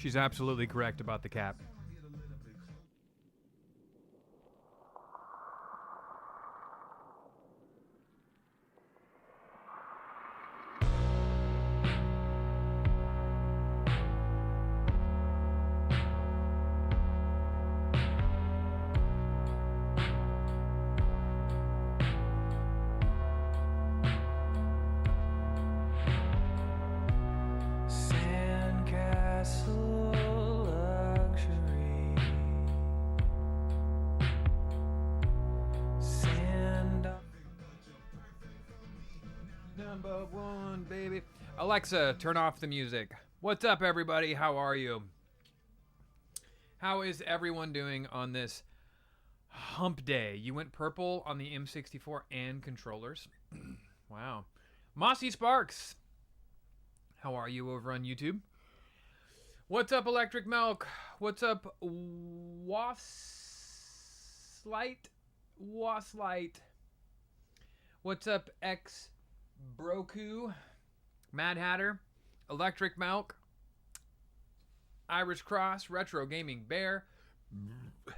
She's absolutely correct about the cap. Number one, baby. Alexa, turn off the music. What's up, everybody? How are you? How is everyone doing on this hump day? You went purple on the M64 and controllers. Wow. Mossy Sparks. How are you over on YouTube? What's up, Electric Milk? What's up, Waslight? What's up, X Broku? Mad Hatter? Electric Milk? Irish Cross? Retro Gaming Bear?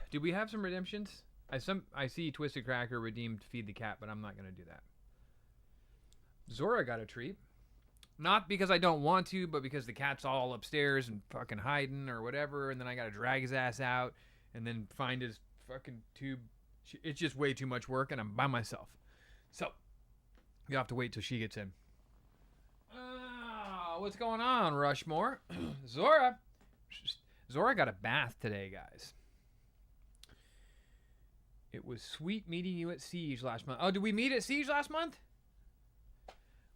Do we have some redemptions? I see Twisted Cracker redeemed Feed the Cat, but I'm not going to do that. Zora got a treat. Not because I don't want to, but because the cat's all upstairs and fucking hiding or whatever, and then I gotta drag his ass out and then find his fucking tube. It's just way too much work, and I'm by myself. So, you have to wait till she gets in. What's going on, Rushmore? Zora got a bath today, guys. It was sweet meeting you at Siege last month. Oh, did we meet at Siege last month?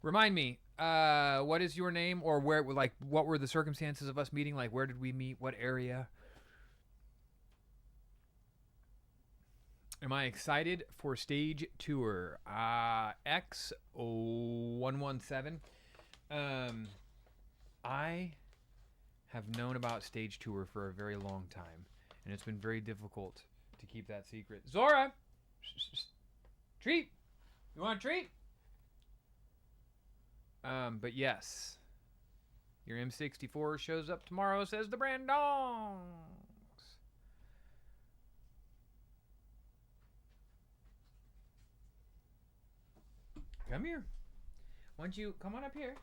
Remind me, what is your name, or where? Like, what were the circumstances of us meeting? Like, where did we meet? What area? Am I excited for stage tour? X117. I have known about stage tour for a very long time, and it's been very difficult to keep that secret. Zora, treat. You want a treat? But yes, your M64 shows up tomorrow, says the Brandongs. Come here. Why don't you come on up here?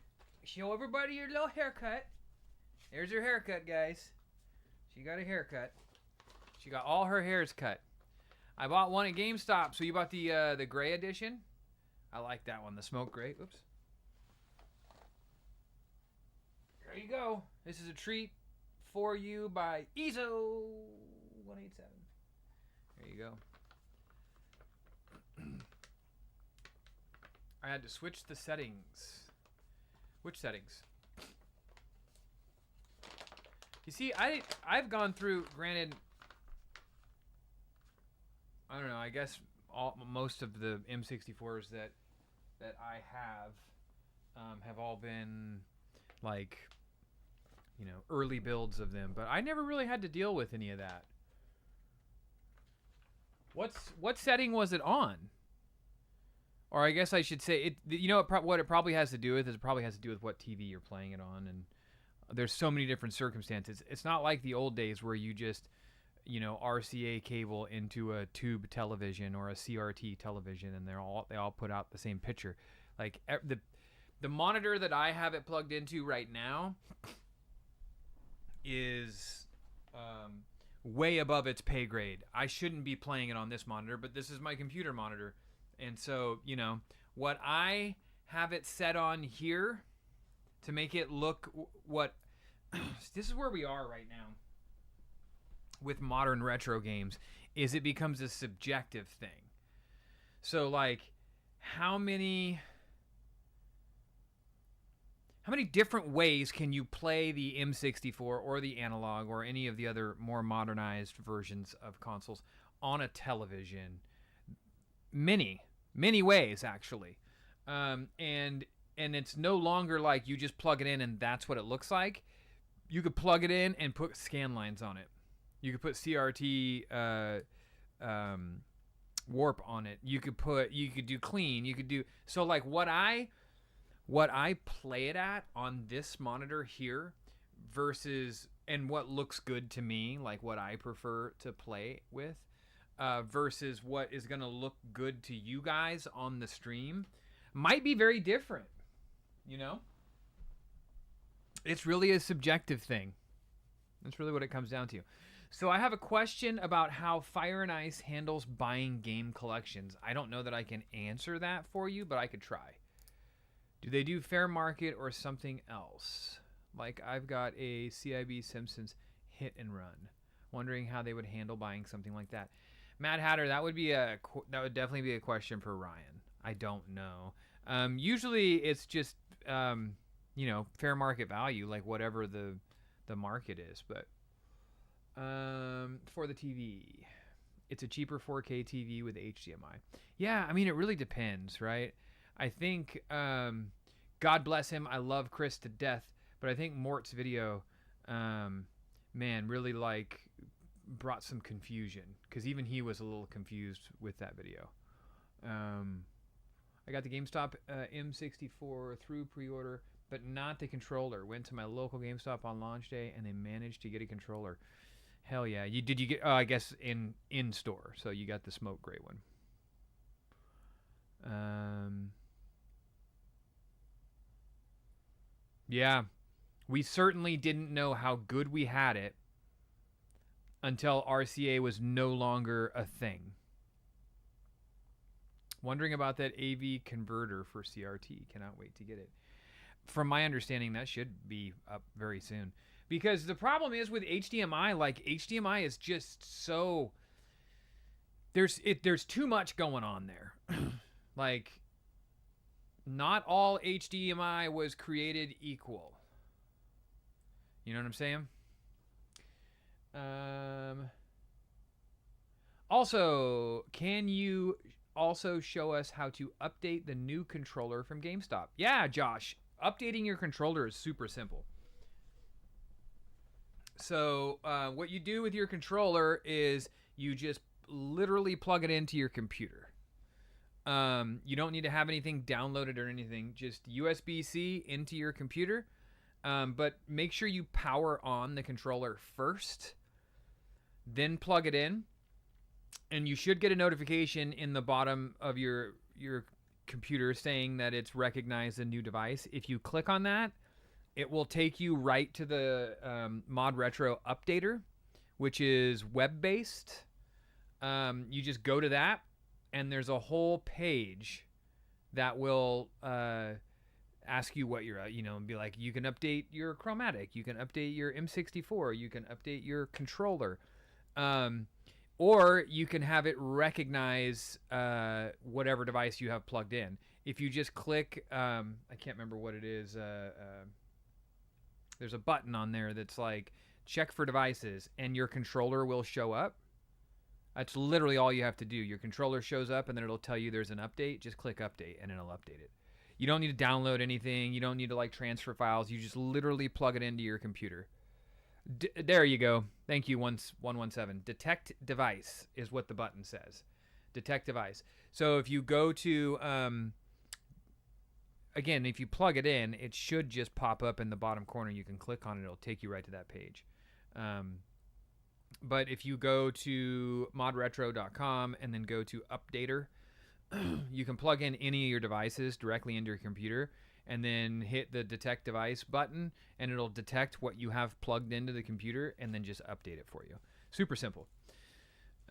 Show everybody your little haircut. There's her haircut, guys. She got a haircut. She got all her hairs cut. I bought one at GameStop. So you bought the gray edition? I like that one, the smoke gray. Oops. There you go. This is a treat for you by EZO187. There you go. I had to switch the settings. Which settings? You see, I've gone through, granted, I don't know, I guess most of the M64s that I have all been like, you know, early builds of them, but I never really had to deal with any of that. What setting was it on? Or I guess I should say it. You know what it probably has to do with is it probably has to do with what TV you're playing it on, and there's so many different circumstances. It's not like the old days where you just, you know, RCA cable into a tube television or a CRT television, and they all put out the same picture. Like the monitor that I have it plugged into right now is way above its pay grade. I shouldn't be playing it on this monitor, but this is my computer monitor. And so, you know, what I have it set on here to make it look what... this is where we are right now with modern retro games, is it becomes a subjective thing. So, like, how many different ways can you play the M64 or the analog or any of the other more modernized versions of consoles on a television? Many ways, actually. And it's no longer like you just plug it in and that's what it looks like. You could plug it in and put scan lines on it. You could put CRT warp on it. You could do clean. You could do... So, like, what I play it at on this monitor here versus and what looks good to me, like what I prefer to play with, versus what is going to look good to you guys on the stream, might be very different. You know, it's really a subjective thing. That's really what it comes down to. So I have a question about how Fire and Ice handles buying game collections. I don't know that I can answer that for you, but I could try. Do they do fair market or something else? Like I've got a CIB Simpsons hit and run. Wondering how they would handle buying something like that. Mad Hatter, that would definitely be a question for Ryan. I don't know. Usually it's just fair market value, like whatever the market is, but for the TV, it's a cheaper 4K TV with HDMI. Yeah, I mean, it really depends, right? I think, God bless him, I love Chris to death, but I think Mort's video, really like brought some confusion, because even he was a little confused with that video. I got the GameStop M64 through pre-order, but not the controller. Went to my local GameStop on launch day, and they managed to get a controller. Hell yeah! You get? I guess in store. So you got the smoke gray one. Yeah, we certainly didn't know how good we had it until RCA was no longer a thing. Wondering about that AV converter for CRT. Cannot wait to get it. From my understanding, that should be up very soon. Because the problem is with HDMI, like HDMI is just so there's too much going on there. Like not all HDMI was created equal. You know what I'm saying? Also, can you also show us how to update the new controller from GameStop? Yeah, Josh. Updating your controller is super simple. So what you do with your controller is you just literally plug it into your computer. You don't need to have anything downloaded or anything. Just USB-C into your computer. But make sure you power on the controller first. Then plug it in. And you should get a notification in the bottom of your computer saying that it's recognized a new device. If you click on that, it will take you right to the Mod Retro Updater, which is web-based. You just go to that, and there's a whole page that will ask you what you're, and be like, you can update your Chromatic, you can update your M64, you can update your controller, or you can have it recognize whatever device you have plugged in. If you just click, I can't remember what it is. There's a button on there that's like check for devices, and your controller will show up. That's literally all you have to do. Your controller shows up, and then it'll tell you there's an update. Just click update, and it'll update it. You don't need to download anything. You don't need to transfer files. You just literally plug it into your computer. There you go. Thank you, 117. Detect device is what the button says. Detect device. So if you go to again, if you plug it in, it should just pop up in the bottom corner. You can click on it. It'll take you right to that page. But if you go to modretro.com and then go to Updater, you can plug in any of your devices directly into your computer and then hit the Detect Device button, and it'll detect what you have plugged into the computer and then just update it for you. Super simple.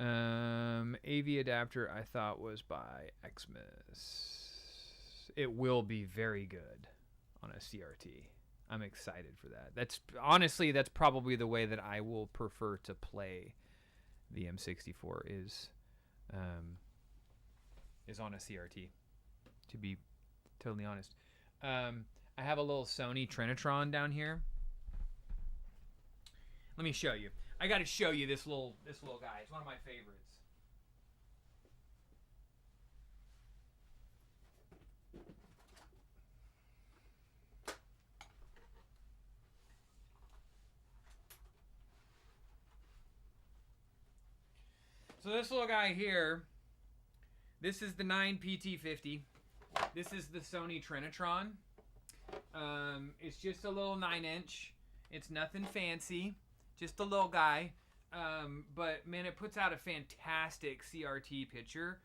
AV adapter I thought was by Xmas. It will be very good on a CRT. I'm excited for that. That's probably the way that I will prefer to play the M64 is on a CRT, to be totally honest. I have a little Sony Trinitron down here. Let me show you. I got to show you this little guy. It's one of my favorites. So this little guy here, this is the 9PT50. This is the Sony Trinitron. It's just a little 9-inch. It's nothing fancy. Just a little guy. But man, it puts out a fantastic CRT picture.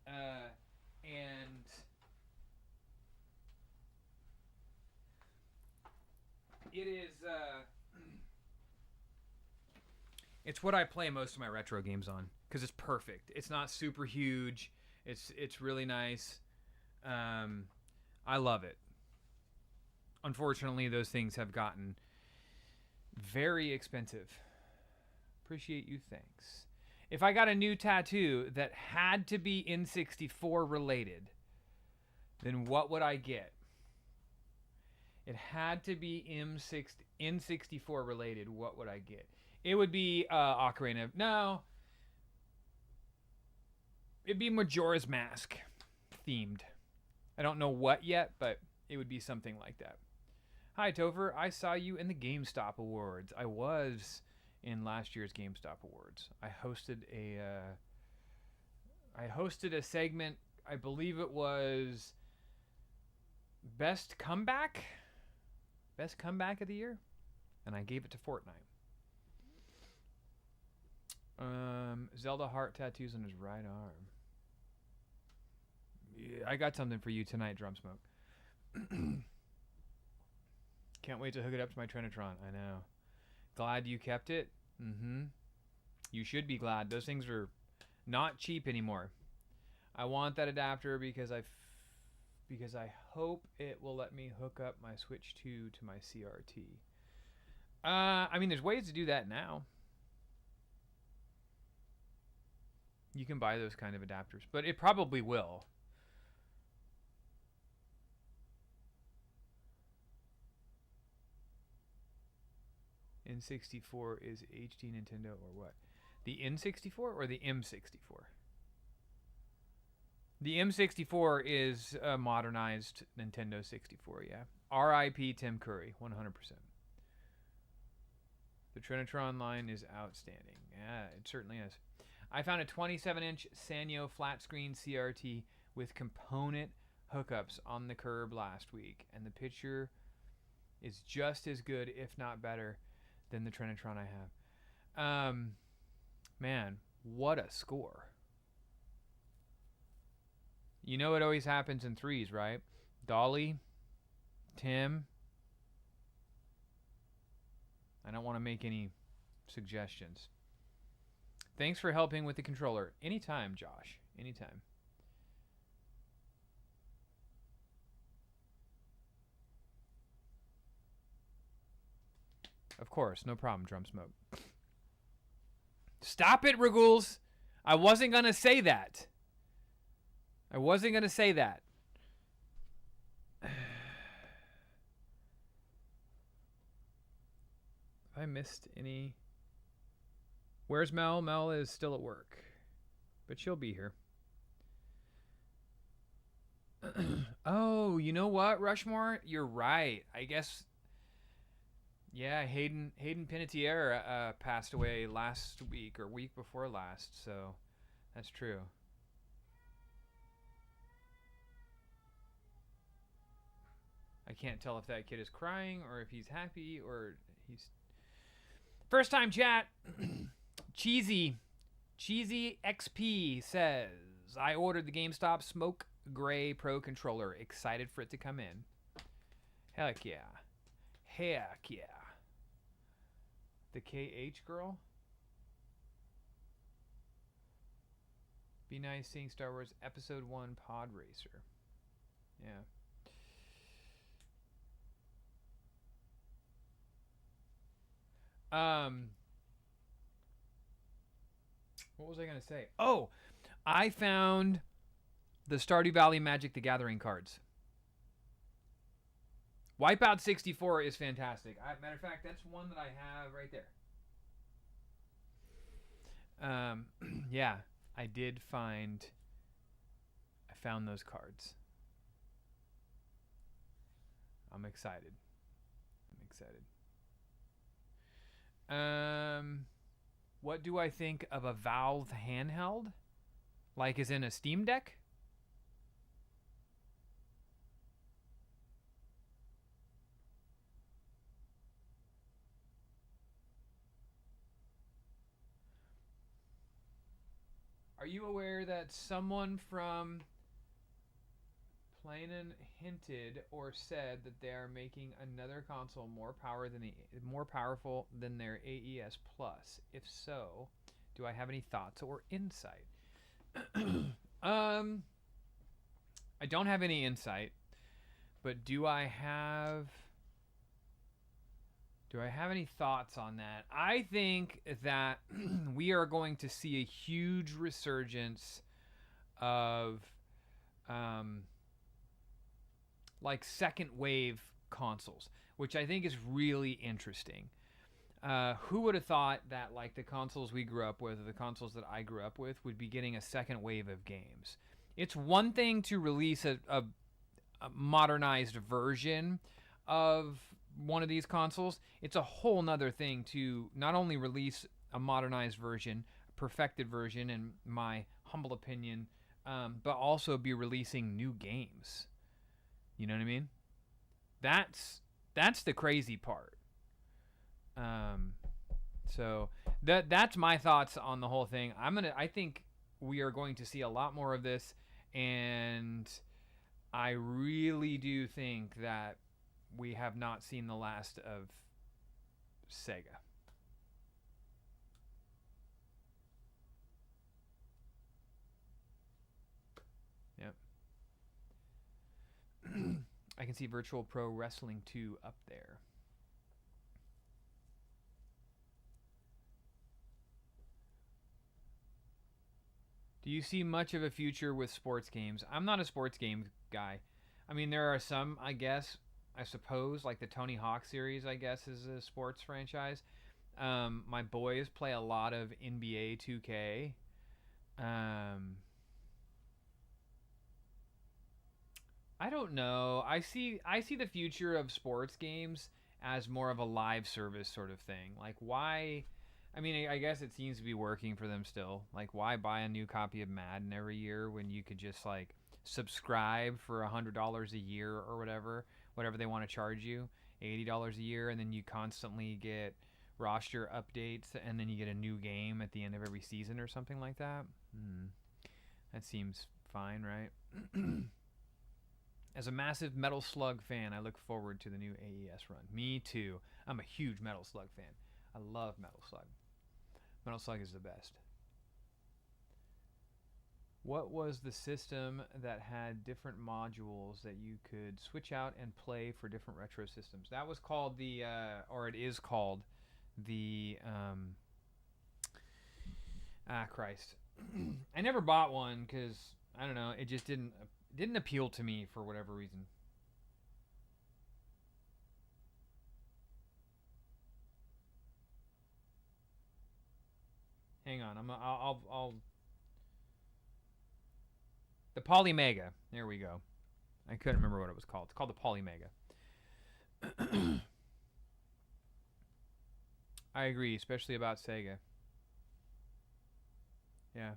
And it is it's what I play most of my retro games on because it's perfect. It's not super huge. It's really nice. I love it. Unfortunately, those things have gotten very expensive. Appreciate you, thanks. If I got a new tattoo that had to be N64 related, then what would I get? It had to be N64 related. What would I get? It would be Ocarina. No. It'd be Majora's Mask themed. I don't know what yet, but it would be something like that. Hi, Tofer. I saw you in the GameStop Awards. I was in last year's GameStop Awards. I hosted a segment. I believe it was Best Comeback of the Year, and I gave it to Fortnite. Zelda heart tattoos on his right arm. Yeah, I got something for you tonight, Drum Smoke. Can't wait to hook it up to my Trinitron. I know. Glad you kept it. You should be glad. Those things are not cheap anymore. I want that adapter because I hope it will let me hook up my Switch 2 to my CRT. I mean, there's ways to do that now. You can buy those kind of adapters, but it probably will. N64 is HD Nintendo or what? The N64 or the M64? The M64 is a modernized Nintendo 64, yeah. R.I.P. Tim Curry, 100%. The Trinitron line is outstanding. Yeah, it certainly is. I found a 27-inch Sanyo flat screen CRT with component hookups on the curb last week, and the picture is just as good, if not better, than the Trinitron I have. Man, what a score. You know it always happens in threes, right? Dolly, Tim. I don't want to make any suggestions. Thanks for helping with the controller. Anytime, Josh. Anytime. Of course, no problem, Drum Smoke. Stop it, Raguls! I wasn't going to say that. I wasn't going to say that. Have I missed any? Where's Mel? Mel is still at work, but she'll be here. Oh, you know what, Rushmore? You're right. I guess, yeah, Hayden Panettiere passed away last week or week before last, so that's true. I can't tell if that kid is crying or if he's happy or he's... First time chat. Cheesy XP says, I ordered the GameStop Smoke Gray Pro controller. Excited for it to come in. Heck yeah. Heck yeah. The KH girl? Be nice seeing Star Wars Episode 1 Pod Racer. Yeah. What was I going to say? Oh, I found the Stardew Valley Magic the Gathering cards. Wipeout 64 is fantastic. Matter of fact, that's one that I have right there. Yeah, I found those cards. I'm excited. What do I think of a Valve handheld? Like as in a Steam Deck? Are you aware that someone from Planon hinted or said that they are making another console more powerful than their AES Plus? If so, do I have any thoughts or insight? I don't have any insight, but do I have any thoughts on that? I think that we are going to see a huge resurgence of like second wave consoles, which I think is really interesting. Who would have thought that like the consoles we grew up with, or the consoles that I grew up with, would be getting a second wave of games? It's one thing to release a modernized version of one of these consoles. It's a whole nother thing to not only release a modernized version, a perfected version, in my humble opinion, but also be releasing new games. You know what I mean? That's the crazy part. So that's my thoughts on the whole thing. I think we are going to see a lot more of this, and I really do think that we have not seen the last of Sega. Yep. I can see Virtual Pro Wrestling 2 up there. Do you see much of a future with sports games? I'm not a sports game guy. I mean, there are some, I guess, I suppose, like the Tony Hawk series, I guess, is a sports franchise. My boys play a lot of NBA 2K. I don't know. I see the future of sports games as more of a live service sort of thing. Like, why? I mean, I guess it seems to be working for them still. Like, why buy a new copy of Madden every year when you could just like subscribe for $100 a year or whatever they want to charge you, $80 a year, and then you constantly get roster updates, and then you get a new game at the end of every season or something like that. That seems fine, right? As a massive Metal Slug fan, I look forward to the new AES run. Me too. I'm a huge Metal Slug fan. I love Metal Slug. Metal Slug is the best. What was the system that had different modules that you could switch out and play for different retro systems? That was called the, or it is called the, Christ. I never bought one because, I don't know, it just didn't appeal to me for whatever reason. Hang on, I'll the Polymega. There we go. I couldn't remember what it was called. It's called the Polymega. I agree, especially about Sega. Yeah.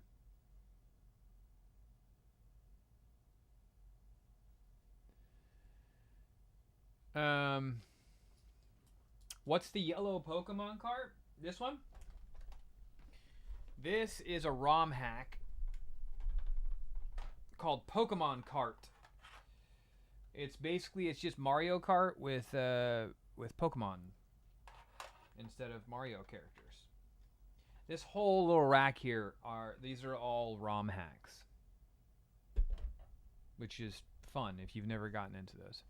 What's the yellow Pokemon cart? This one? This is a ROM hack called Pokemon Kart. It's just Mario Kart with Pokemon instead of Mario characters. This whole little rack here these are all ROM hacks, which is fun if you've never gotten into those.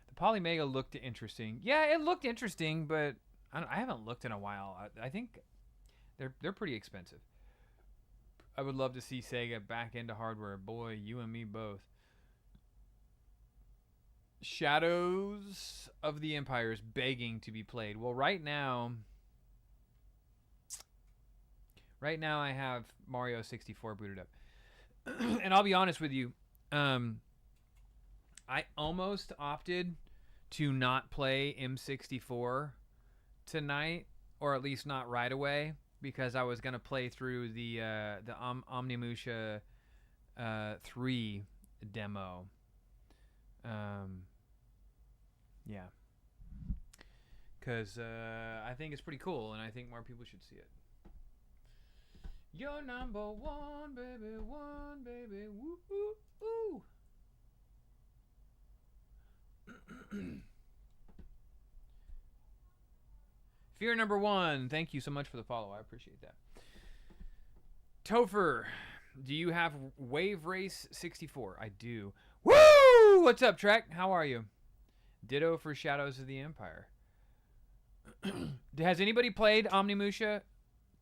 The Polymega looked interesting. Yeah, it looked interesting, but I haven't looked in a while. I think they're pretty expensive. I would love to see Sega back into hardware. Boy, you and me both. Shadows of the Empire is begging to be played. Well, right now I have Mario 64 booted up. And I'll be honest with you, I almost opted to not play M64 tonight, or at least not right away, because I was gonna play through the Omnimusha 3 demo. Yeah, because I think it's pretty cool, and I think more people should see it. You're number one, baby, one, baby. Woo, woo, woo. Fear number one. Thank you so much for the follow. I appreciate that. Tofer, do you have Wave Race 64? I do. Woo! What's up, Trek? How are you? Ditto for Shadows of the Empire. Has anybody played Omnimusha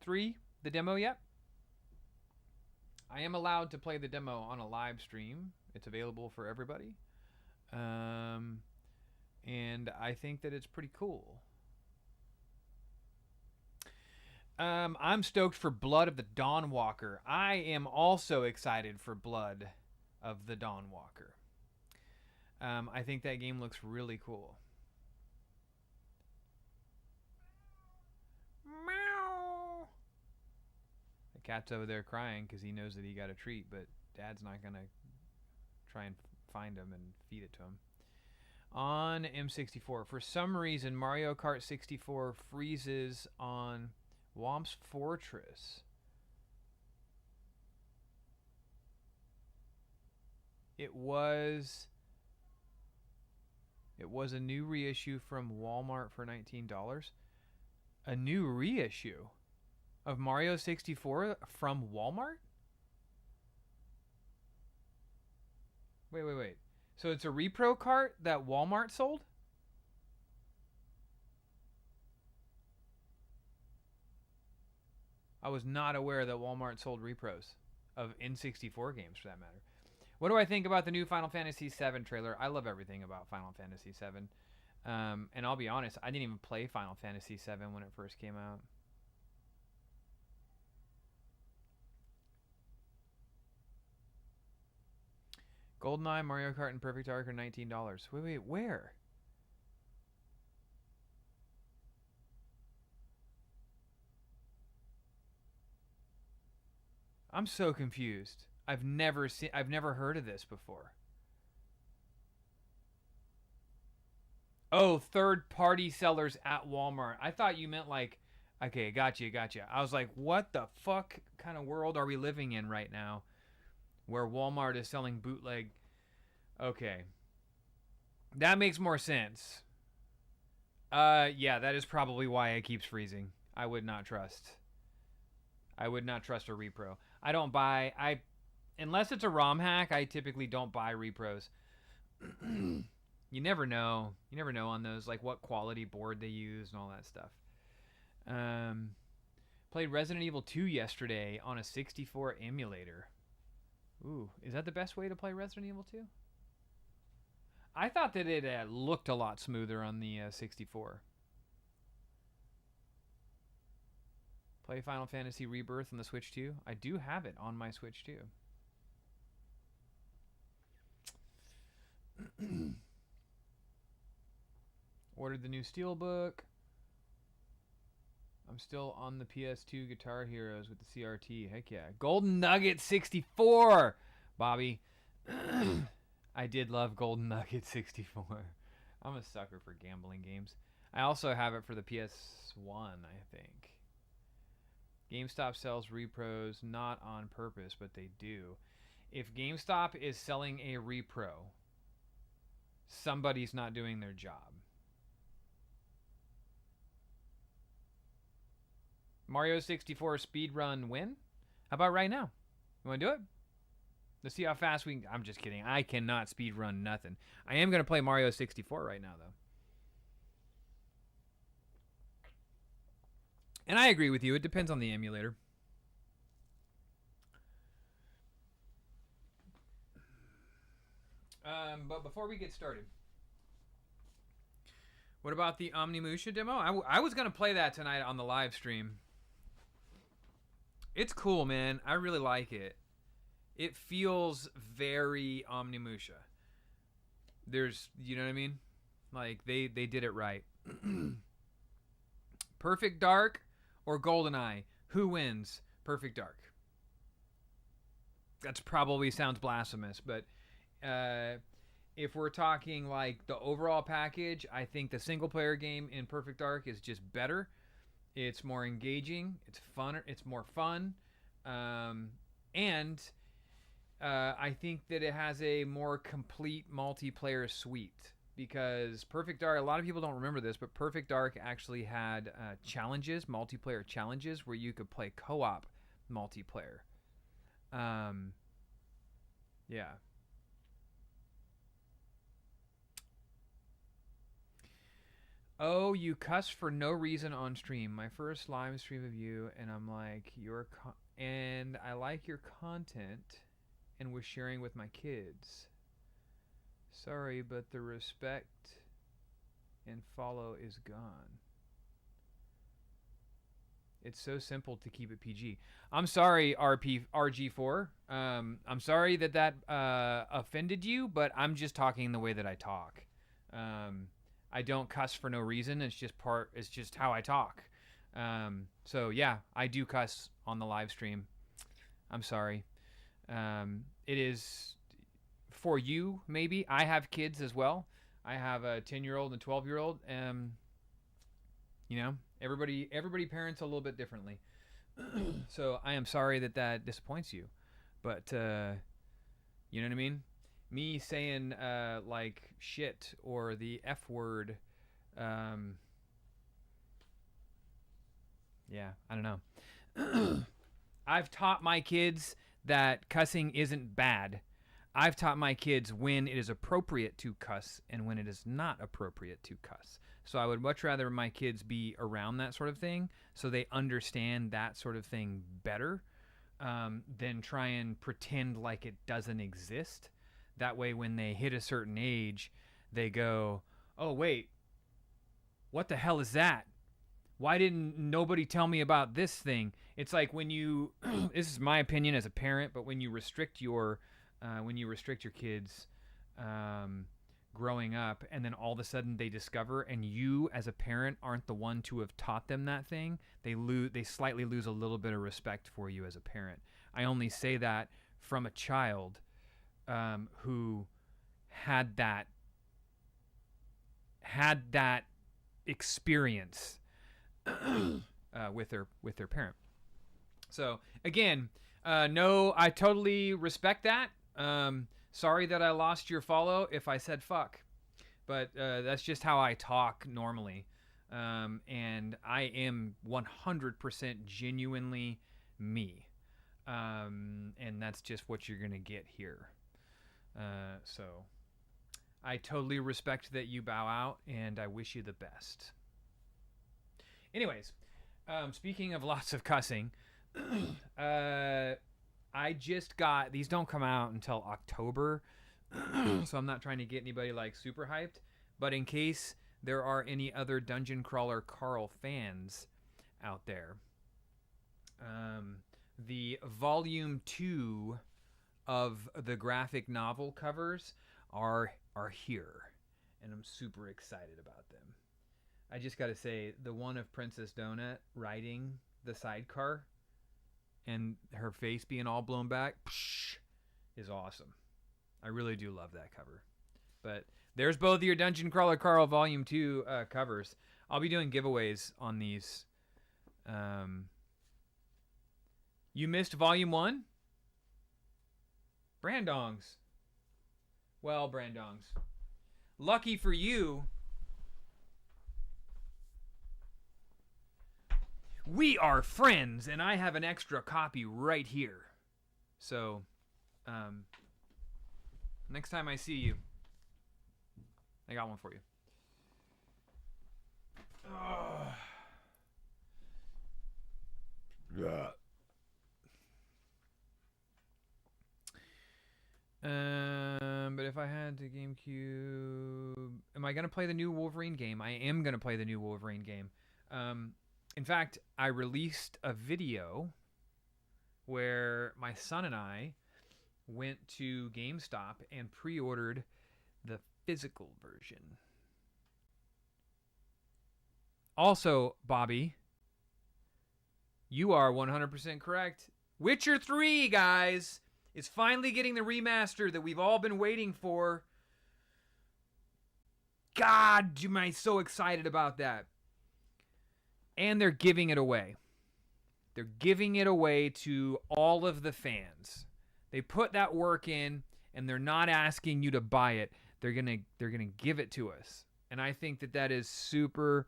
3, the demo yet? I am allowed to play the demo on a live stream. It's available for everybody. And I think that it's pretty cool. I'm stoked for Blood of the Dawnwalker. I am also excited for Blood of the Dawnwalker. I think that game looks really cool. Meow. The cat's over there crying because he knows that he got a treat, but Dad's not going to try and find him and feed it to him. On M64, for some reason, Mario Kart 64 freezes on Womp's Fortress. It was a new reissue from Walmart for $19. A new reissue of Mario 64 from Walmart? Wait. So it's a repro cart that Walmart sold? I was not aware that Walmart sold repros of N64 games, for that matter. What do I think about the new Final Fantasy VII trailer? I love everything about Final Fantasy VII. And I'll be honest, I didn't even play Final Fantasy VII when it first came out. GoldenEye, Mario Kart, and Perfect Dark are $19. Wait, where? I'm so confused. I've never heard of this before. Oh, third-party sellers at Walmart. I thought you meant like, okay, gotcha. I was like, what the fuck kind of world are we living in right now where Walmart is selling bootleg? Okay. That makes more sense. Yeah, that is probably why it keeps freezing. I would not trust a repro. I don't buy, unless it's a ROM hack, I typically don't buy repros. You never know. You never know on those, like what quality board they use and all that stuff. Played Resident Evil 2 yesterday on a 64 emulator. Ooh, is that the best way to play Resident Evil 2? I thought that it looked a lot smoother on the 64. Play Final Fantasy Rebirth on the Switch 2? I do have it on my Switch 2. Ordered the new Steelbook. I'm still on the PS2 Guitar Heroes with the CRT. Heck yeah. Golden Nugget 64! Bobby. I did love Golden Nugget 64. I'm a sucker for gambling games. I also have it for the PS1, I think. GameStop sells repros not on purpose, but they do. If GameStop is selling a repro, somebody's not doing their job. Mario 64 speedrun win? How about right now? You want to do it? Let's see how fast we can. I'm just kidding. I cannot speedrun nothing. I am going to play Mario 64 right now, though. And I agree with you. It depends on the emulator. But before we get started, what about the Omnimusha demo? I was going to play that tonight on the live stream. It's cool, man. I really like it. It feels very Omnimusha. There's, you know what I mean? Like, they did it right. Perfect Dark or GoldenEye? Who wins? Perfect Dark. That's probably sounds blasphemous, but if we're talking like the overall package, I think the single player game in Perfect Dark is just better. It's more engaging. It's fun. It's more fun. And I think that it has a more complete multiplayer suite because Perfect Dark. A lot of people don't remember this, but Perfect Dark actually had challenges, multiplayer challenges, where you could play co-op multiplayer. Yeah. Oh, you cuss for no reason on stream. My first live stream of you, and I'm like, and I like your content, and was sharing with my kids. Sorry, but the respect and follow is gone. It's so simple to keep it PG. I'm sorry, RG4. I'm sorry that offended you, but I'm just talking the way that I talk. I don't cuss for no reason. It's just how I talk. So yeah, I do cuss on the live stream. I'm sorry. It is for you, maybe. I have kids as well. I have a 10-year-old and a 12-year-old. Everybody parents a little bit differently. So I am sorry that disappoints you. But you know what I mean? Me saying like shit or the F word, yeah, I don't know. I've taught my kids that cussing isn't bad. I've taught my kids when it is appropriate to cuss and when it is not appropriate to cuss. So I would much rather my kids be around that sort of thing so they understand that sort of thing better than try and pretend like it doesn't exist. That way when they hit a certain age, they go, oh, wait, what the hell is that? Why didn't nobody tell me about this thing? It's like when you, this is my opinion as a parent, but when you restrict your kids growing up, and then all of a sudden they discover, and you as a parent aren't the one to have taught them that thing, they slightly lose a little bit of respect for you as a parent. I only say that from a child who had that experience with their parent. So again, no, I totally respect that. Sorry that I lost your follow if I said fuck, but that's just how I talk normally, and I am 100% genuinely me, and that's just what you're gonna get here. So I totally respect that you bow out, and I wish you the best. Anyways, speaking of lots of cussing, I just got, these don't come out until October, so I'm not trying to get anybody like super hyped, but in case there are any other Dungeon Crawler Carl fans out there, the volume 2 of the graphic novel covers are here, and I'm super excited about them. I just gotta say, the one of Princess Donut riding the sidecar and her face being all blown back is awesome. I really do love that cover. But there's both your Dungeon Crawler Carl Volume 2 covers. I'll be doing giveaways on these. You missed Volume 1? Brandongs. Well, Brandongs. Lucky for you, we are friends, and I have an extra copy right here. So, next time I see you, I got one for you. Yeah. But if I had to GameCube, am I gonna play the new Wolverine game? I am gonna play the new Wolverine game. In fact, I released a video where my son and I went to GameStop and pre-ordered the physical version. Also, Bobby, you are 100% correct. Witcher 3, guys, is finally getting the remaster that we've all been waiting for. God, am I so excited about that. And they're giving it away. They're giving it away to all of the fans. They put that work in, and they're not asking you to buy it. They're gonna give it to us, and I think that is super,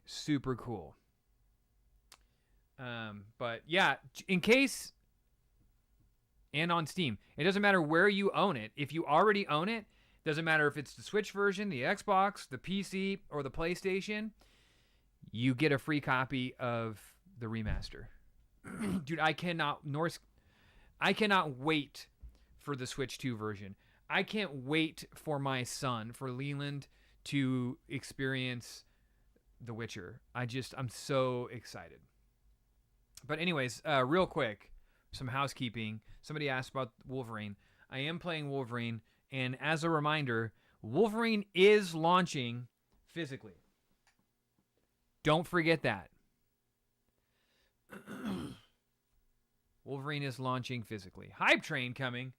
super cool. But yeah, in case, and on Steam, it doesn't matter where you own it. If you already own it, doesn't matter if it's the Switch version, the Xbox, the PC, or the PlayStation, you get a free copy of the remaster. Dude, I cannot wait for the Switch 2 version. I can't wait for my son, for Leland, to experience The Witcher. I'm so excited. But anyways, real quick, some housekeeping. Somebody asked about Wolverine. I am playing Wolverine, and as a reminder, Wolverine is launching physically. Don't forget that. Wolverine is launching physically. Hype Train coming.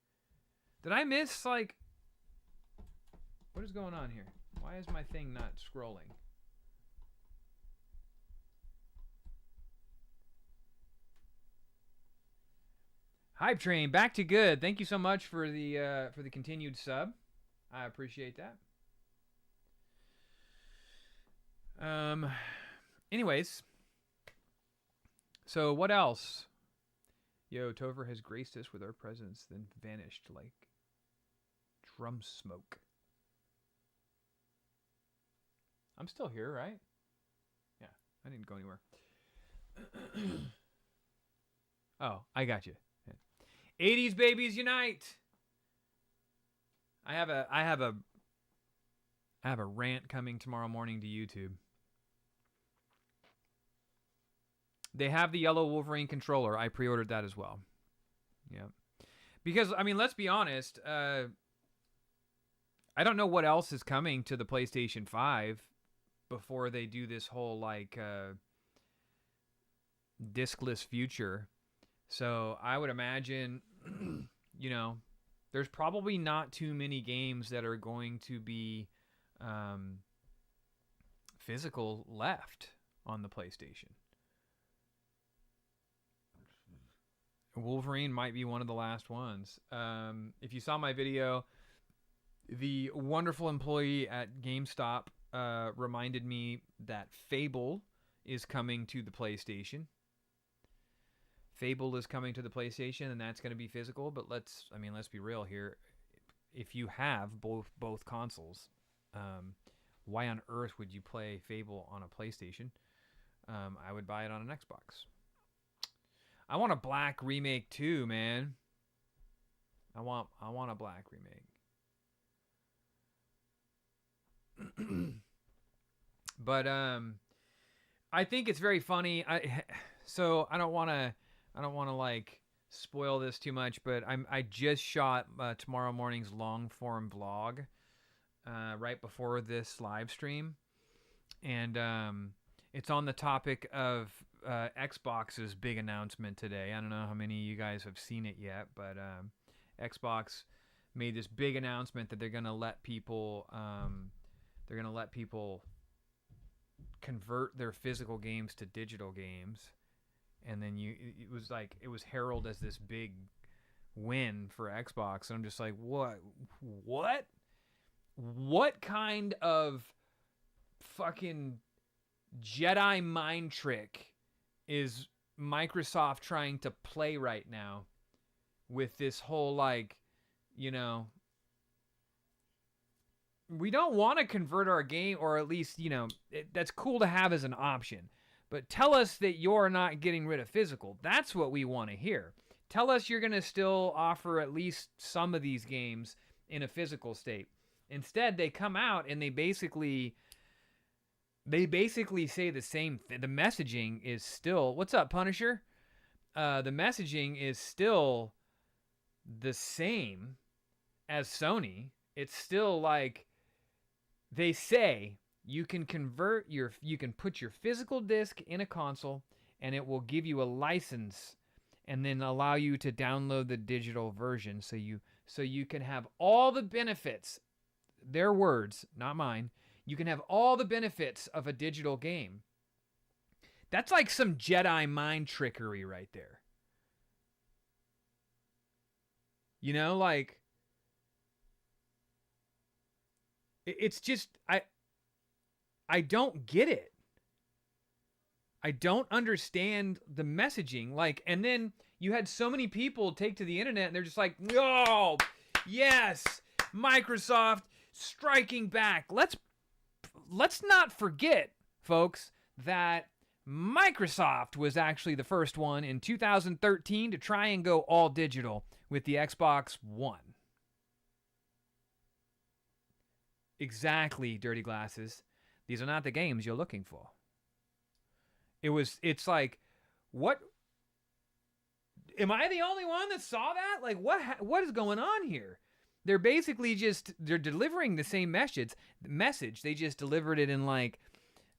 Did I miss, like... What is going on here? Why is my thing not scrolling? Hype Train, back to good. Thank you so much for the continued sub. I appreciate that. Anyways, so what else? Yo, Tofer has graced us with our presence, then vanished like drum smoke. I'm still here, right? Yeah, I didn't go anywhere. Oh, I got you. 80s babies unite. I have a rant coming tomorrow morning to YouTube. They have the yellow Wolverine controller. I pre-ordered that as well. Yeah. Because, I mean, let's be honest. I don't know what else is coming to the PlayStation 5 before they do this whole, like, discless future. So I would imagine, you know, there's probably not too many games that are going to be physical left on the PlayStation. Wolverine might be one of the last ones. If you saw my video, the wonderful employee at GameStop reminded me that Fable is coming to the PlayStation. Fable is coming to the PlayStation, and that's going to be physical. But let's be real here. If you have both consoles, why on earth would you play Fable on a PlayStation? I would buy it on an Xbox. I want a black remake too, man. I want a black remake. But I think it's very funny. So I don't want to like spoil this too much, but I just shot tomorrow morning's long form vlog right before this live stream, and it's on the topic of Xbox's big announcement today. I don't know how many of you guys have seen it yet, but Xbox made this big announcement that they're gonna let people convert their physical games to digital games. And then it was heralded as this big win for Xbox. And I'm just like, what kind of fucking Jedi mind trick is Microsoft trying to play right now with this whole, like, you know, we don't want to convert our game, or at least, you know, that's cool to have as an option. But tell us that you're not getting rid of physical. That's what we want to hear. Tell us you're going to still offer at least some of these games in a physical state. Instead, they come out and they basically say the same thing. The messaging is still, what's up, Punisher? The messaging is still the same as Sony. It's still like, they say you can put your physical disc in a console, and it will give you a license and then allow you to download the digital version so you can have all the benefits. Their words, not mine. You can have all the benefits of a digital game. That's like some Jedi mind trickery right there. You know, like it's just I don't get it. I don't understand the messaging. Like, and then you had so many people take to the internet and they're just like, "Oh, yes, Microsoft striking back." Let's not forget, folks, that Microsoft was actually the first one in 2013 to try and go all digital with the Xbox One. Exactly, Dirty Glasses. These are not the games you're looking for. It's like, what? Am I the only one that saw that? Like, what is going on here? They're basically they're delivering the same message. They just delivered it in like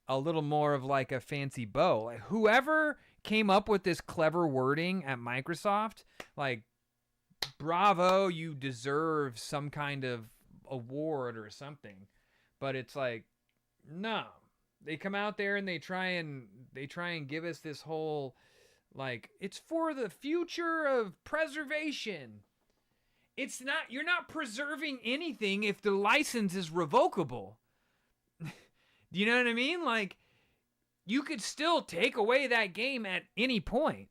a little more of like a fancy bow. Like, whoever came up with this clever wording at Microsoft, like, bravo, you deserve some kind of award or something. But it's like, no. They come out there and they try and give us this whole, like, it's for the future of preservation. It's not, you're not preserving anything if the license is revocable. Do you know what I mean? Like, you could still take away that game at any point.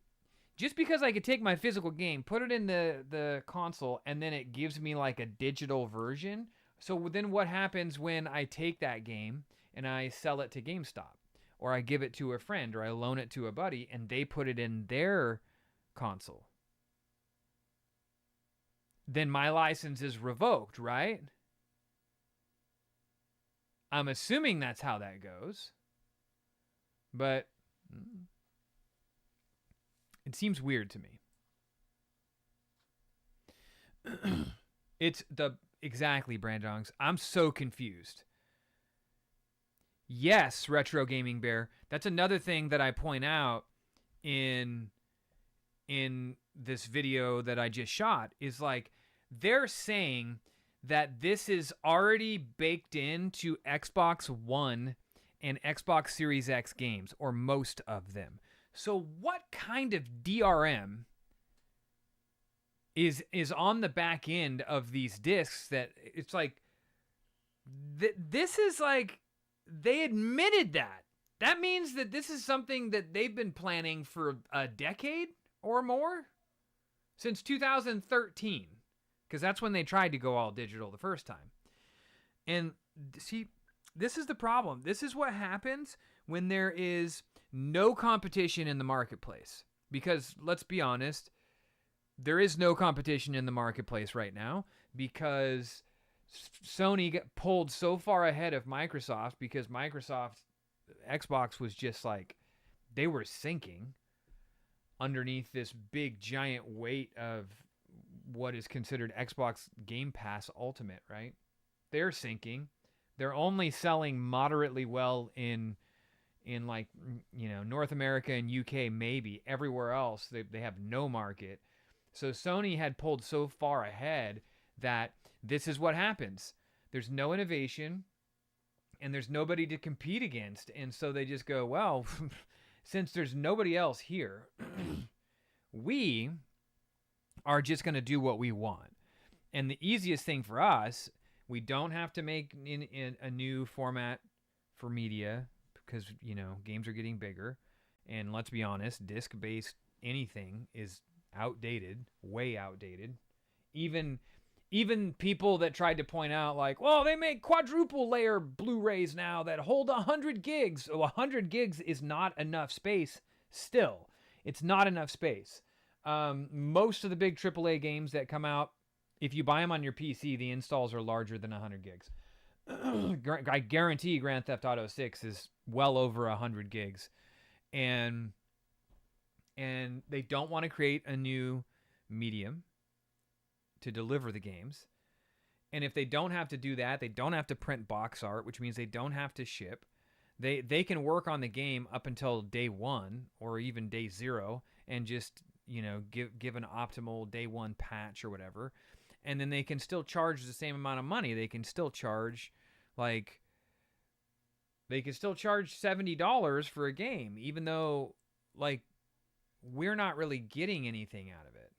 Just because I could take my physical game, put it in the console, and then it gives me like a digital version. So then what happens when I take that game and I sell it to GameStop, or I give it to a friend, or I loan it to a buddy, and they put it in their console? Then my license is revoked, right? I'm assuming that's how that goes. But it seems weird to me. Exactly, Brandongs. I'm so confused. Yes, Retro Gaming Bear. That's another thing that I point out in this video that I just shot, is like, they're saying that this is already baked into Xbox One and Xbox Series X games, or most of them. So what kind of DRM is on the back end of these discs that it's like, this is like, they admitted that. That means that this is something that they've been planning for a decade or more, since 2013, because that's when they tried to go all digital the first time. And see, this is the problem. This is what happens when there is no competition in the marketplace. Because let's be honest, there is no competition in the marketplace right now, because Sony got pulled so far ahead of Microsoft, because Xbox was just like, they were sinking underneath this big giant weight of what is considered Xbox Game Pass Ultimate, right? They're sinking. They're only selling moderately well in like, you know, North America and UK, maybe. Everywhere else, they have no market. So Sony had pulled so far ahead that this is what happens. There's no innovation, and there's nobody to compete against. And so they just go, well, since there's nobody else here, we are just going to do what we want. And the easiest thing for us, we don't have to make in a new format for media, because, you know, games are getting bigger. And let's be honest, disc-based anything is outdated, way outdated. Even people that tried to point out, like, well, they make quadruple layer Blu-rays now that hold 100 gigs. Well, 100 gigs is not enough space still. It's not enough space. Most of the big AAA games that come out, if you buy them on your PC, the installs are larger than 100 gigs. I guarantee Grand Theft Auto 6 is well over 100 gigs. And they don't want to create a new medium to deliver the games. And if they don't have to do that, they don't have to print box art, which means they don't have to ship. They can work on the game up until day 1 or even day 0 and just, you know, give an optimal day 1 patch or whatever. And then they can still charge the same amount of money. They can still charge, like, They can still charge $70 for a game, even though, like, we're not really getting anything out of it.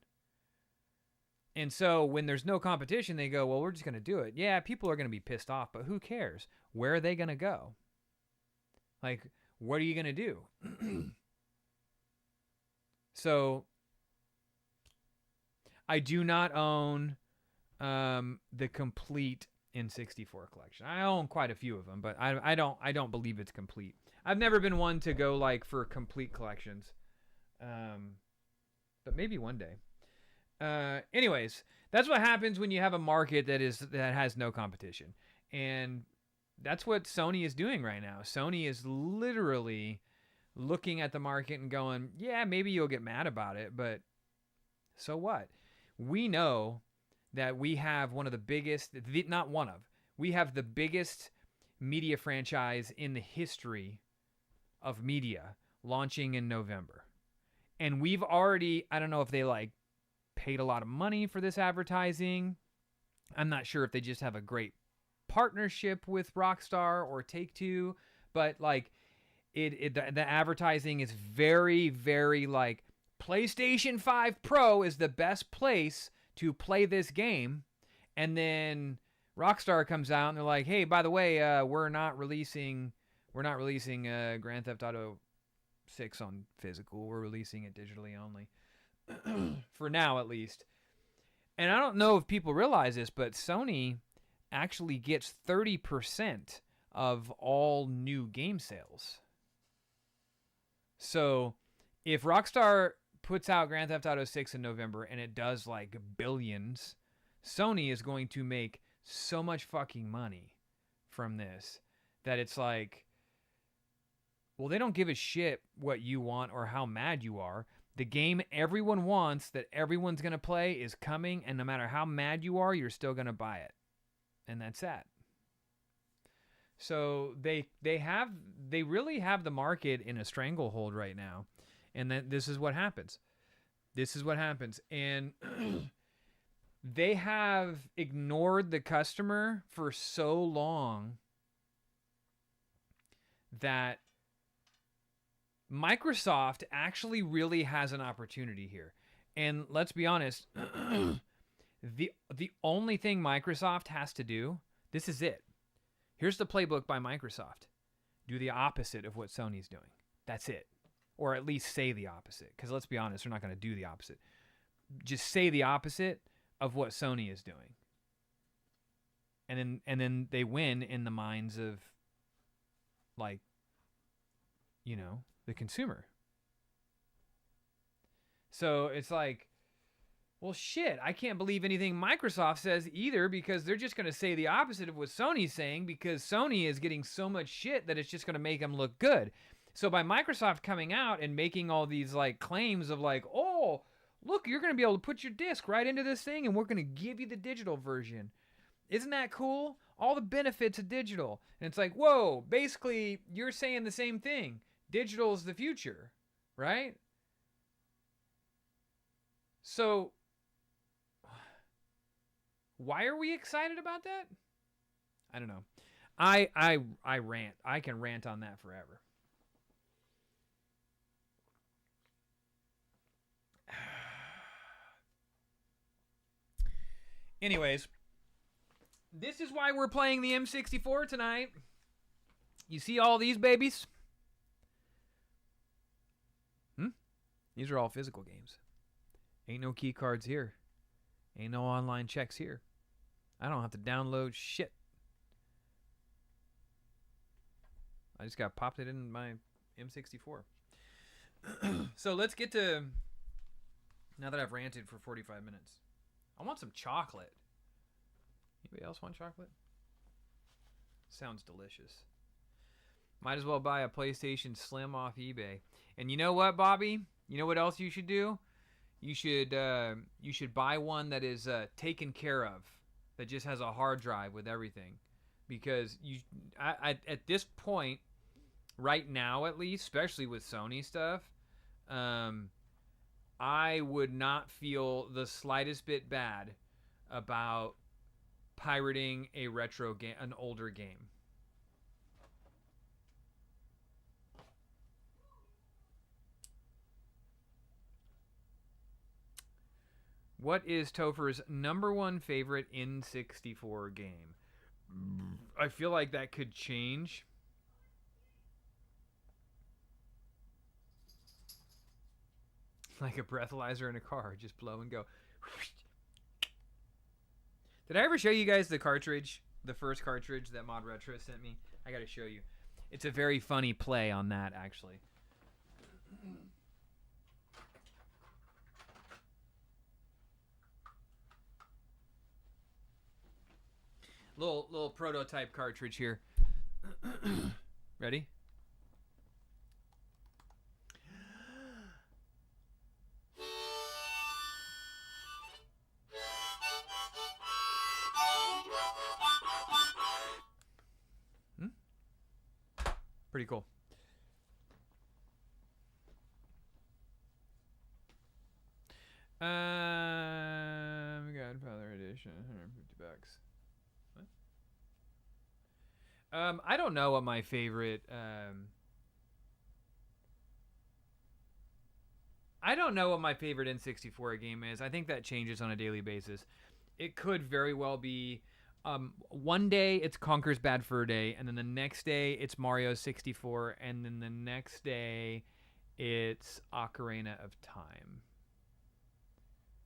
And so when there's no competition, they go, well, we're just going to do it. Yeah, people are going to be pissed off, but who cares? Where are they going to go? Like, what are you going to do? So I do not own the complete N64 collection. I own quite a few of them, but I don't believe it's complete. I've never been one to go like for complete collections. But maybe one day. Anyways, that's what happens when you have a market that has no competition. And that's what Sony is doing right now. Sony is literally looking at the market and going, yeah, maybe you'll get mad about it, but so what? We know that we have one of the biggest, we have the biggest media franchise in the history of media launching in November. And we've already, I don't know if they like paid a lot of money for this advertising. I'm not sure if they just have a great partnership with Rockstar or Take-Two, but like the advertising is very, very like PlayStation 5 Pro is the best place to play this game. And then Rockstar comes out and they're like, hey, by the way, we're not releasing Grand Theft Auto 6 on physical. We're releasing it digitally only. For now, at least. And I don't know if people realize this, but Sony actually gets 30% of all new game sales. So if Rockstar puts out Grand Theft Auto 6 in November and it does like billions, Sony is going to make so much fucking money from this that it's like, well, they don't give a shit what you want or how mad you are. The game everyone wants that everyone's going to play is coming, and no matter how mad you are, you're still going to buy it. And that's that. So they really have the market in a stranglehold right now. And this is what happens. And they have ignored the customer for so long that Microsoft actually really has an opportunity here. And let's be honest, the only thing Microsoft has to do, this is it. Here's the playbook by Microsoft. Do the opposite of what Sony's doing. That's it. Or at least say the opposite. Because let's be honest, they're not going to do the opposite. Just say the opposite of what Sony is doing. And then they win in the minds of, like, you know, the consumer. So it's like, well, shit, I can't believe anything Microsoft says either, because they're just going to say the opposite of what Sony's saying, because Sony is getting so much shit that it's just going to make them look good. So by Microsoft coming out and making all these like claims of like, oh, look, you're going to be able to put your disc right into this thing and we're going to give you the digital version. Isn't that cool? All the benefits of digital. And it's like, whoa, basically you're saying the same thing. Digital is the future, right? So why are we excited about that? I don't know. I rant. I can rant on that forever. Anyways, this is why we're playing the M64 tonight. You see all these babies? These are all physical games. Ain't no key cards here. Ain't no online checks here. I don't have to download shit. I just got popped it in my M64. So let's get to, now that I've ranted for 45 minutes, I want some chocolate. Anybody else want chocolate? Sounds delicious. Might as well buy a PlayStation Slim off eBay. And you know what, Bobby? You know what else you should do? You should buy one that is taken care of, that just has a hard drive with everything, because at this point, right now at least, especially with Sony stuff, I would not feel the slightest bit bad about pirating a retro game, an older game. What is Topher's #1 favorite N64 game? I feel like that could change. Like a breathalyzer in a car, just blow and go. Did I ever show you guys the cartridge? The first cartridge that Mod Retro sent me? I gotta show you. It's a very funny play on that, actually. Little prototype cartridge here. Ready? Pretty cool. Godfather edition, $150. What? I don't know what my favorite. I don't know what my favorite N64 game is. I think that changes on a daily basis. It could very well be. One day it's Conker's Bad Fur Day, and then the next day it's Mario 64, and then the next day it's Ocarina of Time.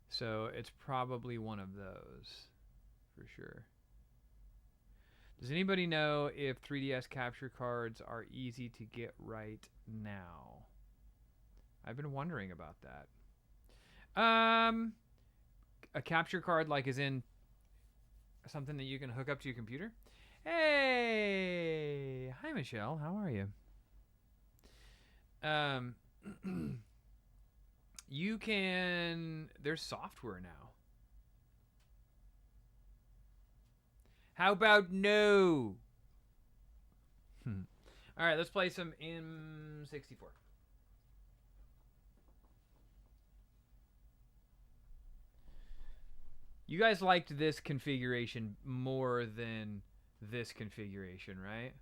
So it's probably one of those, for sure. Does anybody know if 3DS capture cards are easy to get right now? I've been wondering about that. A capture card, like, is in something that you can hook up to your computer? Hey! Hi, Michelle. How are you? You can... There's software now. How about no? All right, let's play some M64. You guys liked this configuration more than this configuration, right?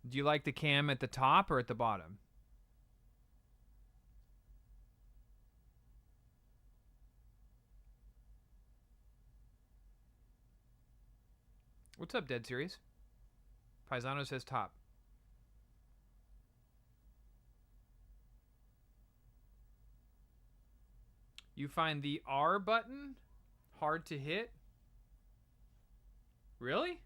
Do you like the cam at the top or at the bottom? What's up, Dead Series? Paisano says top. You find the R button hard to hit? Really?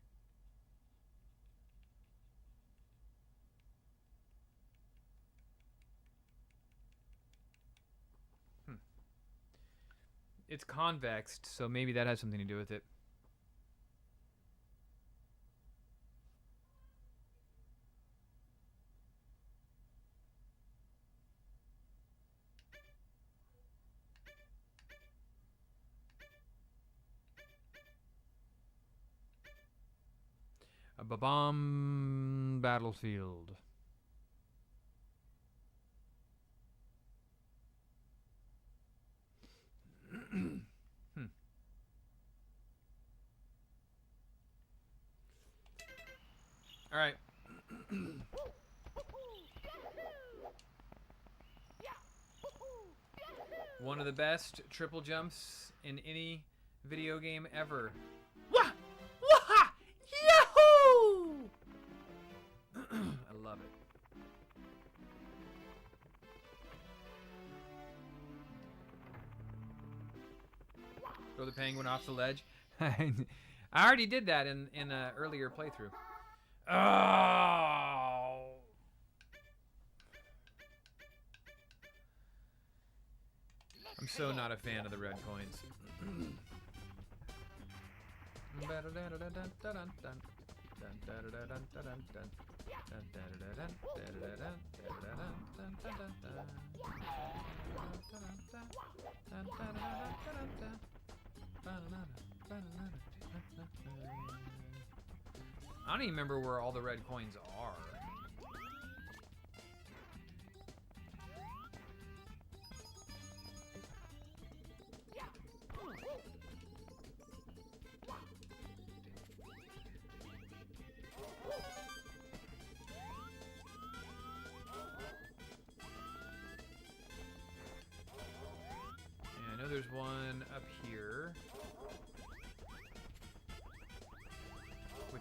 It's convexed, so maybe that has something to do with it. A Babam Battlefield. All right. One of the best triple jumps in any video game ever. Wah! Wah! Yahoo! I love it. Throw the penguin off the ledge. I already did that in an earlier playthrough. Oh! I'm so not a fan of the red coins. I don't even remember where all the red coins are.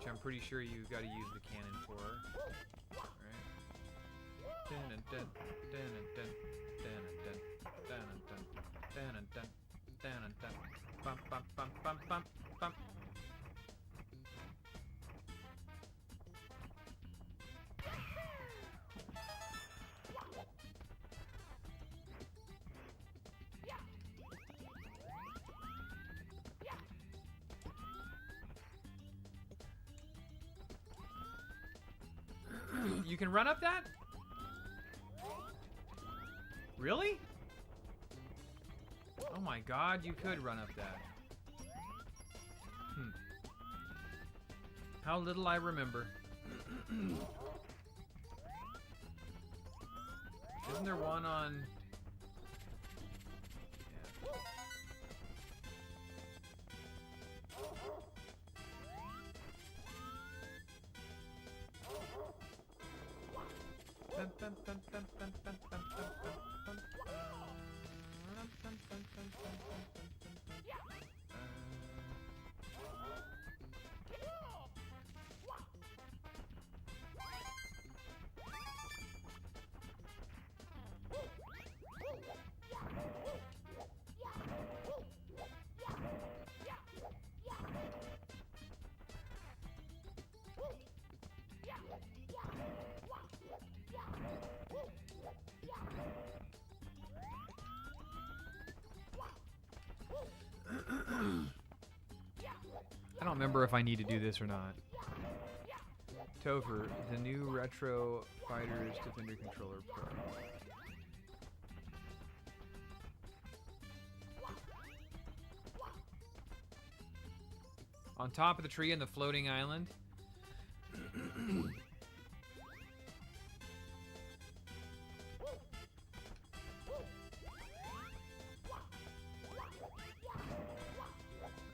which I'm pretty sure you got to use the cannon for. Right? Dun dun dun dun dun dun dun dun dun dun dun dun dun bum bum bum bum bum bum. You can run up that? Really? Oh my god, you could run up that. How little I remember. Isn't there one on... I don't remember if I need to do this or not. Tofer, the new Retro Fighters Defender Controller Pro. On top of the tree in the floating island.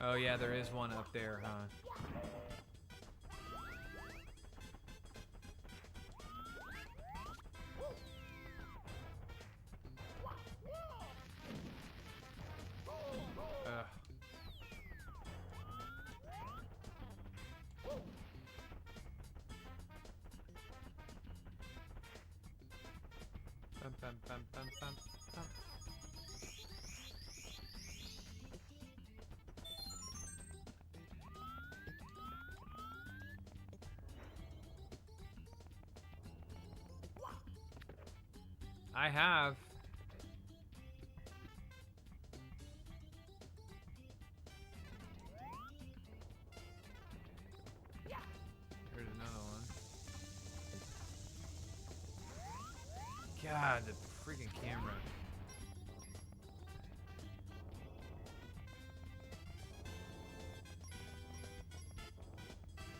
Oh yeah, there is one up there, huh? Bum, bum, bum, bum, bum, bum. I have. There's another one. God, the freaking camera.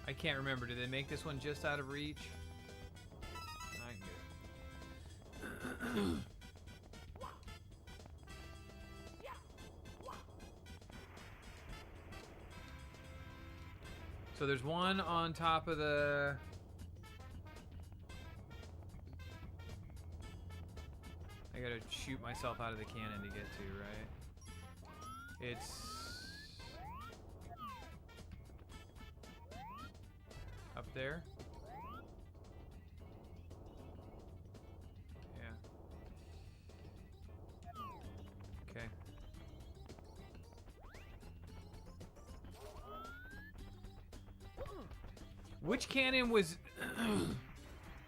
I can't remember. Did they make this one just out of reach? I can get it. So there's one on top of the... I gotta shoot myself out of the cannon to get to, right? It's... up there? Yeah. Okay. Which cannon was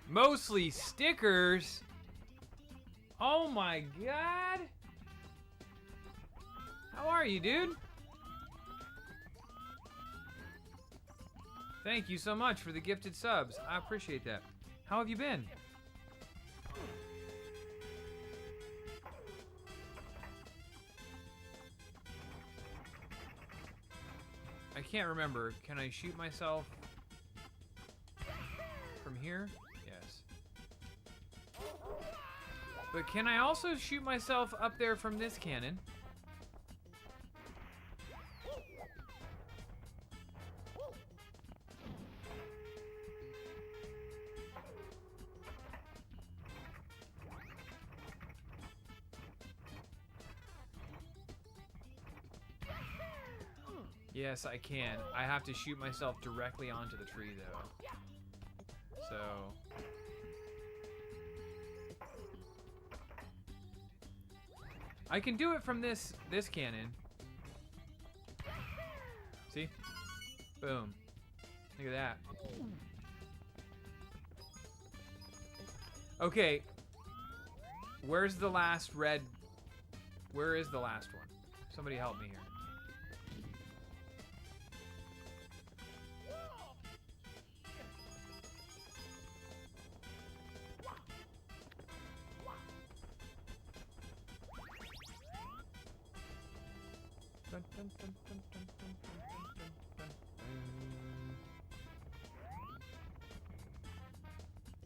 mostly stickers? Oh my god! How are you, dude? Thank you so much for the gifted subs. I appreciate that. How have you been? I can't remember. Can I shoot myself from here? Yes. But can I also shoot myself up there from this cannon? Yes, I can. I have to shoot myself directly onto the tree, though. So... I can do it from this cannon. See? Boom. Look at that. Okay. Where's the last red? Where is the last one? Somebody help me here. Dun, dun, dun, dun, dun, dun, dun, dun, dun, dun.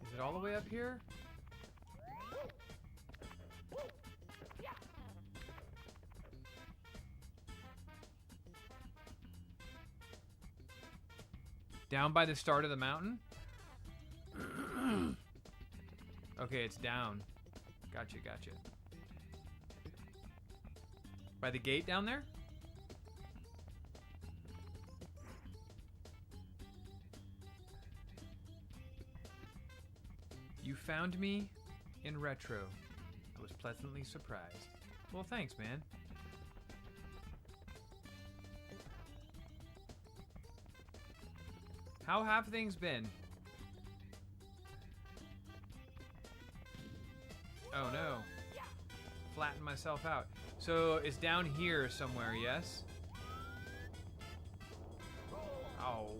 Is it all the way up here? Down by the start of the mountain? Okay, it's down. Gotcha, gotcha. By the gate down there? You found me in retro. I was pleasantly surprised. Well, thanks, man. How have things been? Oh no. Flatten myself out. So it's down here somewhere, yes? Oh.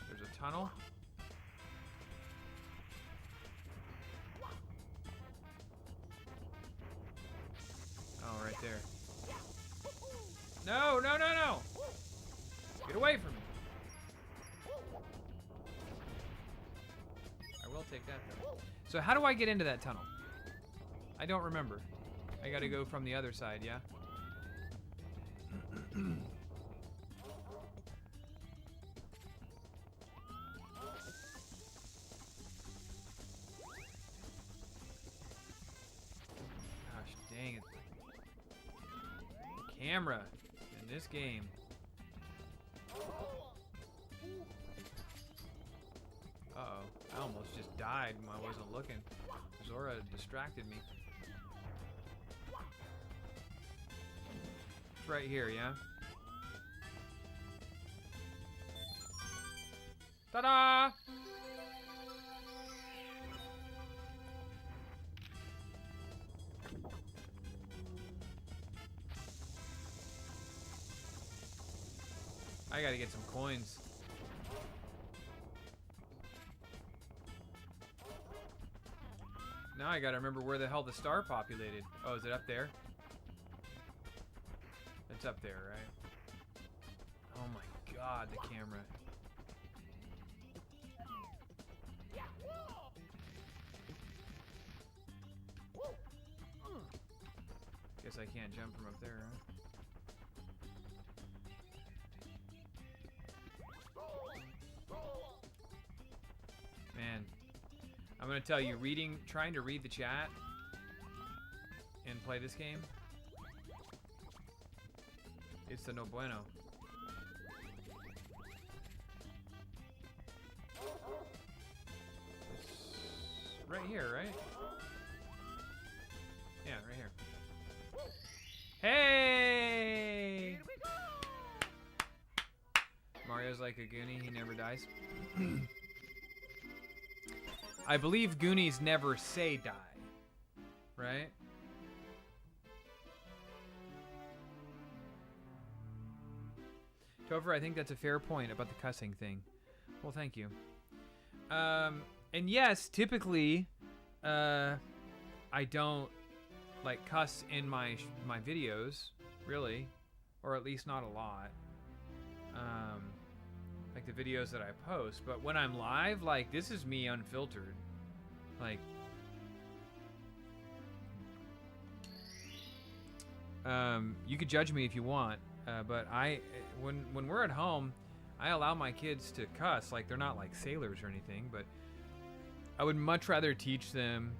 There's a tunnel. Oh, right there. No, no, no, no! Get away from me. I will take that though. So how do I get into that tunnel? I don't remember. I gotta go from the other side, yeah? Gosh dang it. Camera in this game. Uh-oh. I almost just died when I wasn't looking. Zora distracted me. It's right here, yeah? Ta-da! I gotta get some coins. Now I gotta remember where the hell the star populated. Oh, is it up there? It's up there, right? Oh my god, the camera. Guess I can't jump from up there, huh? Man, I'm gonna tell you, trying to read the chat and play this game, it's the no bueno. It's right here, right? Yeah, right here. Hey! Mario's like a Goonie, he never dies. I believe Goonies never say die, right? Tofer, I think that's a fair point about the cussing thing. Well, thank you. And yes, typically, I don't like cuss in my videos, really, or at least not a lot. Like the videos that I post, but when I'm live, like this is me unfiltered. Like, you could judge me if you want, but when we're at home, I allow my kids to cuss. Like they're not like sailors or anything, but I would much rather teach them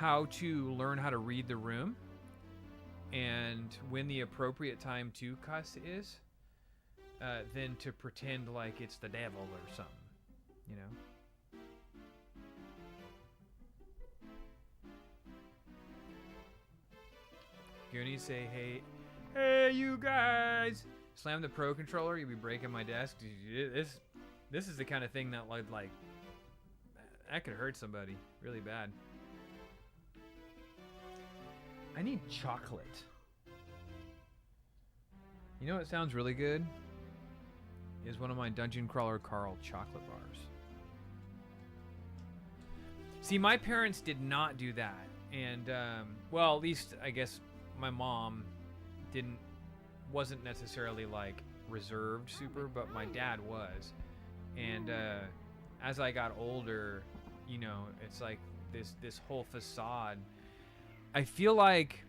how to learn how to read the room and when the appropriate time to cuss is, than to pretend like it's the devil or something, you know? Goonies say, hey, you guys! Slam the Pro Controller, you'll be breaking my desk. This is the kind of thing that like that could hurt somebody really bad. I need chocolate. You know what sounds really good? Is one of my Dungeon Crawler Carl chocolate bars. See, my parents did not do that. And, well, at least, I guess, my mom wasn't necessarily, like, reserved super, but my dad was. And, as I got older, you know, it's like this whole facade. I feel like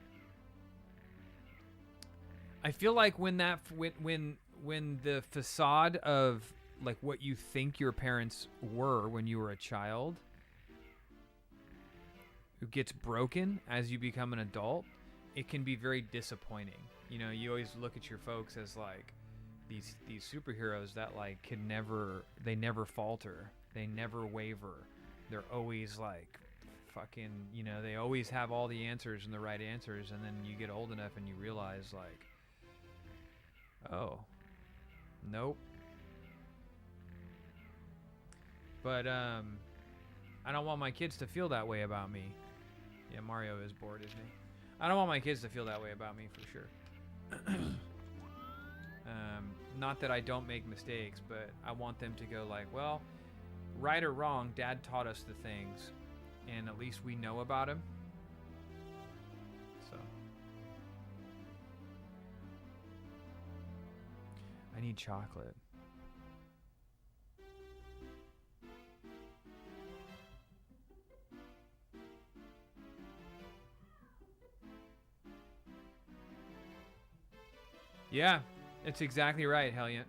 when the facade of like what you think your parents were when you were a child gets broken as you become an adult, it can be very disappointing. You know, you always look at your folks as like these superheroes that like they never falter, they never waver, they're always like fucking, you know, they always have all the answers and the right answers, and then you get old enough and you realize like, oh, nope. But I don't want my kids to feel that way about me. Yeah, Mario is bored, isn't he? I don't want my kids to feel that way about me for sure. Not that I don't make mistakes, but I want them to go like, well, right or wrong, Dad taught us the things, and at least we know about him. So I need chocolate. Yeah, it's exactly right, Helliant.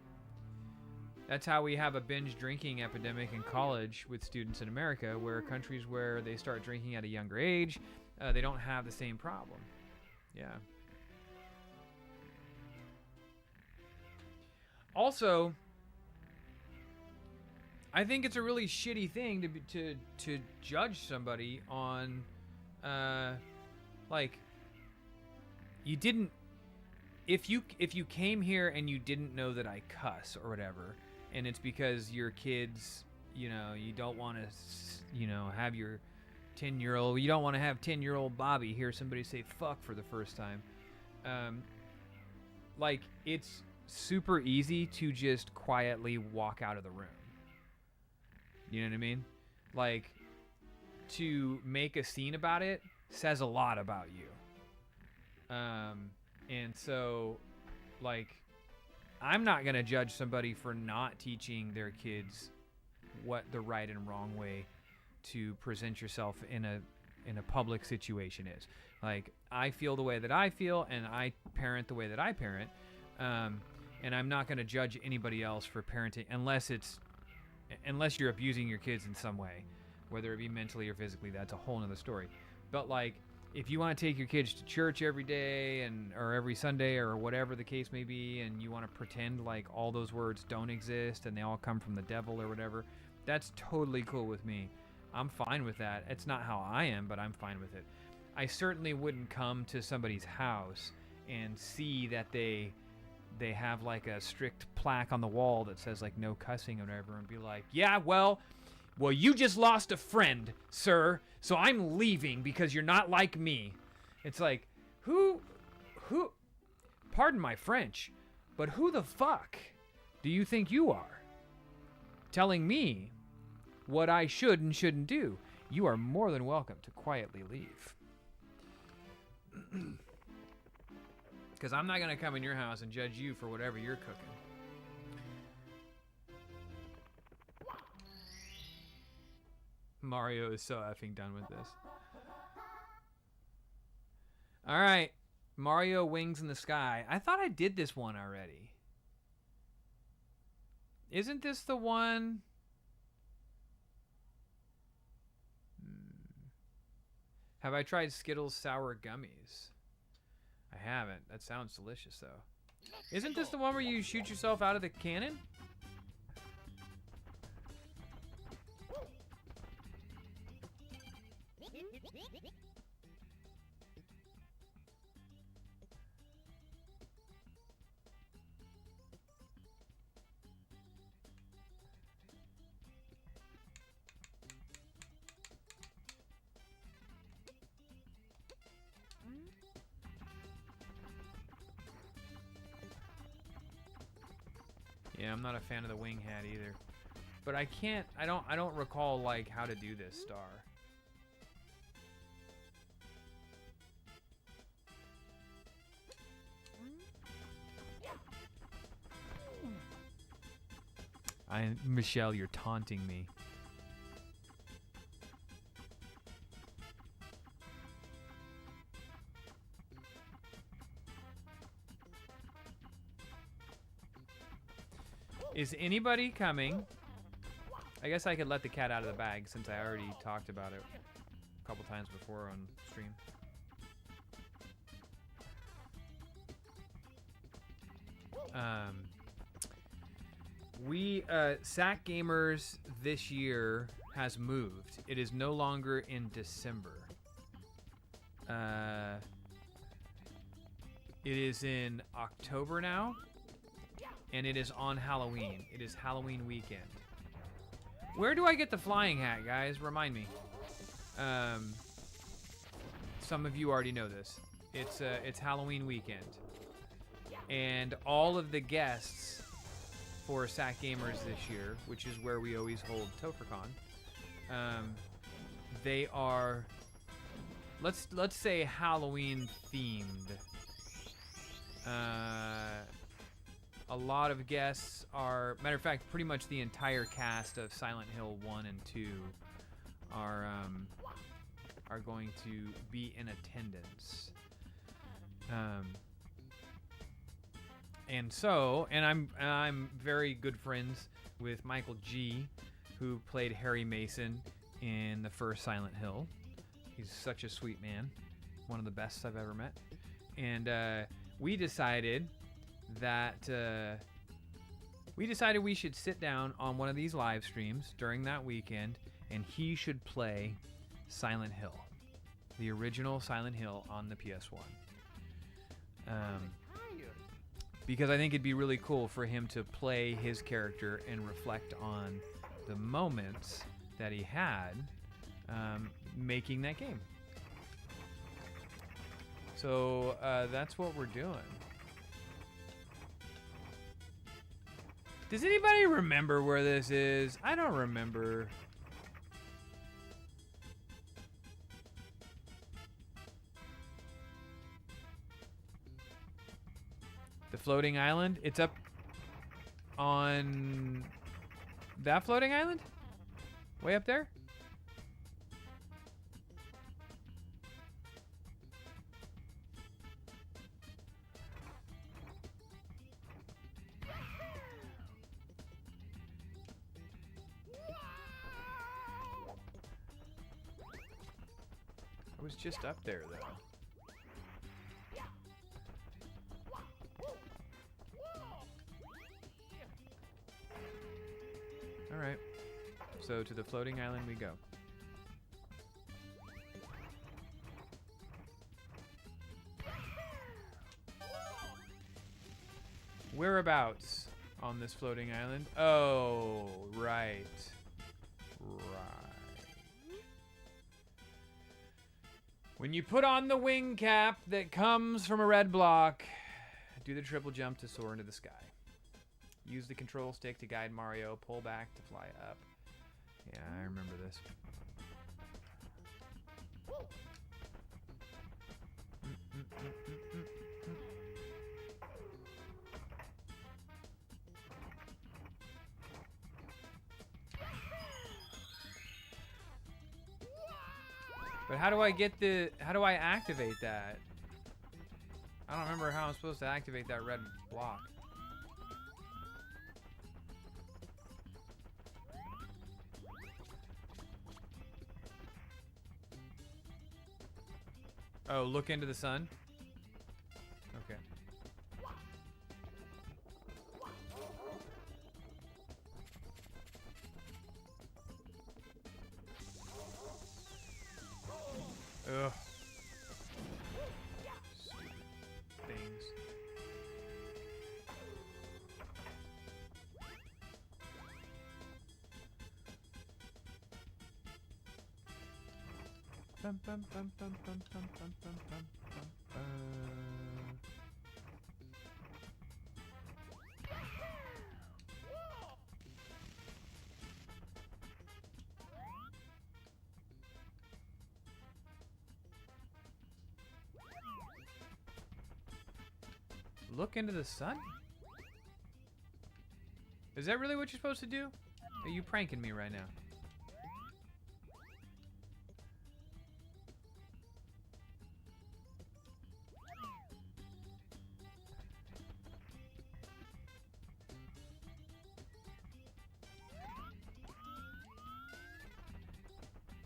That's how we have a binge drinking epidemic in college with students in America, where countries where they start drinking at a younger age, they don't have the same problem. Yeah. Also, I think it's a really shitty thing to judge somebody on, like, you didn't. If you came here and you didn't know that I cuss or whatever, and it's because your kids, you know, you don't want to, you know, have your 10-year-old, you don't want to have 10-year-old Bobby hear somebody say fuck for the first time. Like, it's super easy to just quietly walk out of the room. You know what I mean? Like, to make a scene about it says a lot about you. And so, like, I'm not going to judge somebody for not teaching their kids what the right and wrong way to present yourself in a public situation is. Like, I feel the way that I feel, and I parent the way that I parent. And I'm not going to judge anybody else for parenting unless you're abusing your kids in some way, whether it be mentally or physically. That's a whole nother story. But, like, if you want to take your kids to church every day or every Sunday or whatever the case may be, and you want to pretend like all those words don't exist and they all come from the devil or whatever, that's totally cool with me. I'm fine with that. It's not how I am, but I'm fine with it. I certainly wouldn't come to somebody's house and see that they have like a strict plaque on the wall that says like no cussing or whatever, and be like, yeah, well, you just lost a friend, sir, so I'm leaving because you're not like me. It's like, who, pardon my French, but who the fuck do you think you are? Telling me what I should and shouldn't do. You are more than welcome to quietly leave. Because I'm not going to come in your house and judge you for whatever you're cooking. Mario is so effing done with this. Alright. Mario Wings in the Sky. I thought I did this one already. Isn't this the one? Have I tried Skittles sour gummies? I haven't. That sounds delicious, though. Isn't this the one where you shoot yourself out of the cannon? Yeah, I'm not a fan of the wing hat either. But I don't recall like how to do this star. Michelle, you're taunting me. Is anybody coming? I guess I could let the cat out of the bag since I already talked about it a couple times before on stream. SAC Gamers this year has moved. It is no longer in December. It is in October now, and it is on Halloween. It is Halloween weekend. Where do I get the flying hat, guys? Remind me. Some of you already know this. It's Halloween weekend, and all of the guests for SAC Gamers this year, which is where we always hold Tofer.A, they are, let's say, Halloween themed. A lot of guests are, matter of fact, pretty much the entire cast of Silent Hill 1 and 2 are going to be in attendance. And I'm very good friends with Michael G, who played Harry Mason in the first Silent Hill. He's such a sweet man, one of the best I've ever met. And we decided we should sit down on one of these live streams during that weekend, and he should play Silent Hill, the original Silent Hill on the PS1. Because I think it'd be really cool for him to play his character and reflect on the moments that he had making that game. So that's what we're doing. Does anybody remember where this is? I don't remember. The floating island? It's up on that floating island? Way up there? I was just up there, though. Alright. So to the floating island we go. Whereabouts on this floating island? Oh, right. When you put on the wing cap that comes from a red block, do the triple jump to soar into the sky. Use the control stick to guide Mario, pull back to fly up. Yeah, I remember this. But how do I activate that? I don't remember how I'm supposed to activate that red block. Oh, look into the sun? Okay. Ugh. Stupid things. Bum, bum, bum, bum, bum, bum, bum, bum, bum, bum. Look into the sun? Is that really what you're supposed to do? Are you pranking me right now?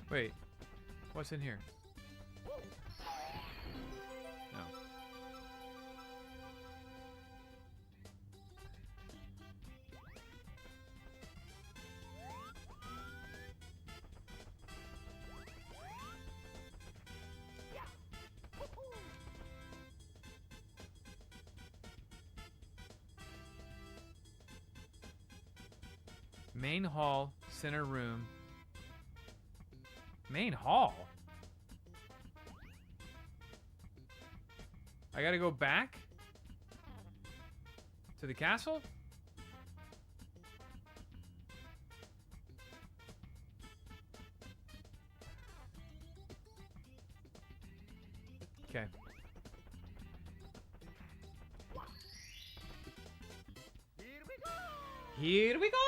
Wait, what's in here? No. Main hall, center room. Main hall? I gotta go back? To the castle? Okay. Here we go!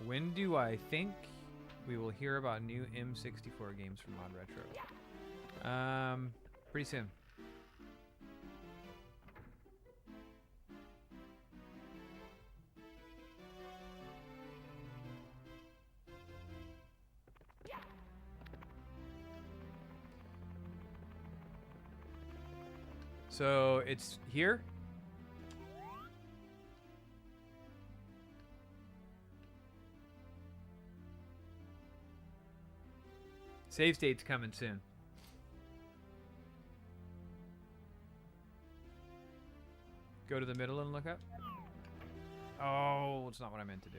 When do I think we will hear about new M64 games from Mod Retro? Pretty soon. So it's here. Save state's coming soon. Go to the middle and look up. Oh, it's not what I meant to do.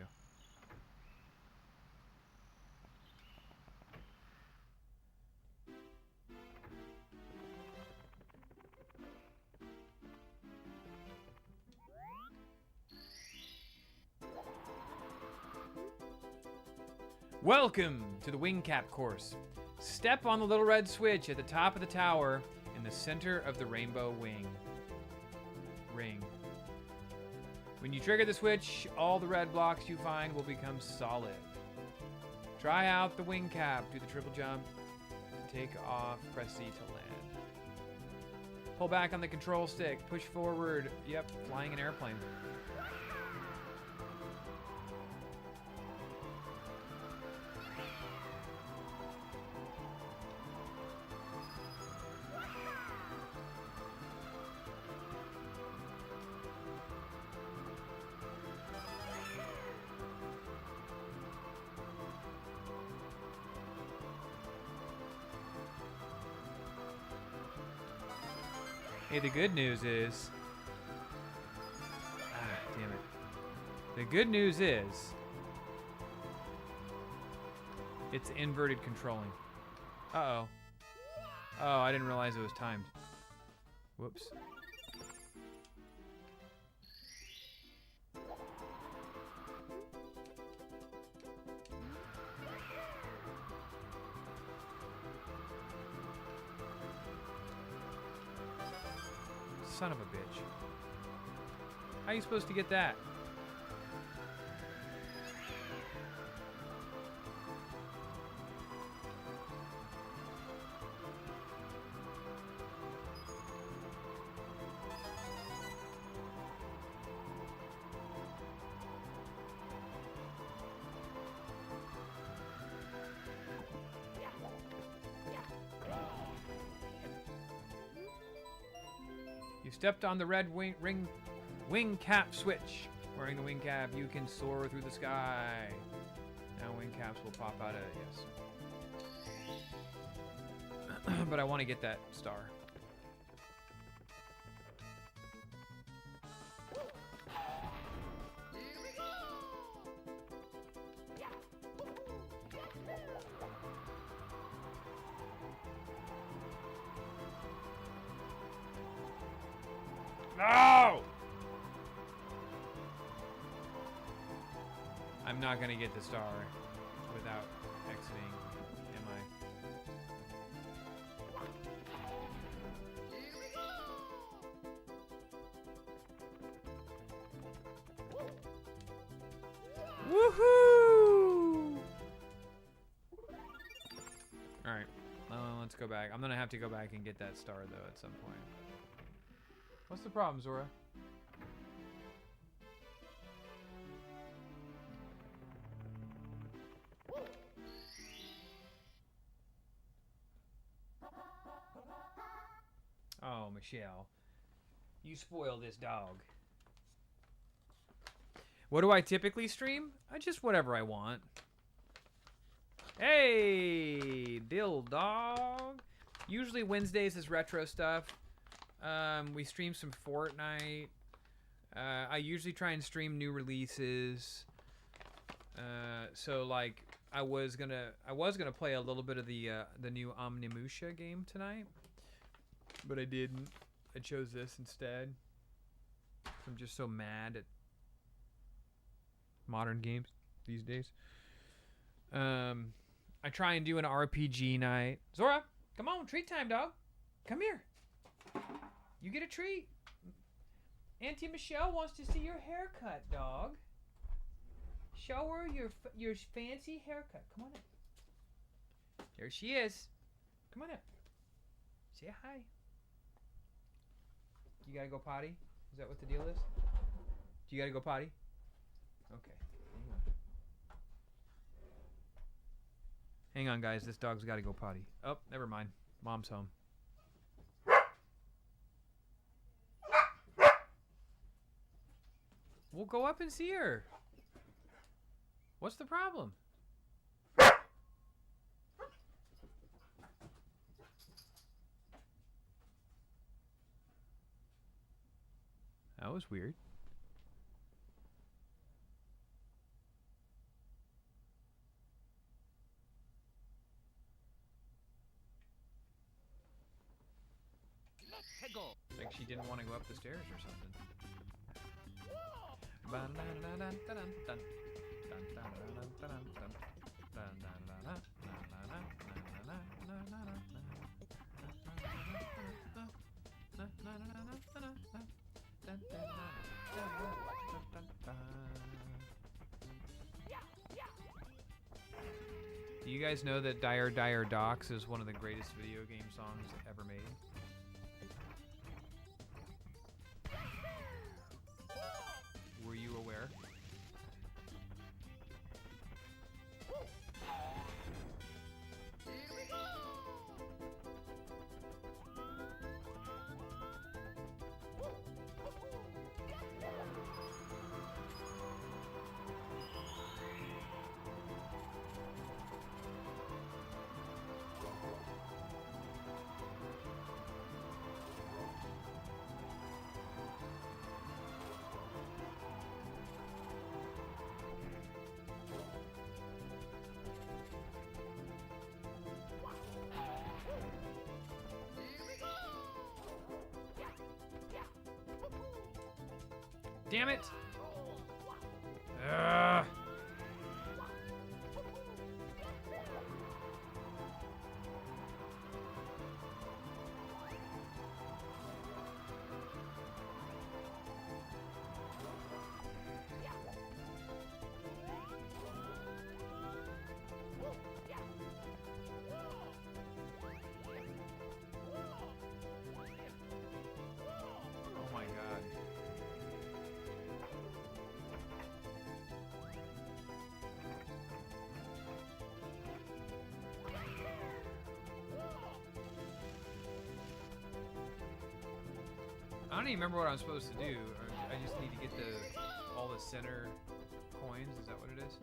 Welcome to the wing cap course. Step on the little red switch at the top of the tower in the center of the rainbow ring. When you trigger the switch, all the red blocks you find will become solid. Try out the wing cap, do the triple jump, take off, press C to land. Pull back on the control stick, push forward. Yep, flying an airplane. Hey, the good news is... damn it. The good news is... it's inverted controlling. Uh-oh. Oh, I didn't realize it was timed. Whoops. Son of a bitch. How are you supposed to get that? stepped on the red wing cap switch. Wearing the wing cap, you can soar through the sky. Now wing caps will pop out of it, yes. But I want to get that star. No! I'm not gonna get the star without exiting, am I? Woohoo! Alright, let's go back. I'm gonna have to go back and get that star though at some point. What's the problem, Zora? Oh, Michelle. You spoil this dog. What do I typically stream? Just whatever I want. Hey, Dill Dog. Usually Wednesdays is retro stuff. We stream some Fortnite. I usually try and stream new releases. So like I was gonna play a little bit of the new Omnimusha game tonight, but I didn't. I chose this instead. I'm just so mad at modern games these days. I try and do an RPG night. Zora, come on, treat time, dog. Come here. You get a treat. Auntie Michelle wants to see your haircut, dog. Show her your fancy haircut. Come on up. There she is. Come on up. Say hi. You gotta go potty? Is that what the deal is? Do you gotta go potty? Okay. Hang on, guys. This dog's gotta go potty. Oh, never mind. Mom's home. We'll go up and see her. What's the problem? That was weird. Like she didn't want to go up the stairs or something. Do you guys know that Dire Dire Docks is one of the greatest video game songs ever made? Were you aware? Damn it! Ugh. Oh my god. I don't even remember what I'm supposed to do. I just need to get all the center coins. Is that what it is?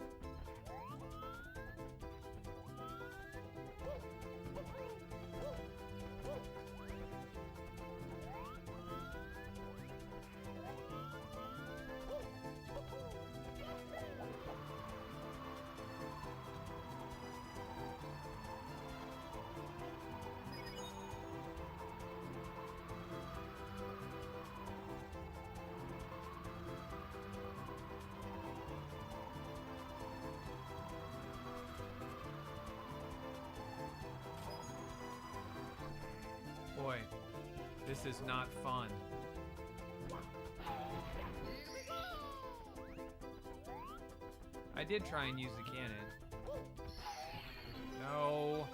Boy, this is not fun. I did try and use the cannon. No.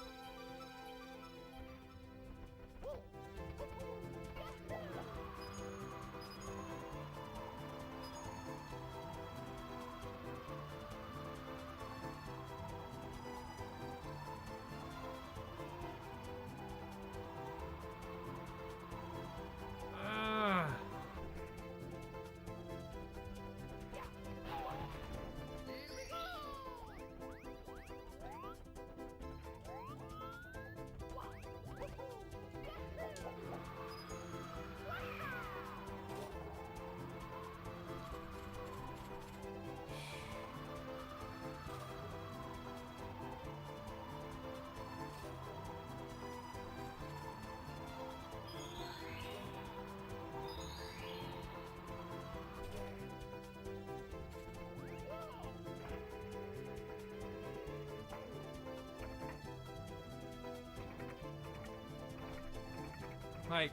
Like,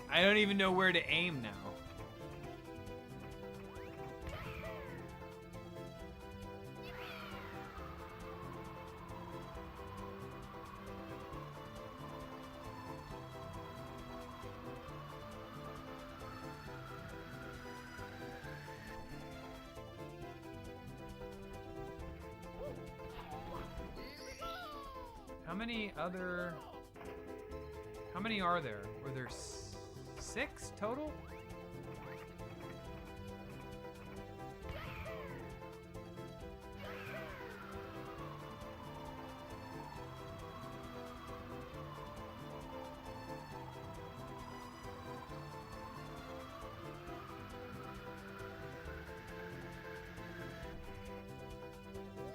I don't even know where to aim now. How many are there? Were there 6 total?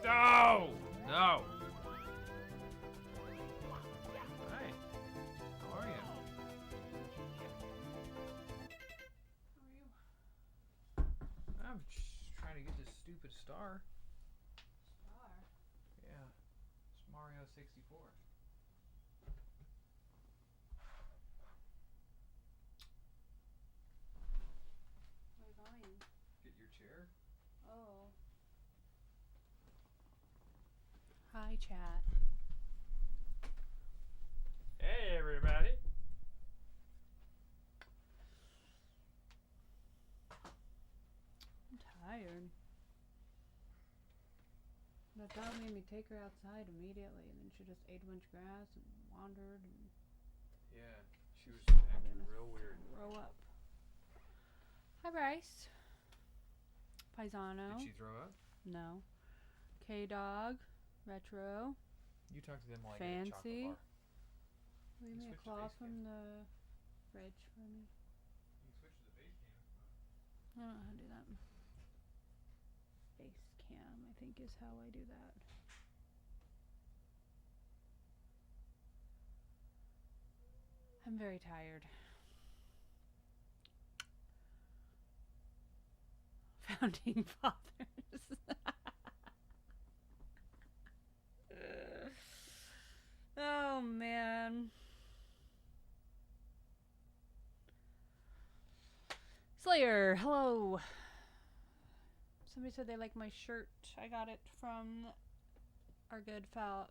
No! No! Hi. How are you? I'm just trying to get this stupid star. Star? Yeah. It's Mario 64. Where are you going? Get your chair? Oh. Hi, chat. Hey, everybody. I'm tired. The dog made me take her outside immediately, and then she just ate a bunch of grass and wandered and Yeah, she was acting real weird. throw up. Hi, Bryce. Paisano. Did she throw up? No. K-Dog. Retro. You talk to them like Fancy. a chocolate bar. Leave me a Switch to claw face from cam. the fridge for me. You can switch to the base cam. I don't know how to do that. Face cam, I think, is how I do that. I'm very tired. Founding fathers. Oh, man. Slayer, hello. Somebody said they like my shirt. I got it from our good Foul.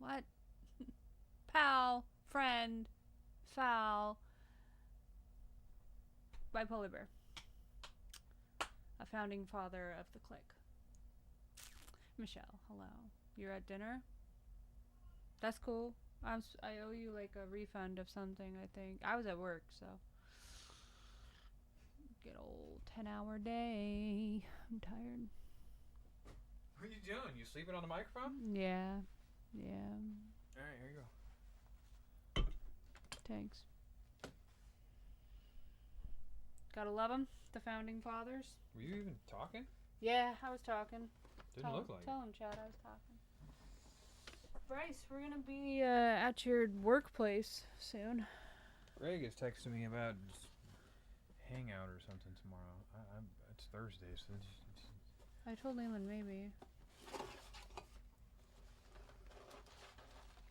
What? Pal. Friend. Foul. Bipolar Bear. A founding father of the clique. Michelle, hello. You're at dinner? That's cool. I owe you like a refund of something, I think. I was at work, so. Good old 10-hour day. I'm tired. What are you doing? You sleeping on the microphone? Yeah. All right, here you go. Thanks. Gotta love them, the founding fathers. Were you even talking? Yeah, I was talking. Didn't look like it. Tell him, Chad, I was talking. Bryce, we're gonna be at your workplace soon. Greg is texting me about hangout or something tomorrow. It's Thursday, so it's I told Leland maybe.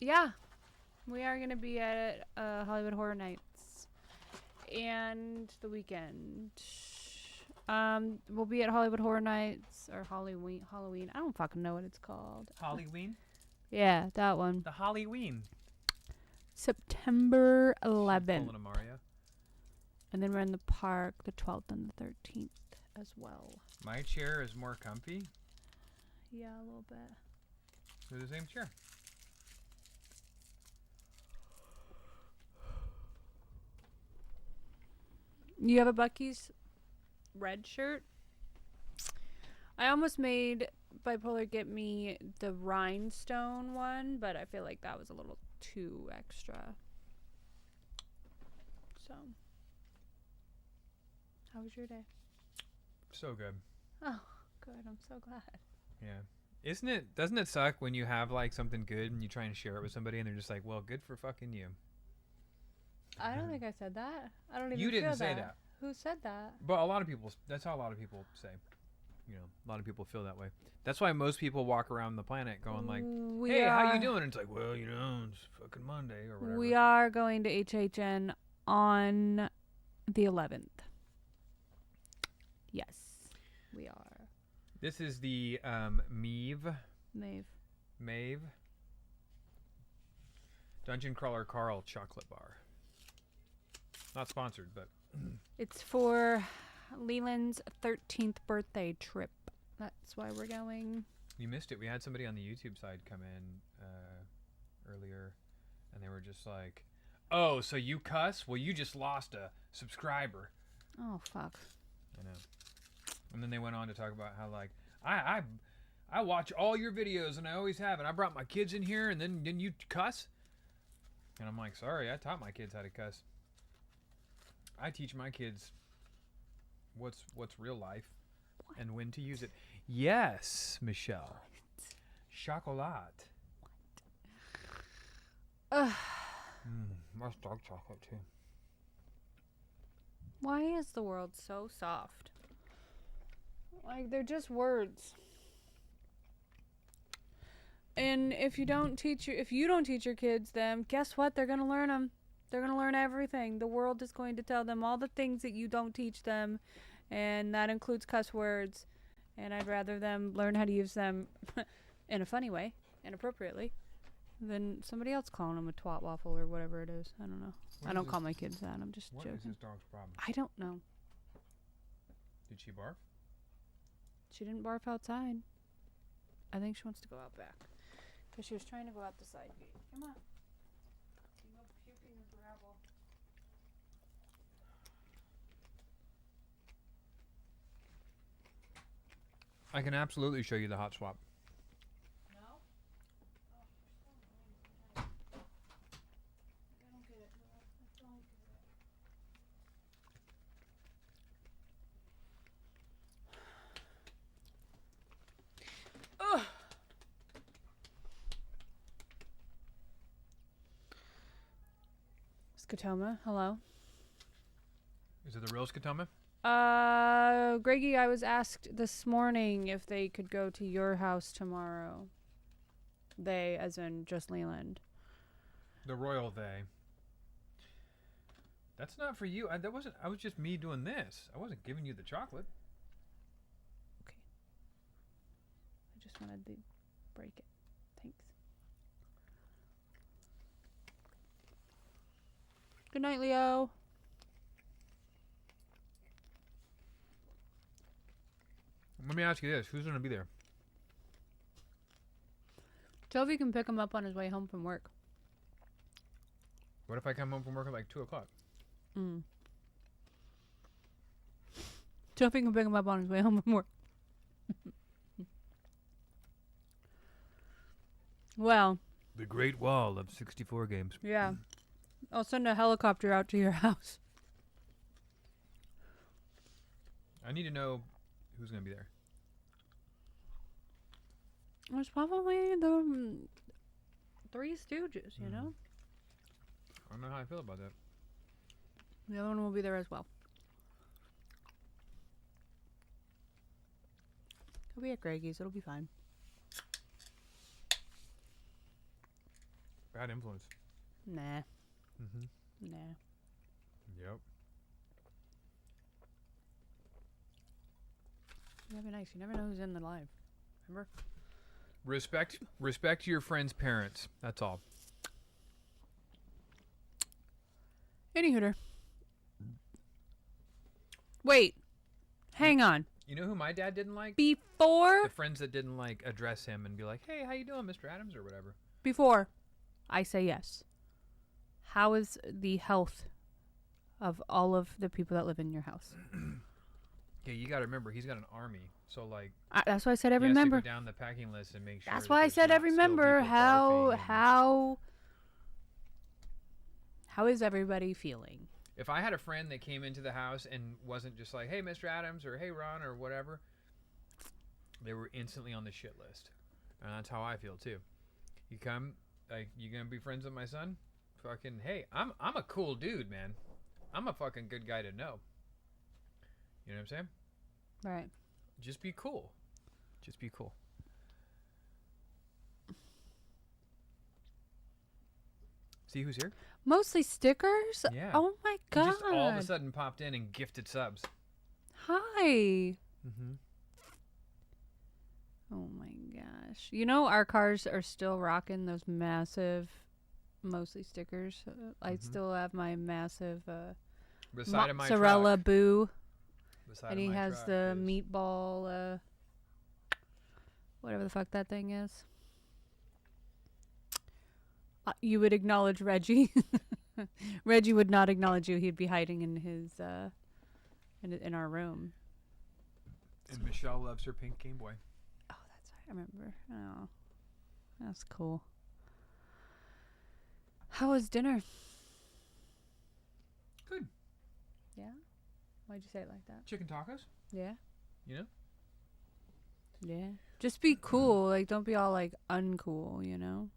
Yeah, we are gonna be at Hollywood Horror Nights, and the weekend. We'll be at Hollywood Horror Nights or Halloween. I don't fucking know what it's called. Halloween? Yeah, that one. The Halloween. September She's 11th. pulling a Mario. And then we're in the park the 12th and the 13th as well. My chair is more comfy. Yeah, a little bit. They're the same chair. You have a Bucky's red shirt? I almost made Bipolar get me the rhinestone one, but I feel like that was a little too extra. So, how was your day? So good. Oh, good. I'm so glad. Yeah. Doesn't it suck when you have like something good and you try and share it with somebody and they're just like, well, good for fucking you. I don't think I said that. I don't even You didn't feel say that. that. Who said that? But that's how a lot of people say. You know, a lot of people feel that way. That's why most people walk around the planet going like, hey, how you doing? And it's like, well, you know, it's fucking Monday or whatever. We are going to HHN on the 11th. Yes, we are. This is the Maeve Dungeon Crawler Carl chocolate bar. Not sponsored, but It's for Leland's 13th birthday trip. That's why we're going. you missed it. We had somebody on the YouTube side come in earlier, and they were just like, "Oh, so you cuss? Well, you just lost a subscriber." Oh, fuck. I know. And then they went on to talk about how like I watch all your videos and I always have, and I brought my kids in here, and then you cuss. And I'm like, sorry, I taught my kids how to cuss. I teach my kids what's real life and when to use it. Yes, Michelle. Chocolat. Ugh. That's dark chocolate too. Why is the world so soft? Like, they're just words. And if you don't teach your kids them, guess what? They're going to learn them. They're going to learn everything. The world is going to tell them all the things that you don't teach them, and that includes cuss words. And I'd rather them learn how to use them in a funny way and appropriately than somebody else calling them a twat waffle or whatever it is. I don't know. I don't call my kids that. I'm just joking. What is this dog's problem? I don't know. Did she barf? She didn't barf outside. I think she wants to go out back. Because she was trying to go out the side gate. Come on. You go puke in your gravel. I can absolutely show you the hot swap. No? Oh, you're so annoying sometimes. I don't get it. No, I don't get it. Ugh. Scotoma, hello. Is it the real Scotoma? Greggy, I was asked this morning if they could go to your house tomorrow. They, as in just Leland. The royal they. That's not for you. I was just me doing this. I wasn't giving you the chocolate. Okay. I just wanted to break it. Thanks. Good night, Leo. Let me ask you this. Who's going to be there? Toby can pick him up on his way home from work. What if I come home from work at like 2 o'clock? Tofi can pick him up on his way home from work. Well. The Great Wall of 64 games. Yeah. I'll send a helicopter out to your house. I need to know who's going to be there. It's probably the Three Stooges, you know? I don't know how I feel about that. The other one will be there as well. He'll be at Greggy's. It'll be fine. Bad influence. Nah. Mm-hmm. Nah. Yep. You gotta be nice. You never know who's in the live. Remember? Respect your friend's parents. That's all. Any hooter. Wait. Hang on. You know who my dad didn't like? Before The friends that didn't like address him and be like, "Hey, how you doing, Mr. Adams?" or whatever. Before I say yes, how is the health of all of the people that live in your house? Yeah, you got to remember he's got an army, so like That's why I said every he has member. to go down the packing list and make sure. That's that why I there's said not every still member. people barfing and- How is everybody feeling? If I had a friend that came into the house and wasn't just like, "Hey, Mr. Adams," or "Hey, Ron," or whatever, they were instantly on the shit list, and that's how I feel too. You come, like, you gonna be friends with my son? Fucking, hey, I'm a cool dude, man. I'm a fucking good guy to know. You know what I'm saying? Right. Just be cool. Just be cool. See who's here? Mostly stickers? Yeah. Oh my He god. just all of a sudden popped in and gifted subs. Hi. Mm-hmm. Oh my gosh. You know, our cars are still rocking those massive, mostly stickers. I still have my massive Beside of my mozzarella truck. boo. Beside And of he my has truck the is- meatball, whatever the fuck that thing is. You would acknowledge Reggie. Reggie would not acknowledge you. He'd be hiding in his, in our room. And Michelle loves her pink Game Boy. Oh, that's right. I remember. Oh, that's cool. How was dinner? Good. Yeah? Why'd you say it like that? Chicken tacos. Yeah? You know? Yeah. Just be cool. Like, don't be all, like, uncool, you know?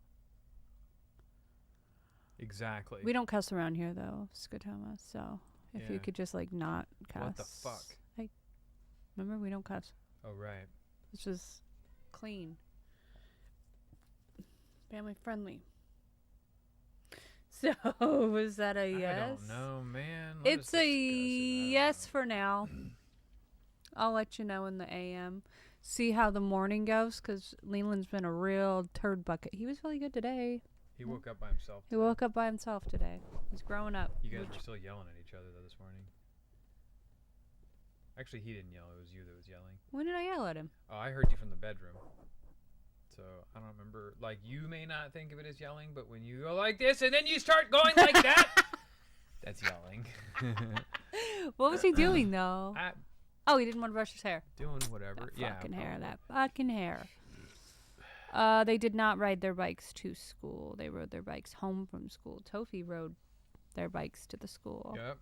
Exactly. We don't cuss around here, though, Scotoma. So, if you Yeah. could just, like, not cuss. What the fuck? Like, remember, we don't cuss. Oh, right. It's just clean. Family friendly. So, was that a yes? I don't know, man. Let us It's a discuss it. yes for now. I'll let you know in the AM. See how the morning goes, because Leland's been a real turd bucket. He was really good today. He woke up by himself. He woke up by himself today. He's growing up. You guys were still yelling at each other though this morning. Actually, he didn't yell. It was you that was yelling. When did I yell at him? Oh, I heard you from the bedroom. So I don't remember. Like, you may not think of it as yelling, but when you go like this and then you start going like that, that's yelling. What was he doing though? Oh, he didn't want to brush his hair. Doing whatever. That fucking hair. That fucking hair. They did not ride their bikes to school. They rode their bikes home from school. Tofi rode their bikes to the school. Yep.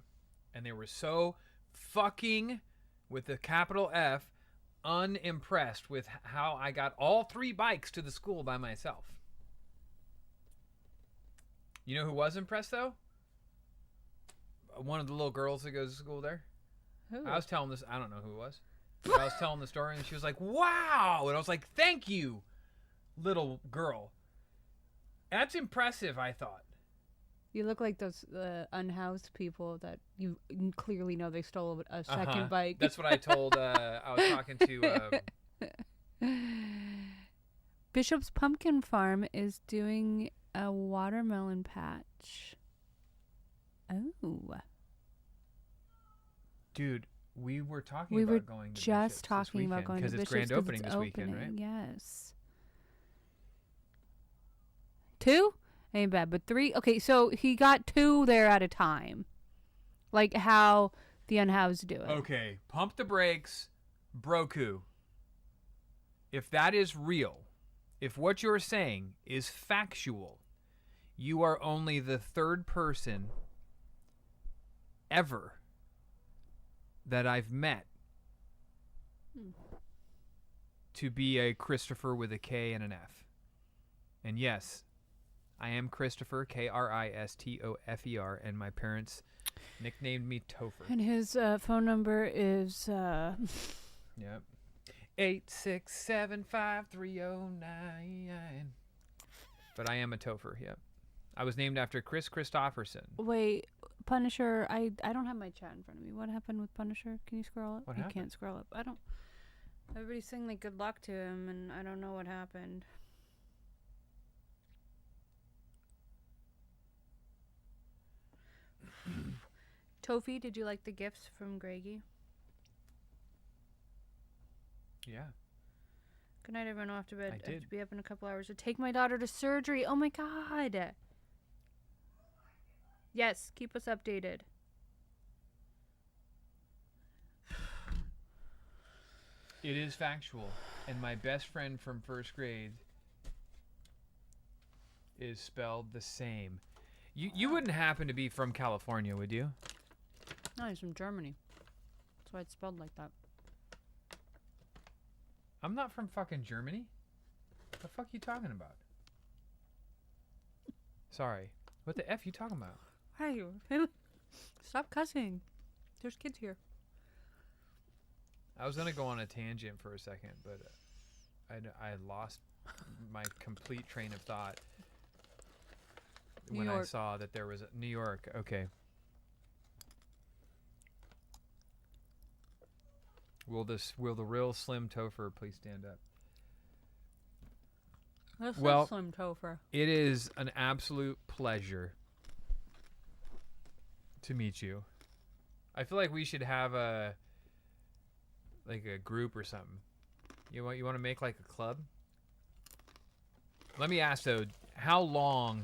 And they were so fucking, with a capital F, unimpressed with how I got all 3 bikes to the school by myself. You know who was impressed though? One of the little girls that goes to school there. Who? I was telling this. I don't know who it was. But I was telling the story, and she was like, "Wow!" And I was like, "Thank you, little girl." That's impressive, I thought. You look like those unhoused people that you clearly know they stole a second bike. That's what I told. I was talking to. Bishop's Pumpkin Farm is doing a watermelon patch. Oh. Dude, we were talking about going to just Bishop's talking about going to because it's Bishop's grand opening this weekend, right? Yes. 2 ain't bad, but 3. Okay, so he got 2 there at a time. Like how the unhoused do it. Okay, pump the brakes, Broku. If that is real, if what you're saying is factual, you are only the third person ever that I've met to be a Christopher with a K and an F. And yes, I am Christopher, Kristofer, and my parents nicknamed me Tofer. And his phone number is... Yep. 8675309. But I am a Tofer, yep. I was named after Chris Christopherson. Wait, Punisher, I don't have my chat in front of me. What happened with Punisher? Can you scroll up? What You happened? can't scroll up. I don't... Everybody's saying, like, good luck to him, and I don't know what happened. Tofi, did you like the gifts from Greggy? Yeah. Good night, everyone. Off to bed. I have did. to be up in a couple hours to take my daughter to surgery. Oh my god. Yes, keep us updated. It is factual. And my best friend from first grade is spelled the same. You wouldn't happen to be from California, would you? No, he's from Germany. That's why it's spelled like that. I'm not from fucking Germany. What the fuck you talking about? Sorry. What the F you talking about? Hey, stop cussing. There's kids here. I was going to go on a tangent for a second, but I lost my complete train of thought New when I York. saw that there was a New York. Okay. Will the real Slim Topher please stand up? This Well- is Slim Topher. It is an absolute pleasure to meet you. I feel like we should have a group or something. You want to make like a club? Let me ask though, how long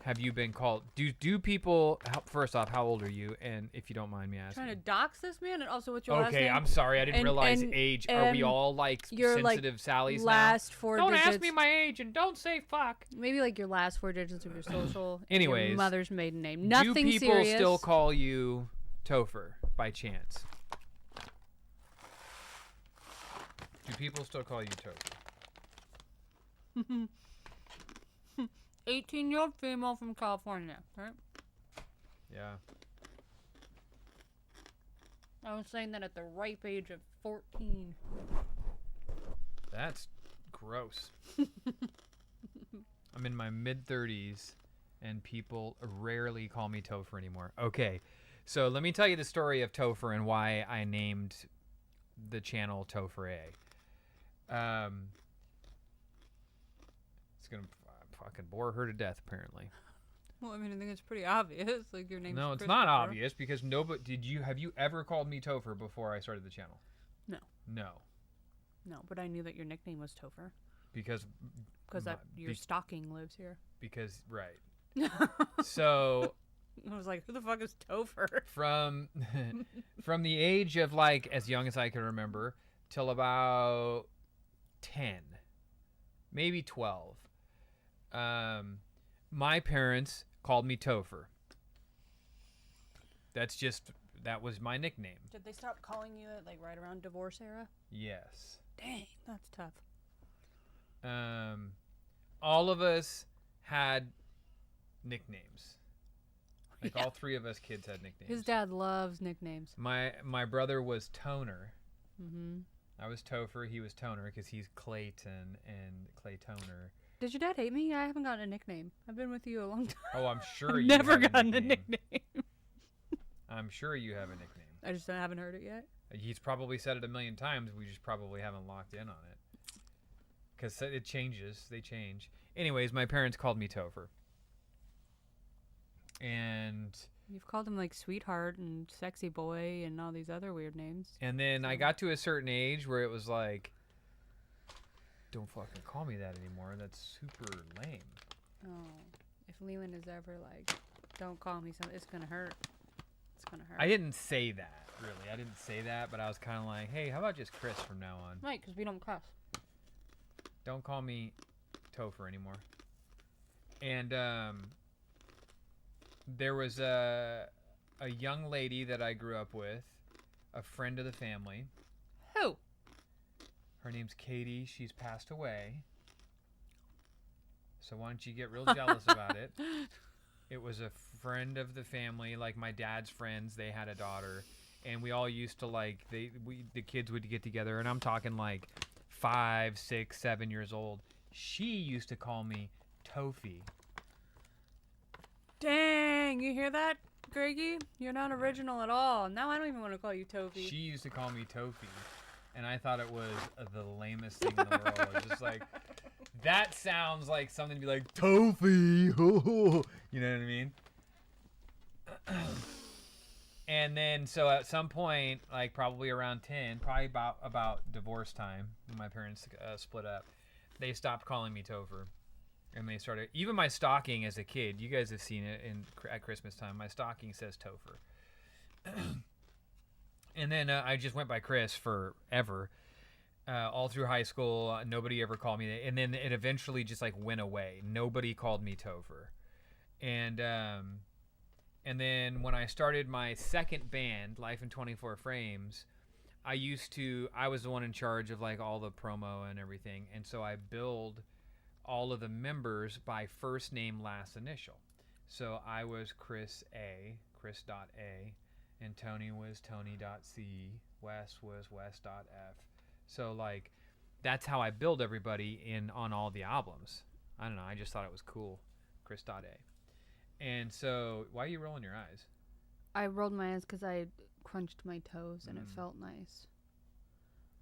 have you been called? Do people first off, how old are you? And if you don't mind me asking. Trying to dox this man, and also what's your last Okay, name? I'm sorry, I didn't And- realize and- age. Are we and all like your, like, sensitive Sallies last four now? Don't digits. ask me my age and don't say fuck. Maybe like your last four digits of your social. And Anyways, your mother's maiden name. Nothing do people serious. still call you Topher by chance? Do people still call you Topher? 18-year-old female from California, right? Yeah. I was saying that at the ripe age of 14. That's gross. I'm in my mid-30s, and people rarely call me Topher anymore. Okay, so let me tell you the story of Topher and why I named the channel Tofer.A. It's gonna fucking bore her to death, apparently. Well, I mean, I think it's pretty obvious. Like your name's No, it's not Christopher. obvious because nobody. Have you ever called me Topher before I started the channel? No. No, No, but I knew that your nickname was Topher because because My- your be- stalking lives here. right. I So was like, who the fuck is Topher? from from the age of like as young as I can remember till about 10, maybe 12, my parents called me Topher. That was my nickname. Did they stop calling you it like right around divorce era? Yes. Dang, that's tough. All of us had nicknames. Like Yeah. all three of us kids had nicknames. His dad loves nicknames. My brother was Toner. Mm-hmm. I was Topher. He was Toner because he's Clayton and Clay Toner. Did your dad hate me? I haven't gotten a nickname. I've been with you a long time. Oh, I'm sure I've you never have gotten a nickname. I'm sure you have a nickname. I just haven't heard it yet. He's probably said it a million times. We just probably haven't locked in on it. Because it changes. They change. Anyways, my parents called me Topher. And You've called him like sweetheart and sexy boy and all these other weird names. then I So- got to a certain age where it was like, don't fucking call me that anymore. That's super lame. Oh, if Leland is ever like, don't call me something, it's gonna hurt. it's gonna hurt. I didn't say that, really. I didn't say that, but I was kind of like, hey, how about just Chris from now on? Right, because we don't cuss. Don't call me Tofer anymore. And there was a young lady that I grew up with, a friend of the family. Who? Her name's Katie. She's passed away. So why don't you get real jealous about it? It was a friend of the family, like my dad's friends. They had a daughter, and we all used to the kids would get together, and I'm talking like 5, 6, 7 years old. She used to call me Tofi. Dang, you hear that, Greggy? You're not original at all. Now I don't even want to call you Tofi. She used to call me Tofi, and I thought it was the lamest thing in the world. I was just like, that sounds like something to be like, Tofi. You know what I mean? And then, so at some point, like probably around 10, probably about divorce time, when my parents split up, they stopped calling me Tofer. And they started, even my stocking as a kid, you guys have seen it at Christmas time, my stocking says Tofer. And then I just went by Chris forever, all through high school. Nobody ever called me that. And then it eventually just like went away. Nobody called me Tofer. And then when I started my second band, Life in 24 Frames, I was the one in charge of like all the promo and everything. And so I billed all of the members by first name, last initial. So I was Chris Chris.A, and Tony was Tony.C, Wes was Wes.F. So like, that's how I billed everybody on all the albums. I don't know, I just thought it was cool, Chris.A. And so, why are you rolling your eyes? I rolled my eyes because I crunched my toes and it felt nice.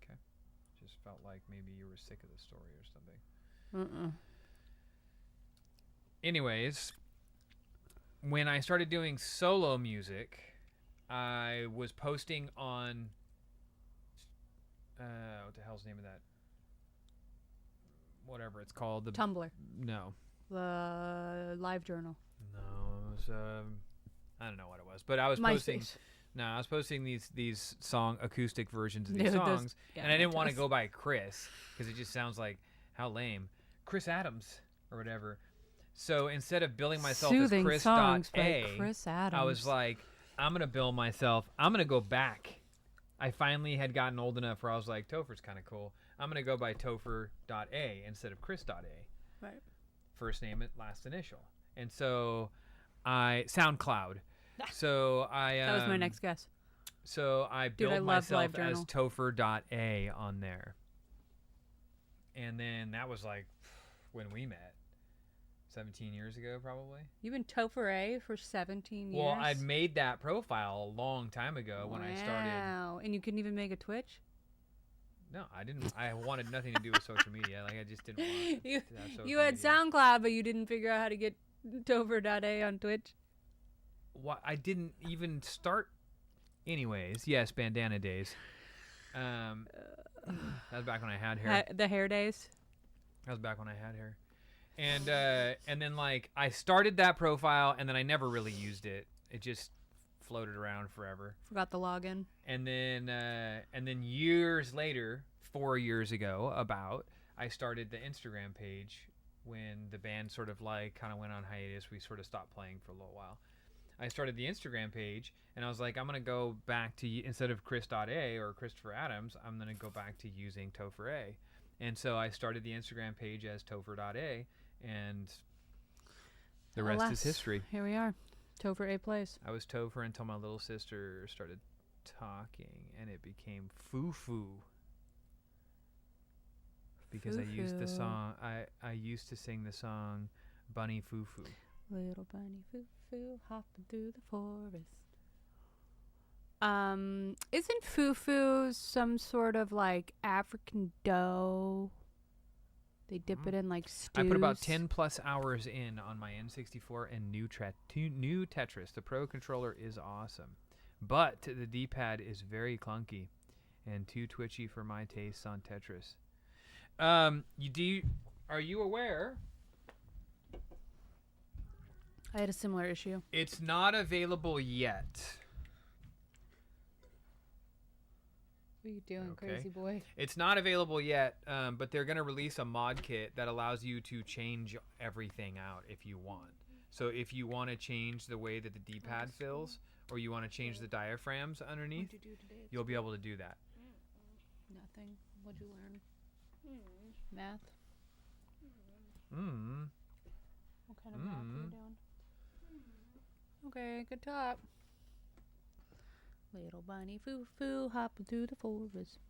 Okay. Just felt like maybe you were sick of the story or something. Anyways, when I started doing solo music, I was posting on, what the hell's the name of that? Whatever it's called. Tumblr. No. The Live Journal. No, it was, I don't know what it was, but I was posting. No, I was posting these acoustic versions of these songs, and I didn't want to go by Chris because it just sounds like how lame, Chris Adams or whatever. So instead of billing myself as Chris.A, Chris Adams. I was like, I'm gonna bill myself. I'm gonna go back. I finally had gotten old enough where I was like, Tofer's kind of cool. I'm gonna go by Tofer.A instead of Chris.A. Right. First name, last initial. And so SoundCloud. So that was my next guess. So I billed myself as Tofer.A on there. And then that was like when we met. 17 years ago, probably. You've been Tofer.A for 17 years? Well, I'd made that profile a long time ago when I started. Wow. And you couldn't even make a Twitch? No, I didn't. I wanted nothing to do with social media. Like, I just didn't want to have social You had media. SoundCloud, but you didn't figure out how to get Tofer.A on Twitch? I didn't even start. Anyways, yes, bandana days. That was back when I had hair. The hair days? That was back when I had hair. And then like I started that profile and then I never really used it. It just floated around forever. Forgot the login. And then years later, 4 years ago, I started the Instagram page when the band sort of like kind of went on hiatus. We sort of stopped playing for a little while. I started the Instagram page and I was like, I'm gonna go back to, instead of Chris.A or Christopher Adams, I'm gonna go back to using Tofer.A. And so I started the Instagram page as Tofer.A, and the rest is history. Here we are. Tofer.A plays. I was Tofer until my little sister started talking, and it became Foo-Foo. Because I used the song, I used to sing the song Bunny Foo-Foo. Little bunny foo-foo hopping through the forest. Isn't foo-foo some sort of like African dough? They dip it in like stews. I put about 10 plus hours in on my N64 and new Tetris. The Pro controller is awesome, but the D-pad is very clunky and too twitchy for my tastes on Tetris. Are you aware? I had a similar issue. It's not available yet. What are you doing, Okay. crazy boy? It's not available yet, but they're going to release a mod kit that allows you to change everything out if you want. So if you want to change the way that the D-pad feels, or you want to change the diaphragms underneath, What'd you do today? you'll be able to do that. Nothing. What'd you learn? Math. Mm. What kind of math are you doing? Okay, good talk. Little bunny foo-foo hopping through the forest.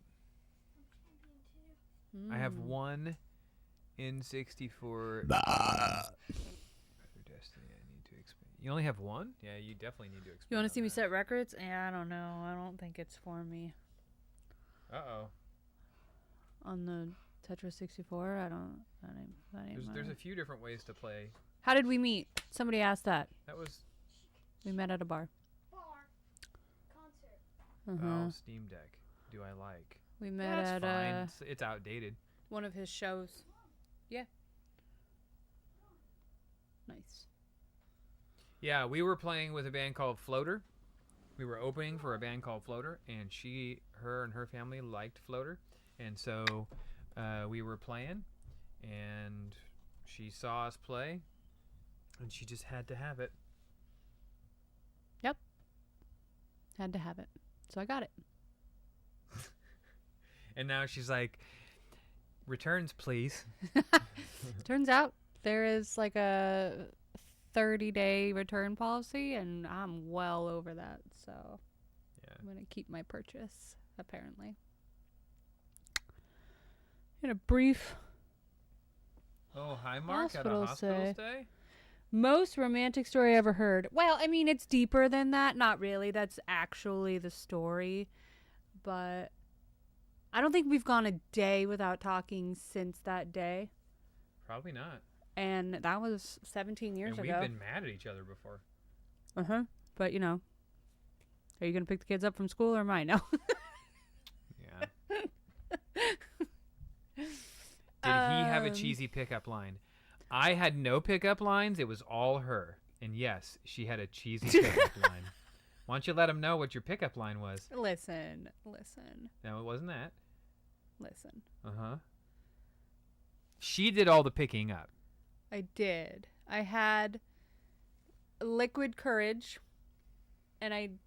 I have one N64. Destiny. I need to expand. You only have one? Yeah, you definitely need to expand. You want to see me that. set records? Yeah, I don't know. I don't think it's for me. Uh-oh. On the Tetris 64, I don't. That ain't There's mine. a few different ways to play. How did we meet? Somebody asked that. That was We met at a bar. oh, Uh-huh. Steam Deck. Do I like? We met That's at fine. It's outdated. one of his shows. Yeah. Nice. Yeah, we were playing with a band called Floater. We were opening for a band called Floater, and her and her family liked Floater, and so we were playing, and she saw us play, and she just had to have it. Yep. Had to have it. So I got it. And now she's like, returns, please. Turns out there is like a 30-day return policy, and I'm well over that. So Yeah. I'm going to keep my purchase, apparently. In a brief Oh, hi, Mark. At a Hospital hospital stay. stay? most romantic story I ever heard. Well, I mean, it's deeper than that. Not really. That's actually the story. But I don't think we've gone a day without talking since that day. Probably not. And that was 17 years And ago. we've been mad at each other before. Uh-huh. But, you know, are you going to pick the kids up from school or mine? No. Yeah. Did he have a cheesy pickup line? I had no pickup lines. It was all her. And yes, she had a cheesy pickup line. Why don't you let him know what your pickup line was? Listen. No, it wasn't that. Listen. Uh-huh. She did all the picking up. I did. I had liquid courage. And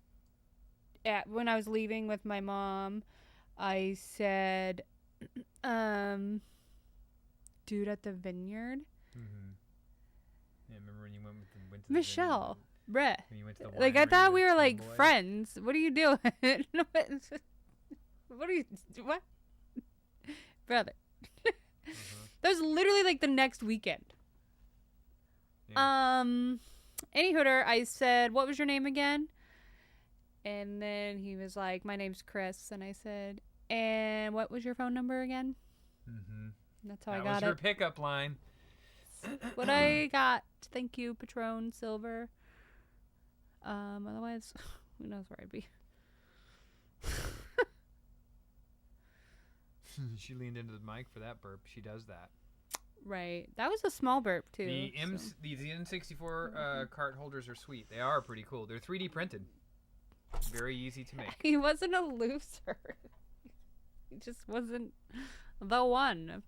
when I was leaving with my mom, I said, dude at the vineyard. Mm-hmm. Yeah, remember when you went to Michelle. Bruh. when you went to the Like, I winery thought with we were like Tomboy? friends. What are you doing? What? Brother. Uh-huh. That was literally like the next weekend. Yeah. Any hooter, I said, what was your name again? And then he was like, my name's Chris. And I said, and what was your phone number again? Mm-hmm. That's how That I got was her it. pickup line. What I got. Thank you, Patron Silver. Otherwise, who knows where I'd be. She leaned into the mic for that burp. She does that. Right. That was a small burp, too. The so. the N64 cart holders are sweet. They are pretty cool. They're 3D printed. Very easy to make. He wasn't a loser. He just wasn't the one. And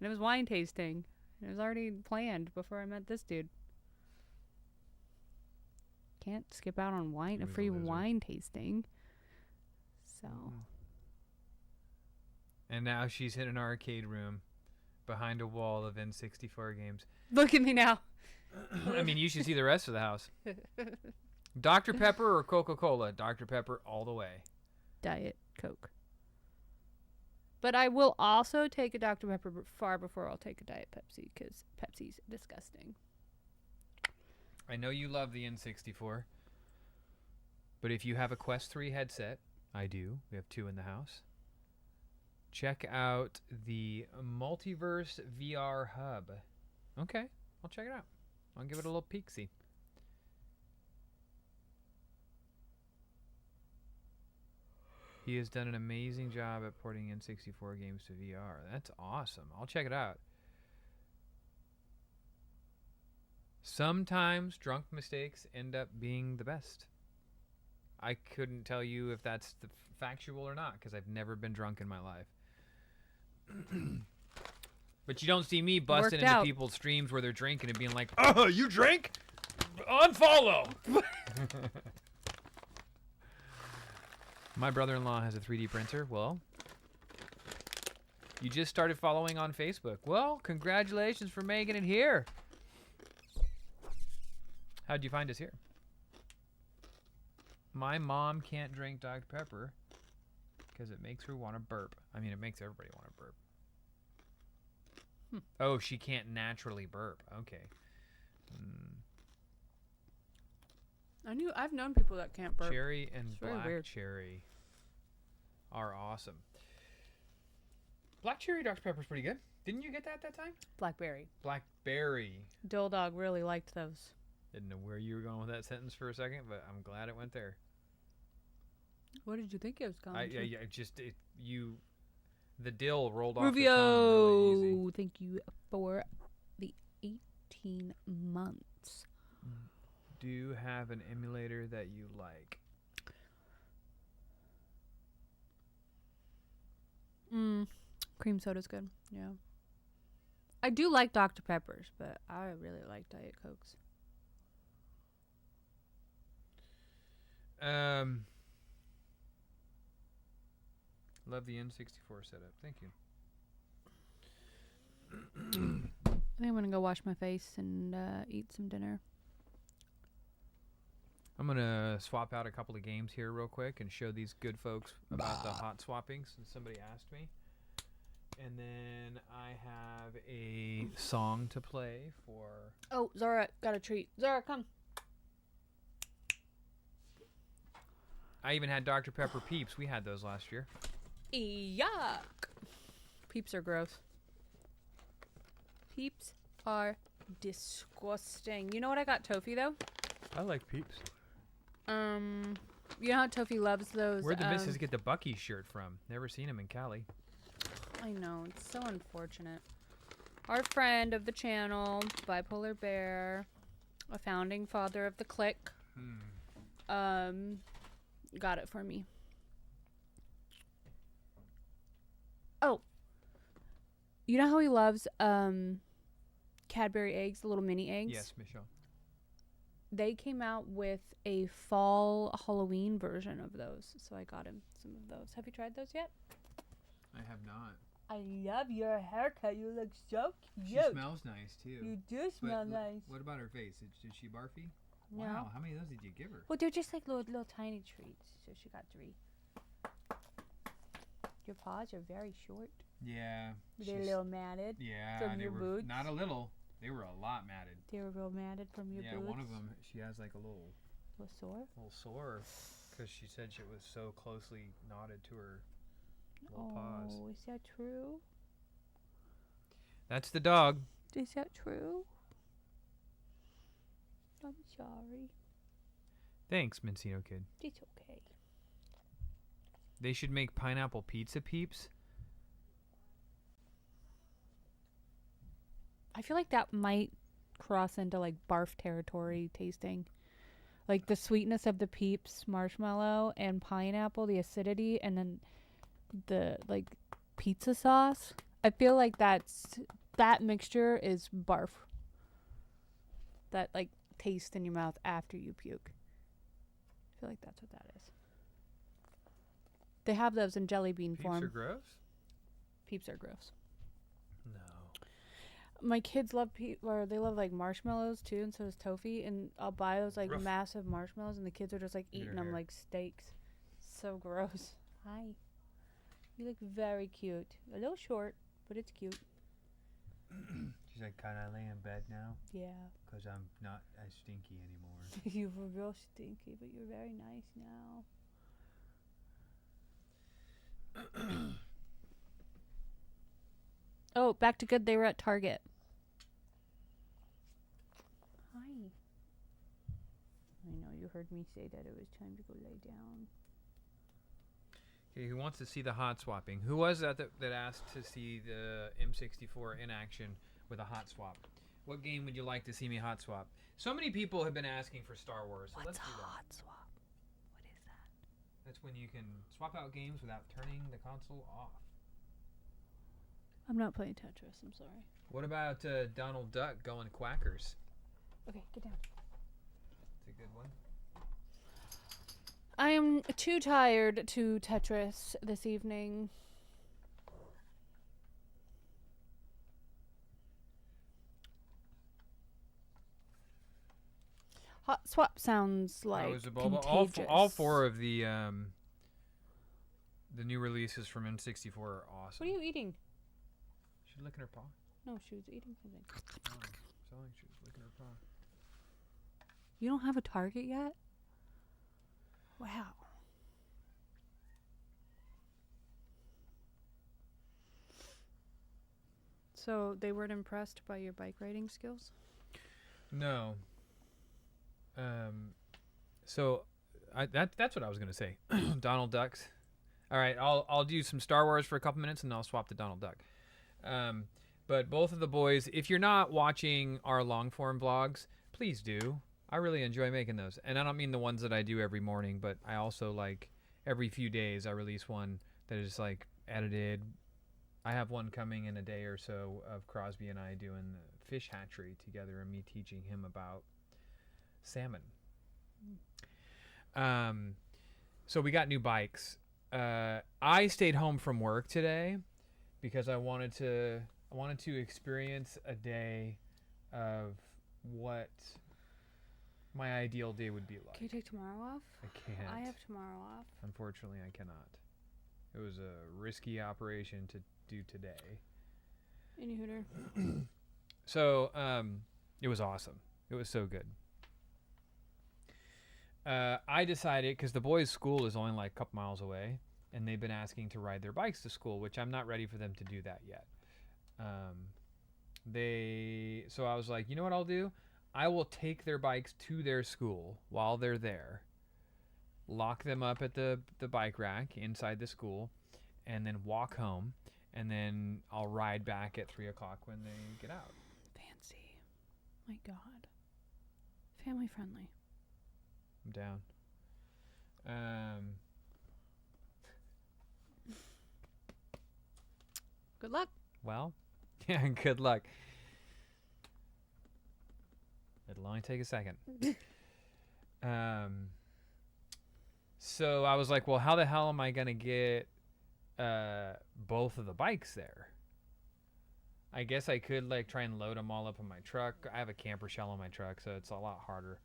it was wine tasting. It was already planned before I met this dude. Can't skip out on He a was a free loser. wine tasting. So. And now she's in an arcade room behind a wall of N64 games. Look at me now. I mean, you should see the rest of the house. Dr. Pepper or Coca-Cola? Dr. Pepper all the way. Diet Coke. But I will also take a Dr. Pepper far before I'll take a Diet Pepsi, because Pepsi's disgusting. I know you love the N64, but if you have a Quest 3 headset, I do. We have 2 in the house. Check out the Multiverse VR Hub. Okay, I'll check it out. I'll give it a little peek-see. He has done an amazing job at porting N64 games to VR. That's awesome. I'll check it out. Sometimes drunk mistakes end up being the best. I couldn't tell you if that's factual or not because I've never been drunk in my life. But you don't see me busting Worked into out. people's streams where they're drinking and being like, "Oh, you drink? Unfollow." My brother-in-law has a 3D printer. Well, you just started following on Facebook. Well, congratulations for making it here. How'd you find us here? My mom can't drink Dr. Pepper because it makes her want to burp. I mean, it makes everybody want to burp. Oh, she can't naturally burp. Okay. I've known people that can't burp. Cherry and It's very black weird. cherry are awesome. Black cherry Dr. Pepper's pretty good. Didn't you get that time? Blackberry. Blackberry. Dill Dog really liked those. Didn't know where you were going with that sentence for a second, but I'm glad it went there. What did you think it was going to? The dill rolled off the tongue really easy. Rubio, thank you for the 18 months. Do you have an emulator that you like? Cream soda's good. Yeah. I do like Dr. Peppers, but I really like Diet Cokes. Love the N64 setup. Thank you. I think I'm going to go wash my face and eat some dinner. I'm going to swap out a couple of games here real quick and show these good folks about the hot swapping since somebody asked me. And then I have a song to play for... Oh, Zara got a treat. Zara, come. I even had Dr. Pepper Peeps. We had those last year. Yuck. Peeps are gross. Peeps are disgusting. You know what I got Tofi, though? I like Peeps. You know how Tofi loves those... Where'd the missus get the Bucky shirt from? Never seen him in Cali. I know, it's so unfortunate. Our friend of the channel, Bipolar Bear, a founding father of the clique, got it for me. Oh, you know how he loves Cadbury eggs, the little mini eggs? Yes, Michelle. They came out with a fall Halloween version of those, so I got him some of those. Have you tried those yet? I have not. I love your haircut. You look so cute. She smells nice, too. You do smell nice. What about her face? Did she barfy? No. Wow, how many of those did you give her? Well, they're just like little tiny treats, so she got 3. Your paws are very short. Yeah. They're a little matted. Yeah, from they your were boots. not a little. They were a lot matted. They were real matted from your boots. Yeah, one of them, she has like a little sore because she said she was so closely knotted to her little paws. Oh, is that true? That's the dog. Is that true? I'm sorry. Thanks, Mencino Kid. It's okay. They should make pineapple pizza Peeps. I feel like that might cross into like barf territory tasting. Like the sweetness of the Peeps marshmallow and pineapple, the acidity, and then the like pizza sauce. I feel like that mixture is barf. That like taste in your mouth after you puke. I feel like that's what that is. They have those in jelly bean form. Peeps are gross? Peeps are gross. No. My kids love they love like marshmallows too, and so does Tofi. And I'll buy those like massive marshmallows, and the kids are just like eating them like steaks. So gross. Hi. You look very cute. A little short, but it's cute. She's like, can I lay in bed now? Yeah. Because I'm not as stinky anymore. You were real stinky, but you're very nice now. Oh, back to good. They were at Target. Hi. I know you heard me say that it was time to go lay down. Okay, who wants to see the hot swapping? Who was that asked to see the M64 in action with a hot swap? What game would you like to see me hot swap? So many people have been asking for Star Wars. So What's let's do a that. hot swap? What is that? That's when you can swap out games without turning the console off. I'm not playing Tetris. I'm sorry. What about Donald Duck going quackers? Okay, get down. It's a good one. I am too tired to Tetris this evening. Hot swap sounds like contagious. All four of the new releases from M64 are awesome. What are you eating? She's licking her paw. No, she was eating something. Oh, sounded like she was licking her paw. You don't have a target yet? Wow. So they weren't impressed by your bike riding skills? No. So that's what I was gonna say. Donald Ducks. All right, I'll do some Star Wars for a couple minutes and I'll swap to Donald Duck. But both of the boys, if you're not watching our long form vlogs, please do. I really enjoy making those, and I don't mean the ones that I do every morning, but I also like every few days I release one that is like edited. I have one coming in a day or so of Crosby and I doing the fish hatchery together and me teaching him about salmon. So we got new bikes. I stayed home from work today because I wanted to experience a day of what my ideal day would be like. Can you take tomorrow off? I can't. I have tomorrow off. Unfortunately, I cannot. It was a risky operation to do today. Any hooter. So, it was awesome. It was so good. I decided, because the boys' school is only like a couple miles away, and they've been asking to ride their bikes to school, which I'm not ready for them to do that yet. So I was like, you know what I'll do? I will take their bikes to their school while they're there, lock them up at the bike rack inside the school, and then walk home, and then I'll ride back at 3 o'clock when they get out. Fancy. My God. Family friendly. I'm down. Good luck. Well, yeah, good luck. It'll only take a second. So I was like, well, how the hell am I going to get both of the bikes there? I guess I could like try and load them all up in my truck. I have a camper shell on my truck, so it's a lot harder.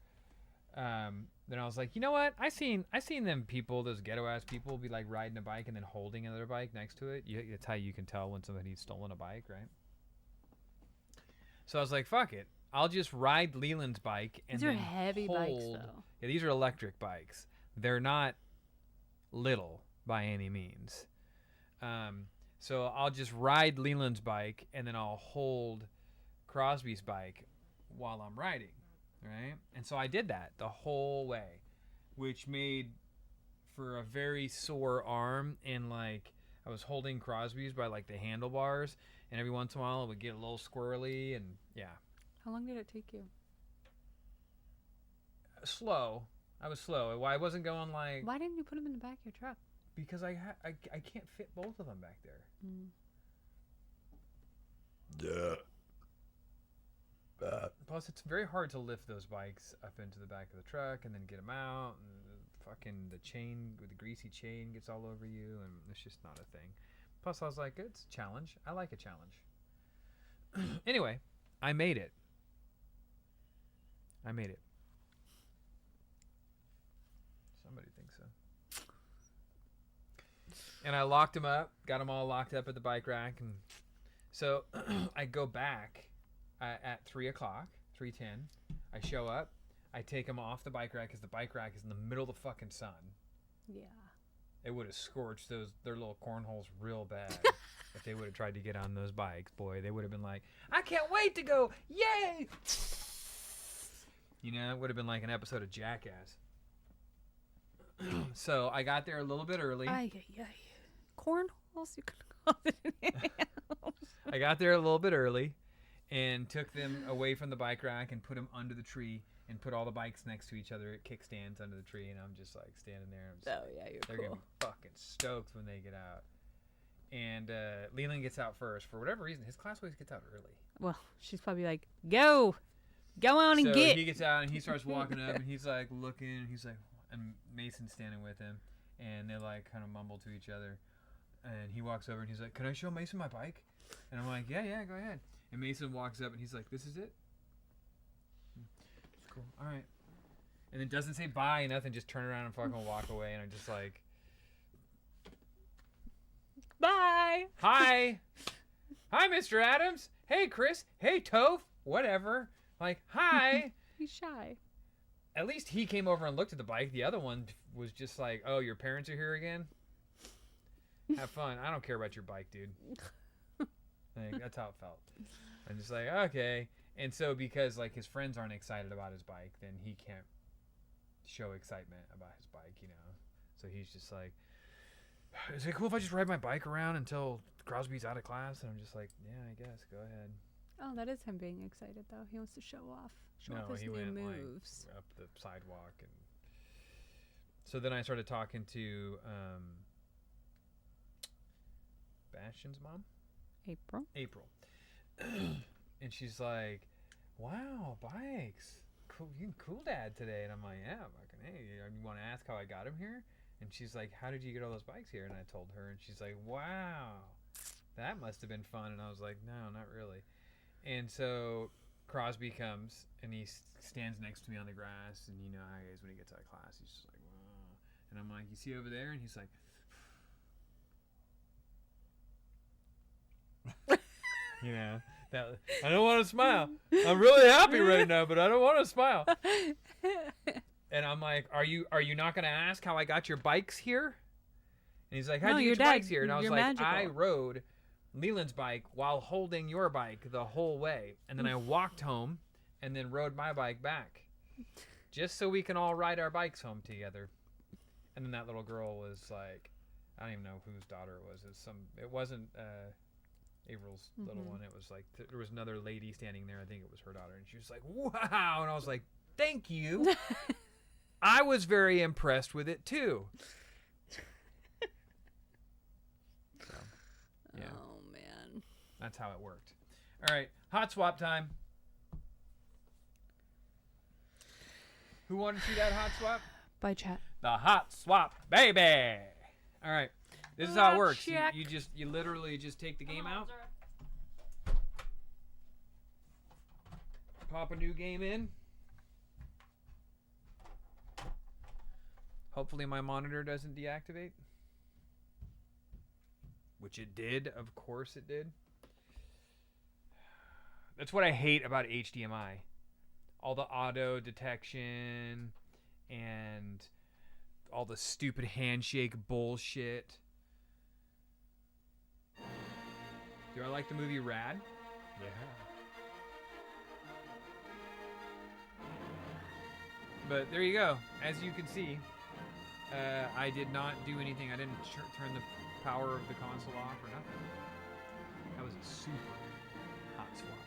Then I was like, you know what? I seen them people, those ghetto ass people, be like riding a bike and then holding another bike next to it. That's how you can tell when somebody's stolen a bike, right? So I was like, fuck it. I'll just ride Leland's bike and these are then heavy hold. bikes, though. Yeah, these are electric bikes. They're not little by any means. So I'll just ride Leland's bike and then I'll hold Crosby's bike while I'm riding, right? And so I did that the whole way, which made for a very sore arm, and like I was holding Crosby's by like the handlebars, and every once in a while it would get a little squirrely, and yeah. How long did it take you? Slow. I was slow. I wasn't going like... Why didn't you put them in the back of your truck? Because I can't fit both of them back there. Plus, it's very hard to lift those bikes up into the back of the truck and then get them out. And the chain, with the greasy chain gets all over you, and it's just not a thing. Plus, I was like, it's a challenge. I like a challenge. Anyway, I made it. Somebody thinks so. And I locked them up, got them all locked up at the bike rack. And so I go back at 3 o'clock, 3:10. I show up. I take them off the bike rack because the bike rack is in the middle of the fucking sun. Yeah. It would have scorched their little cornholes real bad if they would have tried to get on those bikes. Boy, they would have been like, I can't wait to go. Yay! You know, it would have been like an episode of Jackass. So I got there a little bit early. Cornholes? You could call it anything else. I got there a little bit early and took them away from the bike rack and put them under the tree and put all the bikes next to each other at kickstands under the tree, and I'm just like standing there. I'm just Oh like, yeah, you're they're cool. gonna be fucking stoked when they get out. And Leland gets out first for whatever reason. His class always gets out early. Well, she's probably like, go on and So get. he gets out and he starts walking up and he's like looking. And he's like, and Mason's standing with him, and they like kind of mumble to each other. And he walks over and he's like, "Can I show Mason my bike?" And I'm like, "Yeah, go ahead." And Mason walks up and he's like, "This is it." Cool. All right. And then doesn't say bye, nothing. Just turn around and fucking walk away. And I'm just like, Bye. "Hi, Mr. Adams. Hey, Chris. Hey, Toph. Whatever. Like, hi." He's shy. At least he came over and looked at the bike. The other one was just like, "Oh, your parents are here again? Have fun. I don't care about your bike, dude." Like, that's how it felt. I'm just like, okay. And so because like his friends aren't excited about his bike, then he can't show excitement about his bike, you know. So he's just like, "Is it cool if I just ride my bike around until Crosby's out of class?" And I'm just like, "Yeah, I guess. Go ahead." Oh, that is him being excited though. He wants to show off. Show off his he new went moves. like up the sidewalk, and so then I started talking to Bastion's mom, April, and she's like, "Wow, bikes, cool, you cool dad today." And I'm like, "Yeah, fucking hey, you want to ask how I got him here?" And she's like, "How did you get all those bikes here?" And I told her, and she's like, "Wow, that must have been fun." And I was like, "No, not really." And so Crosby comes and he stands next to me on the grass, and you know how he is when he gets out of class, he's just like, "Wow." And I'm like, "You see over there?" And he's like, you know, that I don't want to smile. I'm really happy right now, but I don't want to smile. And I'm like, "Are you not gonna ask how I got your bikes here?" And he's like, "How'd you get your bikes here?" And I was like, magical. "I rode Leland's bike while holding your bike the whole way, and then I walked home and then rode my bike back, just so we can all ride our bikes home together." And then that little girl was like, I don't even know whose daughter it was. It wasn't April's little one. It was like there was another lady standing there. I think it was her daughter, and she was like, "Wow!" And I was like, "Thank you." I was very impressed with it too. So, yeah. Oh man. That's how it worked. All right, hot swap time. Who wanted to see that hot swap? Bye, chat. The hot swap, baby. All right, this is how it Hot works. check. You literally just take the game out, pop a new game in. Hopefully my monitor doesn't deactivate, which it did. Of course it did. That's what I hate about HDMI. All the auto detection and all the stupid handshake bullshit. Do I like the movie Rad? Yeah. But there you go. As you can see, I did not do anything. I didn't turn the power of the console off or nothing. That was a super hot swap.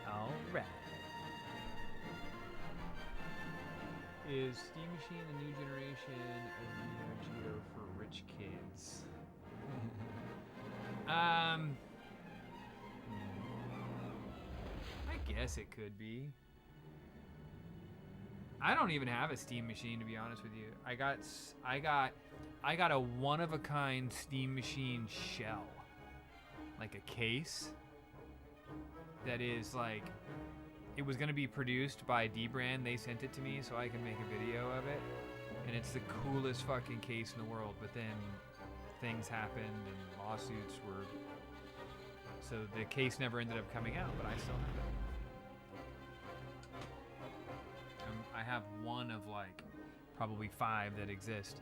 All right. Is Steam Machine the new generation of Neo Geo for rich kids? I guess it could be. I don't even have a Steam Machine, to be honest with you. I got a one of a kind Steam Machine shell, like a case that is like, it was going to be produced by D-Brand. They sent it to me so I can make a video of it, and it's the coolest fucking case in the world. But then things happened and lawsuits were, so the case never ended up coming out, but I still have it. I have one of like probably 5 that exist.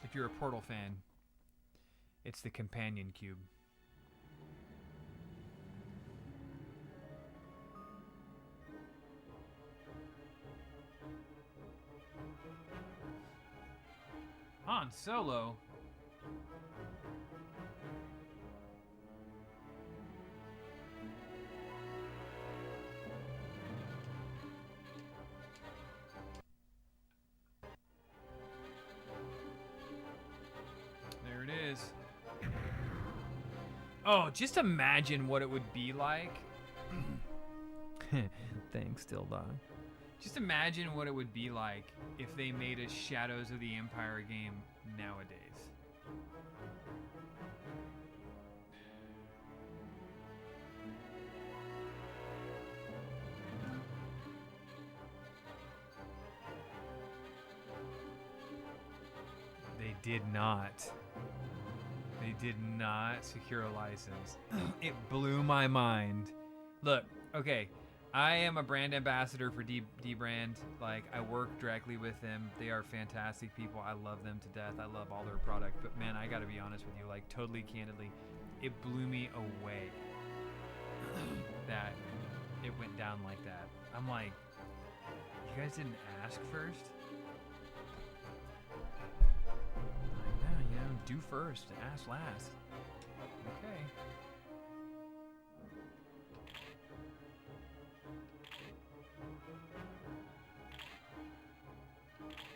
If you're a Portal fan, it's the companion cube. Han Solo. Oh, just imagine what it would be like. Thanks, Still Dog. Just imagine what it would be like if they made a Shadows of the Empire game nowadays. They did not. They did not secure a license. It blew my mind. Look, okay, I am a brand ambassador for D-Brand. Like, I work directly with them. They are fantastic people. I love them to death. I love all their product. But man, I gotta be honest with you, like, totally candidly, it blew me away that it went down like that. I'm like, you guys didn't ask first? Do first, ask last. Okay.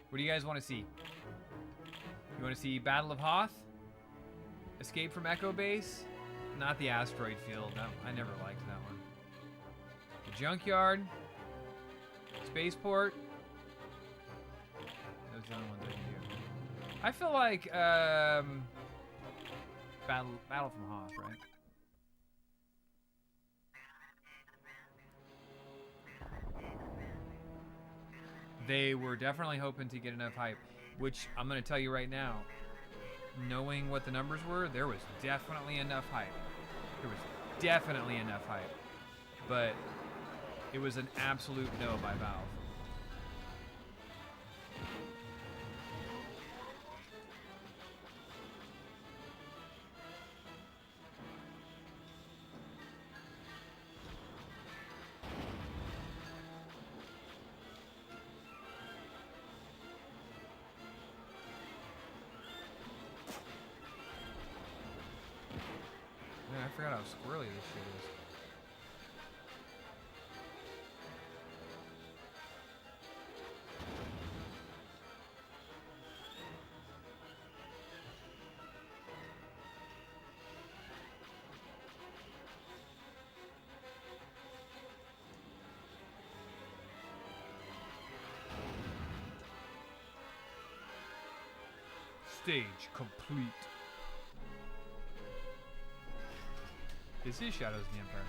What do you guys want to see? You want to see Battle of Hoth? Escape from Echo Base? Not the asteroid field. No, I never liked that one. The Junkyard? Spaceport? Those are the only ones I can do. I feel like Battle from Hoth, right? They were definitely hoping to get enough hype, which I'm going to tell you right now, knowing what the numbers were, there was definitely enough hype. There was definitely enough hype. But it was an absolute no by Valve. Man, I forgot how squirrely this shit is. Stage complete. This is Shadows of the Empire.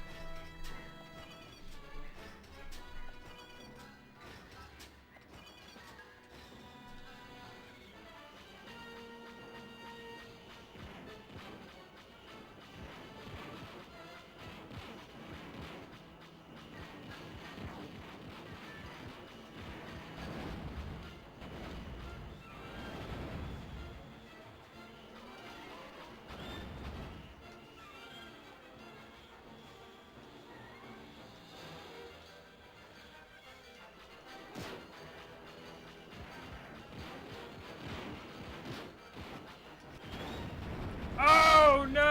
Oh no!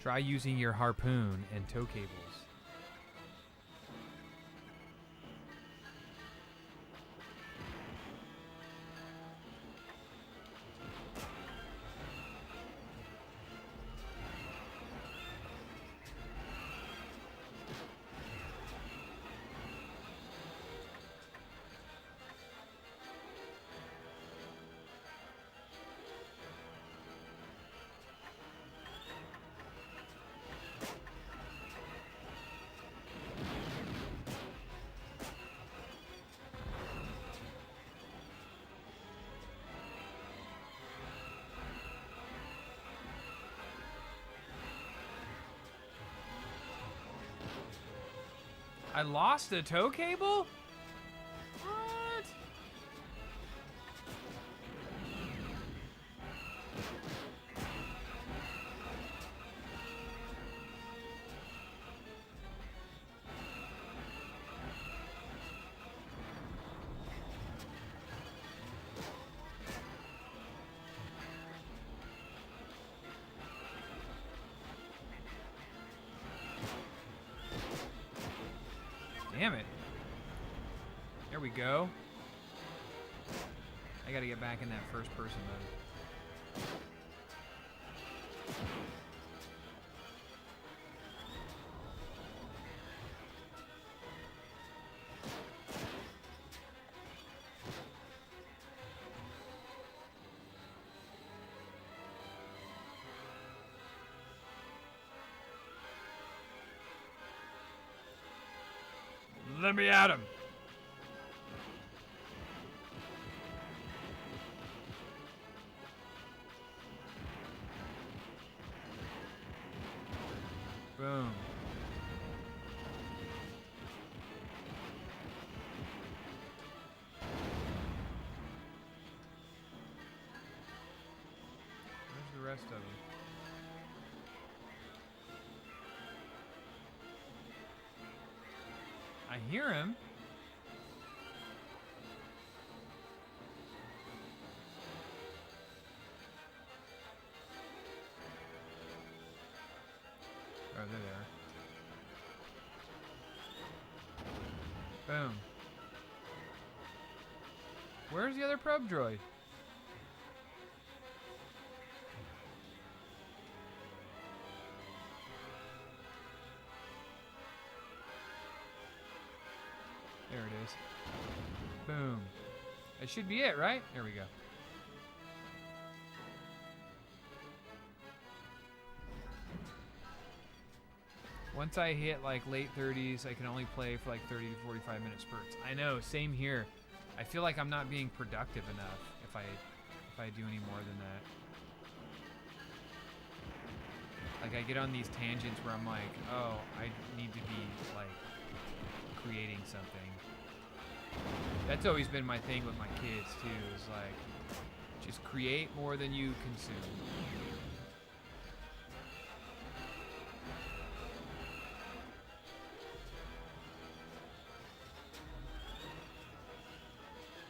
Try using your harpoon and tow cables. I lost a tow cable? What? Damn it. There we go. I gotta get back in that first person mode. Let me at him. Boom. Where's the rest of them? I hear him. Oh, they're there. Boom. Where's the other probe droid? There it is. Boom. That should be it, right? There we go. Once I hit like late 30s, I can only play for like 30 to 45 minute spurts. I know, same here. I feel like I'm not being productive enough if I do any more than that. Like I get on these tangents where I'm like, oh, I need to be like creating something. That's always been my thing with my kids too, is like just create more than you consume.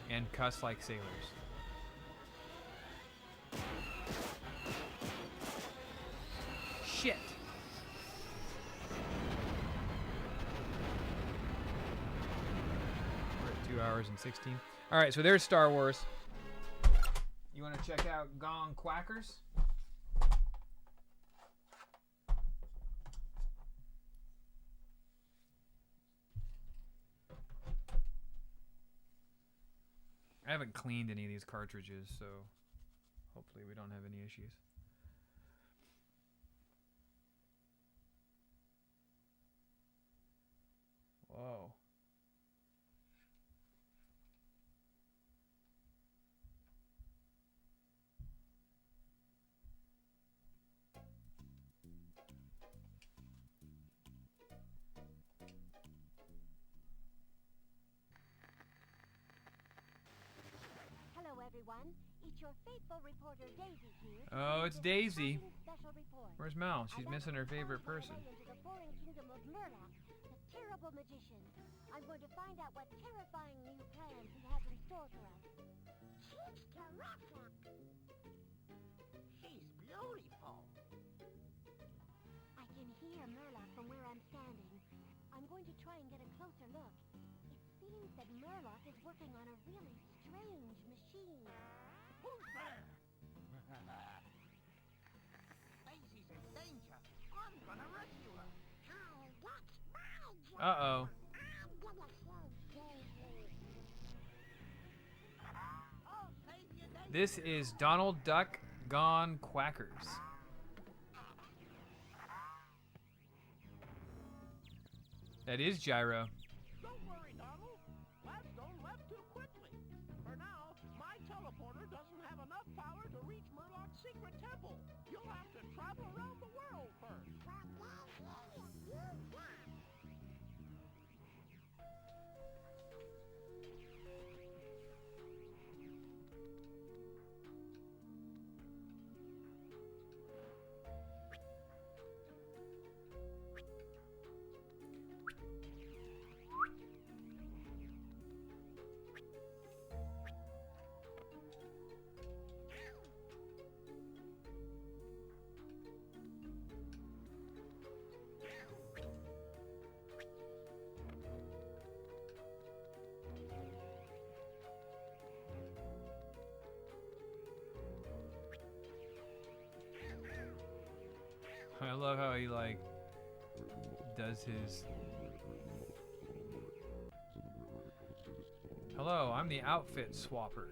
And cuss like sailors. Shit. We're at 2 hours and 16. All right, so there's Star Wars. You want to check out Gong Quackers? I haven't cleaned any of these cartridges, so hopefully we don't have any issues. Whoa. Everyone, it's your faithful reporter Daisy here. Oh, it's Daisy. Special report. Where's Mel? She's missing her favorite person. Into the foreign kingdom of Murloc, the terrible magician. I'm going to find out what terrifying new plans he has in store for us. She's terrific. She's beautiful. I can hear Murloc from where I'm standing. I'm going to try and get a closer look. It seems that Murloc is working on a really strange machine. Who's there? Daisy's in danger. I'm gonna rescue her. Uh-oh. I'm gonna save Daisy. I'll save you, Daisy. This is Donald Duck Gone Quackers. That is Gyro. Don't worry, Donald. Gladstone left too quickly. For now, my teleporter doesn't have enough power to reach Murloc's secret temple. You'll have to travel around the world first. I love how he like does his. Hello, I'm the outfit swapper.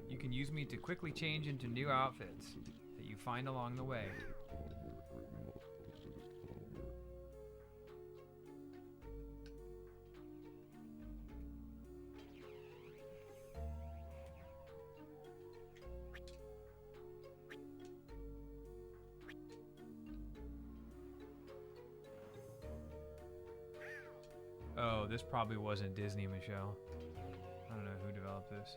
You can use me to quickly change into new outfits that you find along the way. Oh, this probably wasn't Disney, Michelle. I don't know who developed this.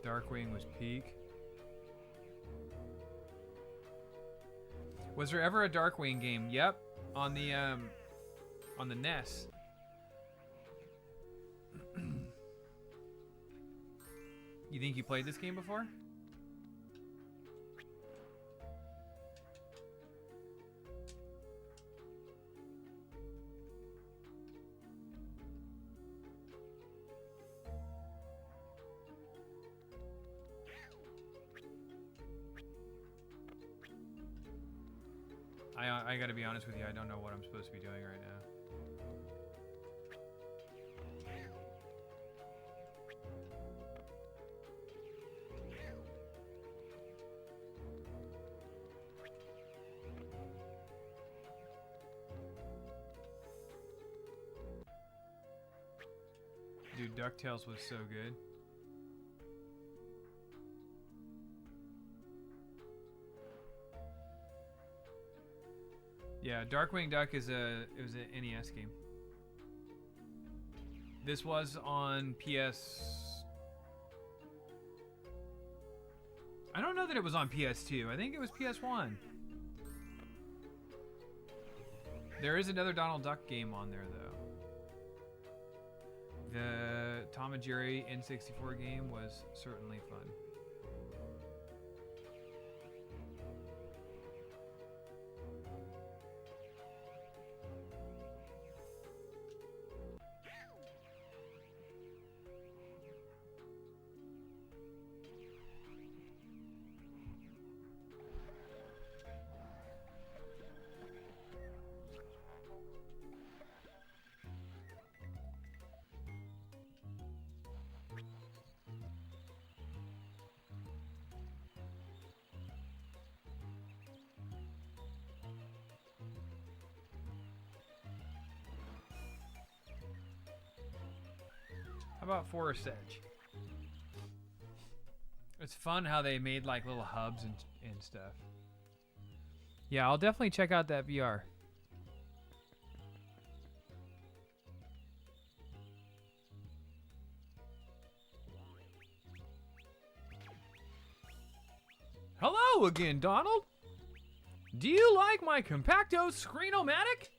Darkwing was peak. Was there ever a Darkwing game? Yep, on the NES. You think you played this game before? I gotta be honest with you, I don't know what I'm supposed to be doing right now. Dude, DuckTales was so good. Yeah, Darkwing Duck is it was an NES game. This was on PS. I don't know that it was on PS2. I think it was PS1. There is another Donald Duck game on there though. The Tom and Jerry N64 game was certainly fun. How about Forest Edge? It's fun how they made like little hubs and stuff. Yeah, I'll definitely check out that VR. Hello again, Donald. Do you like my Compacto Screenomatic?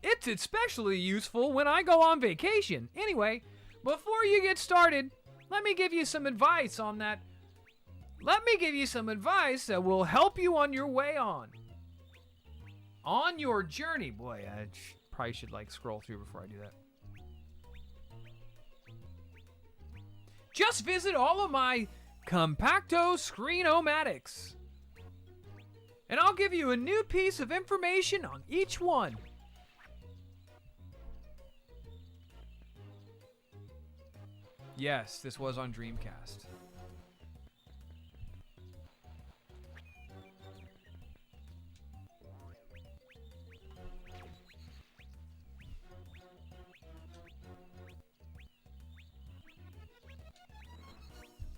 It's especially useful when I go on vacation. Anyway, before you get started, let me give you some advice on that. Let me give you some advice that will help you on your way on. On your journey. Boy, I probably should like scroll through before I do that. Just visit all of my Compacto Screen-O-Matics, and I'll give you a new piece of information on each one. Yes, this was on Dreamcast.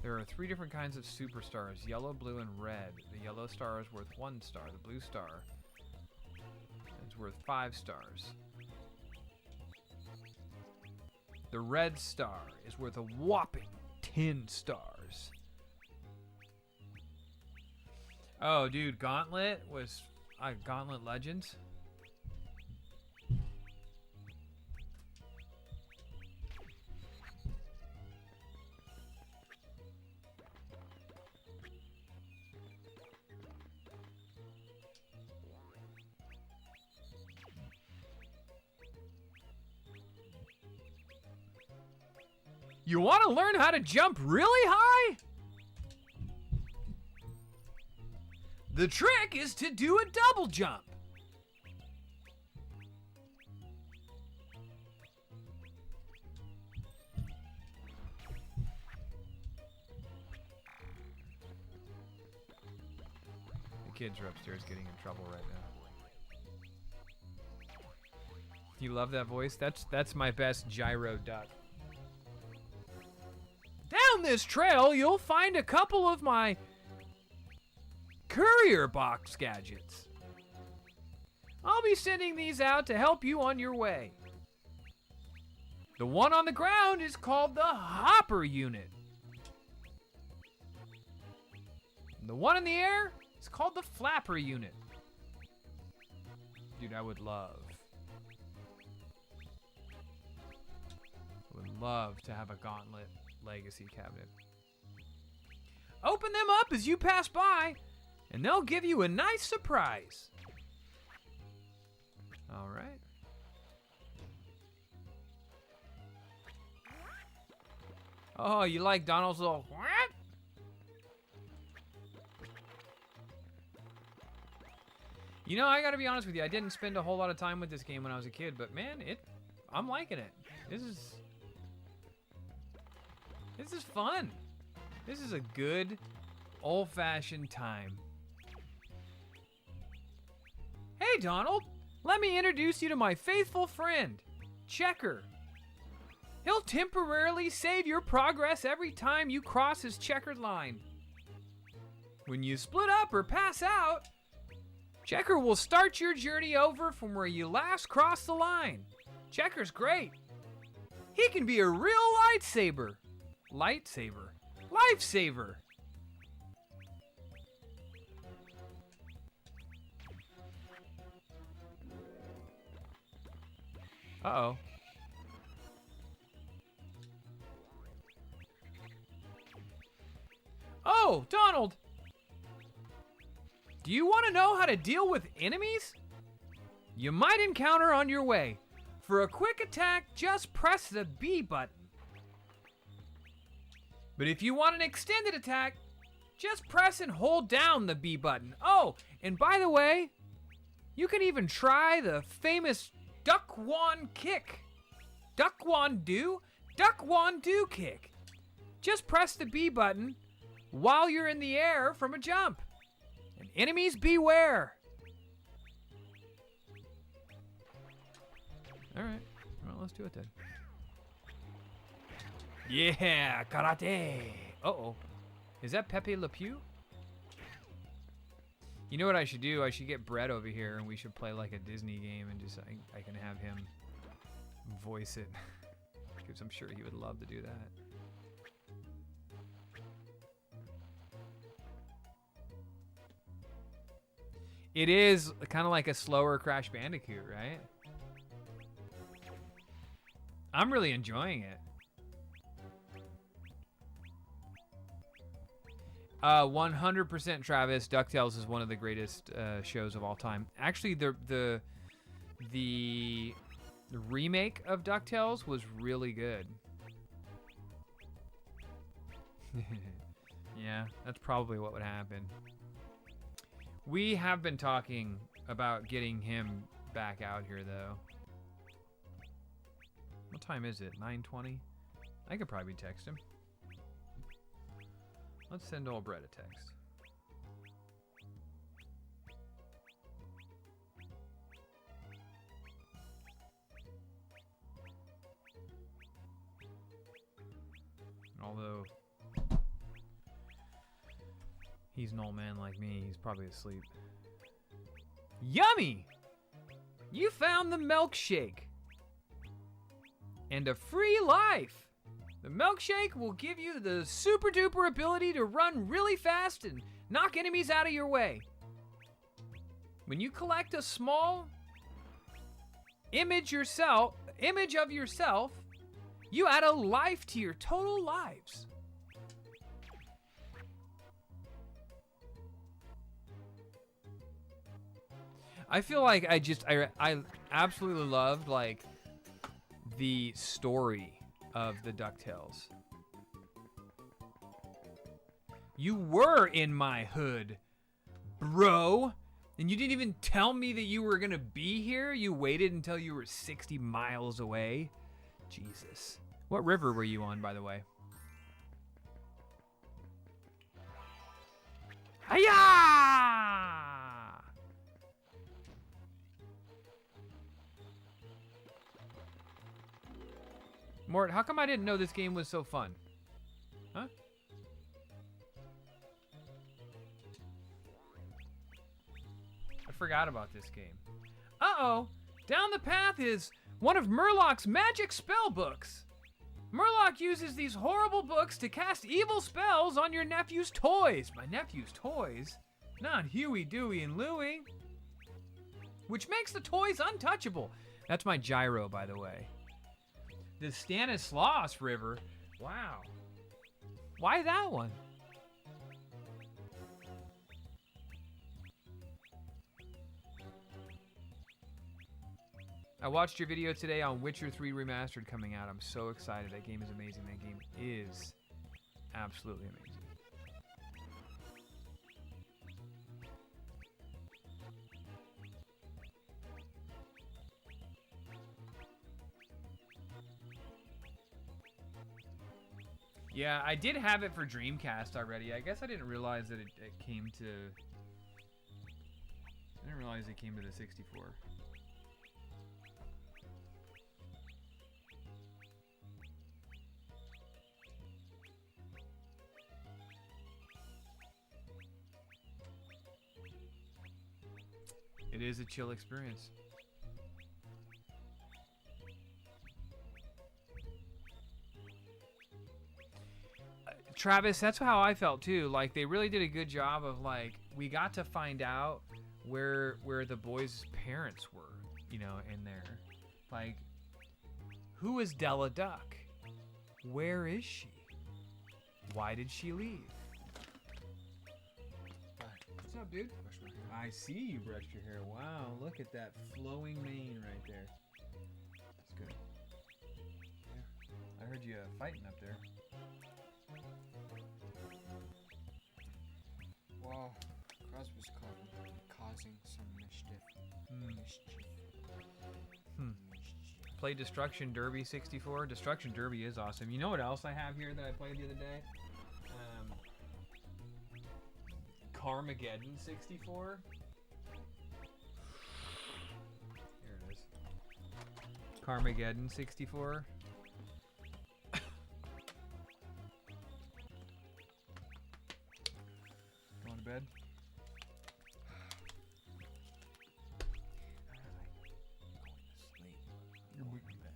There are 3 different kinds of superstars, yellow, blue, and red. The yellow star is worth 1 star. The blue star is worth 5 stars. The red star is worth a whopping 10 stars. Oh, dude, Gauntlet was Gauntlet Legends. You want to learn how to jump really high? The trick is to do a double jump. The kids are upstairs getting in trouble right now. You love that voice? That's my best gyro duck. Down this trail, you'll find a couple of my courier box gadgets. I'll be sending these out to help you on your way. The one on the ground is called the hopper unit. The one in the air is called the flapper unit. Dude, I would love to have a Gauntlet Legacy cabinet. Open them up as you pass by, and they'll give you a nice surprise. All right. Oh, you like Donald's little what? You know, I gotta be honest with you. I didn't spend a whole lot of time with this game when I was a kid, but man, I'm liking it. This is fun. This is a good, old-fashioned time. Hey, Donald. Let me introduce you to my faithful friend, Checker. He'll temporarily save your progress every time you cross his checkered line. When you split up or pass out, Checker will start your journey over from where you last crossed the line. Checker's great. He can be a real lightsaber. Lifesaver. Uh-oh. Oh, Donald! Do you want to know how to deal with enemies you might encounter on your way? For a quick attack, just press the B button. But if you want an extended attack, just press and hold down the B button. Oh, and by the way, you can even try the famous Duck Wand kick. Duck Wand do kick. Just press the B button while you're in the air from a jump. And enemies beware. All right, well, let's do it then. Yeah, karate. Uh-oh. Is that Pepe Le Pew? You know what I should do? I should get Brett over here and we should play like a Disney game and just I can have him voice it. Because I'm sure he would love to do that. It is kind of like a slower Crash Bandicoot, right? I'm really enjoying it. 100% Travis, DuckTales is one of the greatest shows of all time. Actually, the remake of DuckTales was really good. Yeah, that's probably what would happen. We have been talking about getting him back out here, though. What time is it? 9:20? I could probably text him. Let's send old Brett a text. Although he's an old man like me, he's probably asleep. Yummy! You found the milkshake. And a free life. The milkshake will give you the super duper ability to run really fast and knock enemies out of your way. When you collect a small image of yourself, you add a life to your total lives. I feel like I absolutely loved like the story of the DuckTales. You were in my hood bro. And you didn't even tell me that you were gonna be here? You waited until you were 60 miles away? Jesus. What river were you on, by the way? Hiya! Mort, how come I didn't know this game was so fun? Huh? I forgot about this game. Uh-oh! Down the path is one of Murloc's magic spell books. Murloc uses these horrible books to cast evil spells on your nephew's toys. My nephew's toys? Not Huey, Dewey, and Louie. Which makes the toys untouchable. That's my gyro, by the way. The Stanislaus River. Wow. Why that one? I watched your video today on Witcher 3 Remastered coming out. I'm so excited. That game is amazing. That game is absolutely amazing. Yeah, I did have it for Dreamcast already. I guess I didn't realize that it came to... I didn't realize it came to the 64. It is a chill experience. Travis, that's how I felt too. Like, they really did a good job of, like, we got to find out where the boys' parents were, you know, in there. Like, who is Della Duck? Where is she? Why did she leave? What's up, dude? I see you brushed your hair. Wow, look at that flowing mane right there. That's good. Yeah, I heard you fighting up there. Well, Crosby's causing some mischief. Play Destruction Derby 64. Destruction Derby is awesome. You know what else I have here that I played the other day? Carmageddon 64. Here it is. Carmageddon 64. Going to bed?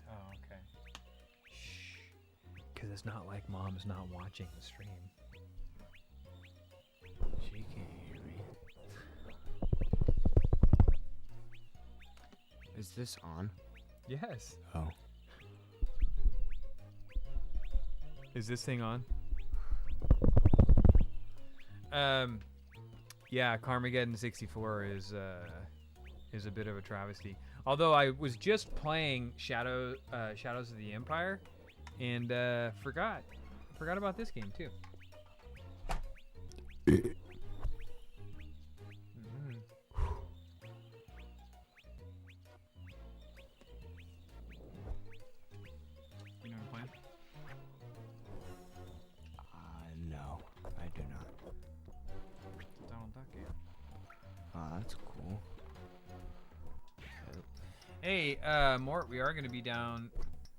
Oh, okay. Shh. Because it's not like Mom's not watching the stream. She can't hear me. Is this on? Yes. Oh. Is this thing on? Yeah, Carmageddon 64 is a bit of a travesty. Although I was just playing Shadows of the Empire, and forgot about this game too. You know what I'm playing? No, I do not. Donald Duck game. That's cool. Hey, Mort, we are going to be down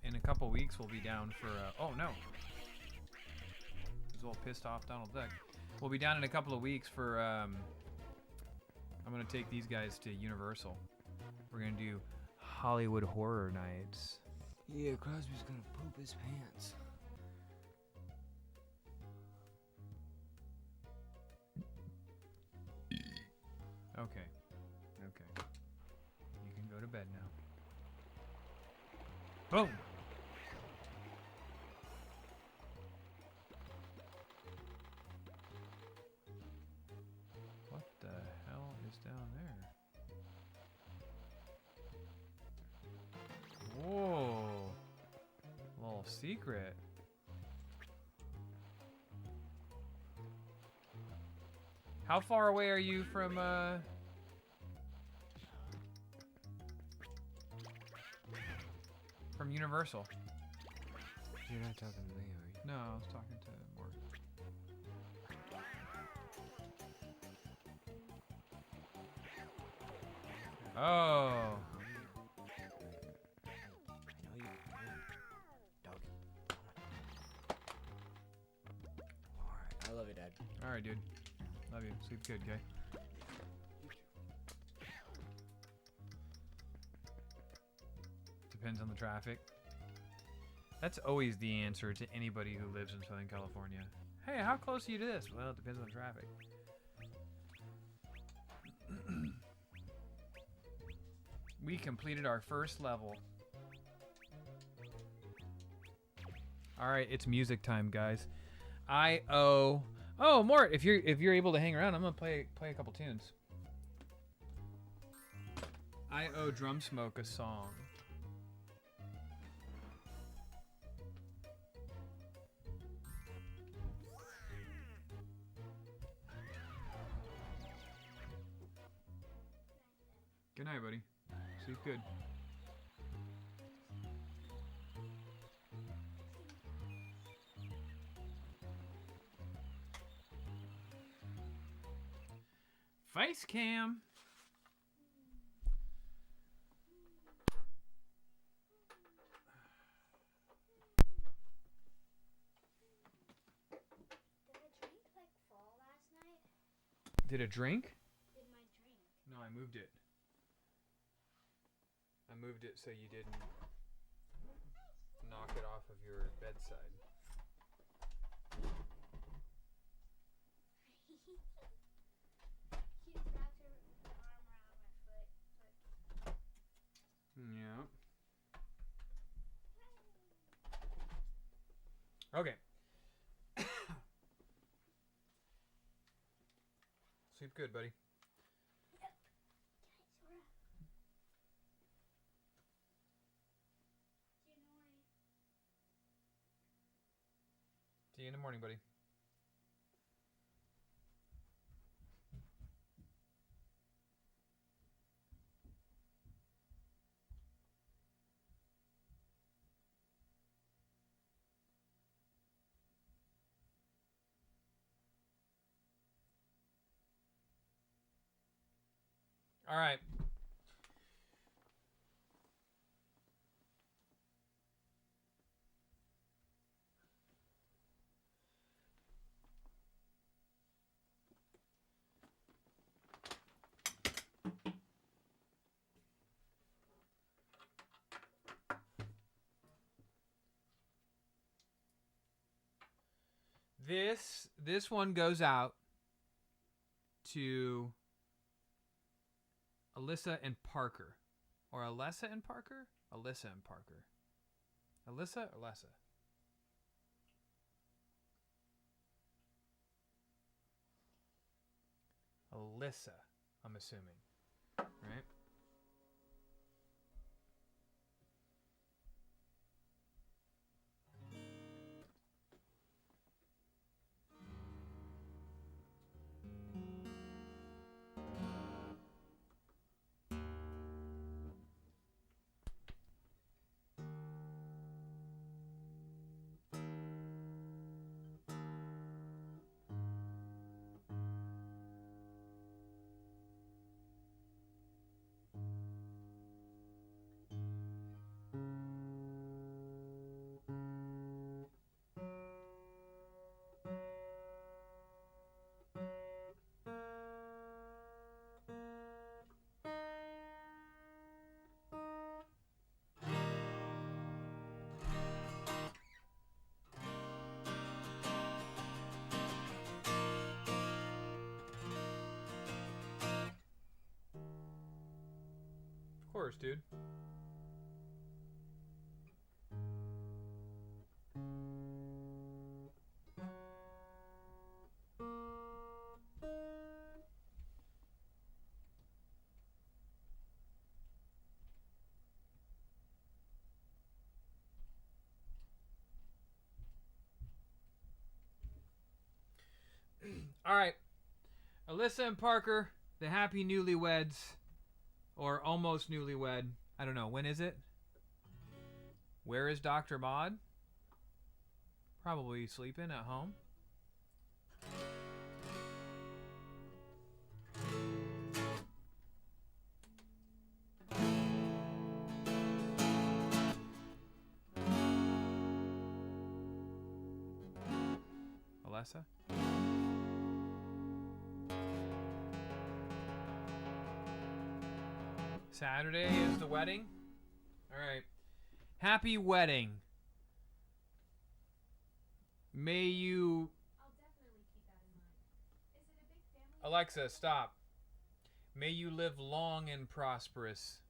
in a couple weeks. We'll be down for, oh no. He's all pissed off Donald Duck. We'll be down in a couple of weeks for, I'm going to take these guys to Universal. We're going to do Hollywood Horror Nights. Yeah, Crosby's gonna poop his pants. Okay. You can go to bed now. Boom! What the hell is down there? Whoa! Little secret. How far away are you from Universal? You're not talking to me, are you? No, I was talking to Mort. Oh. I know you. Doggy. Alright, I love you, Dad. All right, dude. Love you. Sleep good, okay? Depends on the traffic. That's always the answer to anybody who lives in Southern California. Hey, how close are you to this? Well, it depends on the traffic. We completed our first level. All right, it's music time, guys. Oh, Mort, if you're able to hang around, I'm gonna play a couple tunes. I owe Drum Smoke a song. Good night, buddy. Sleep good. Face cam. Did a drink like fall last night? Did a drink? Did my drink? No, I moved it. I moved it so you didn't knock it off of your bedside. She just wrapped her arm around my foot. Yeah. Okay. Sleep good, buddy. See you in the morning, buddy. All right. This one goes out to Alyssa and Parker. Or Alessa and Parker? Alyssa and Parker. Alyssa or Alessa? Alyssa, I'm assuming. Right? Of course, dude. All right. Alyssa and Parker, the happy newlyweds, or almost newlywed. I don't know. When is it? Where is Dr. Maud? Probably sleeping at home. Alessa? Saturday is the wedding? Alright. Happy wedding. May you... I'll definitely keep that in mind. Is it a big family? Alexa, stop. May you live long and prosperous.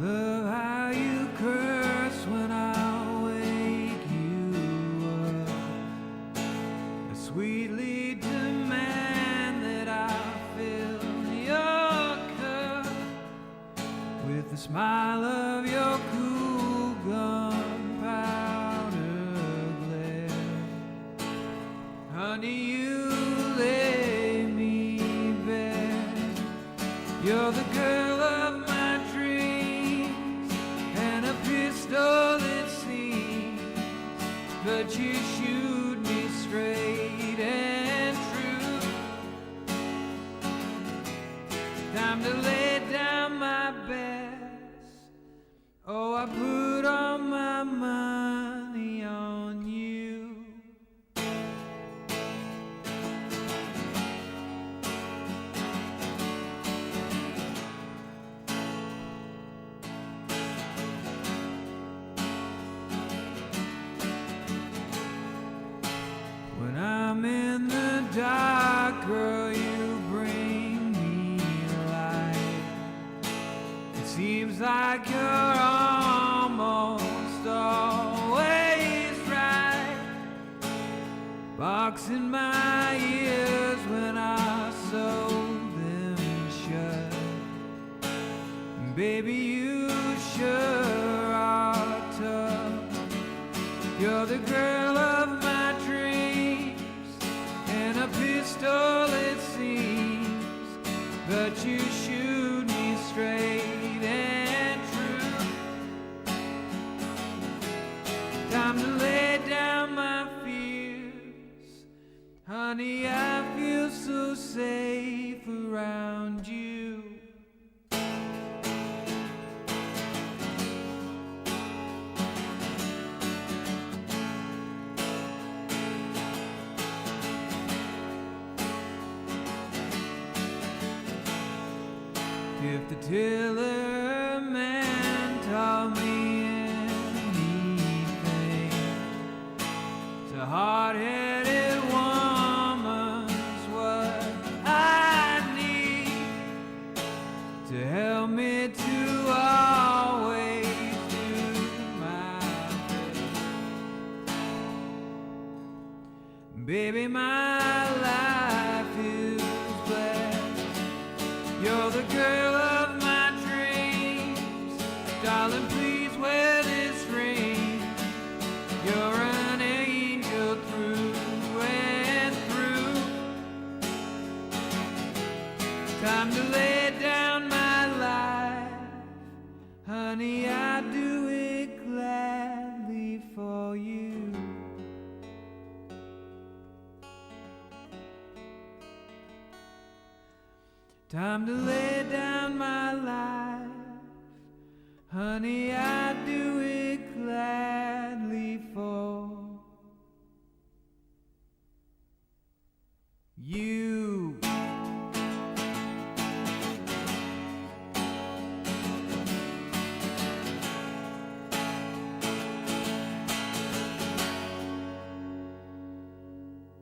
Love how you curse when I wake you up. I sweetly demand that I fill your cup with the smile of your cool gunpowder glare. Honey, you lay me bare. You're the girl of my dreams, and a pistol it seems, but you shoot me straight and true. Time to lay down my best. Oh, I put all my money on you. When I'm in the dark, girl, you bring me light. It seems like you're almost always right. Boxing my ears when I sew them shut. Baby, you sure are tough. You're the girl of my dreams, and a pistol it seems, but you shoot me straight and true. Time to lay down my fears. Honey, I feel so safe around you. If the tiller man taught me anything, it's a hard-headed woman's what I need to help me to always do my best. Baby, my life is blessed. You're the girl of my dreams. Darling, please wear this ring. You're an angel through and through. Time to lay down my life. Honey, I do it gladly for you. Time to lay down my life. Honey, I do it gladly for you.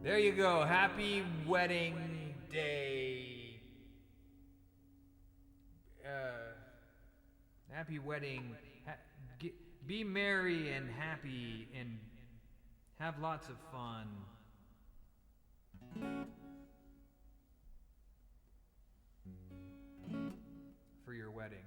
There you go. Happy wedding day. Happy wedding. Be merry and happy and have lots of fun. For your wedding.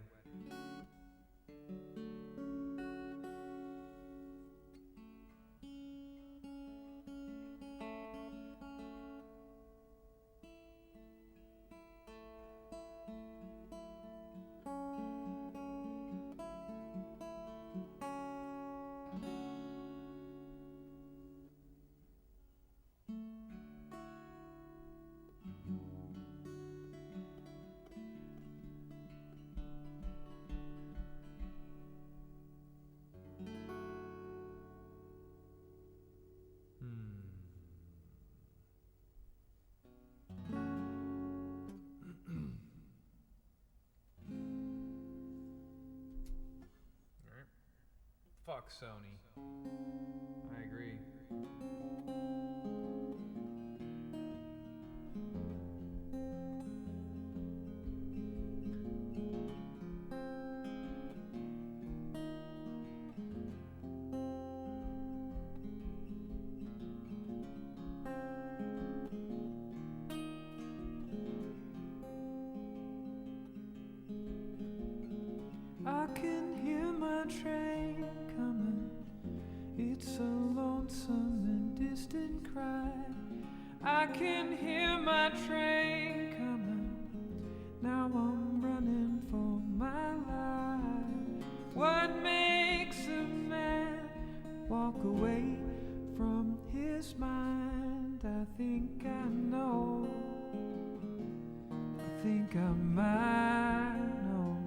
Fuck Sony. I agree. I can hear my train coming. It's a lonesome and distant cry. I can hear my train coming. Now I'm running for my life. What makes a man walk away from his mind? I think I know. I think I might know.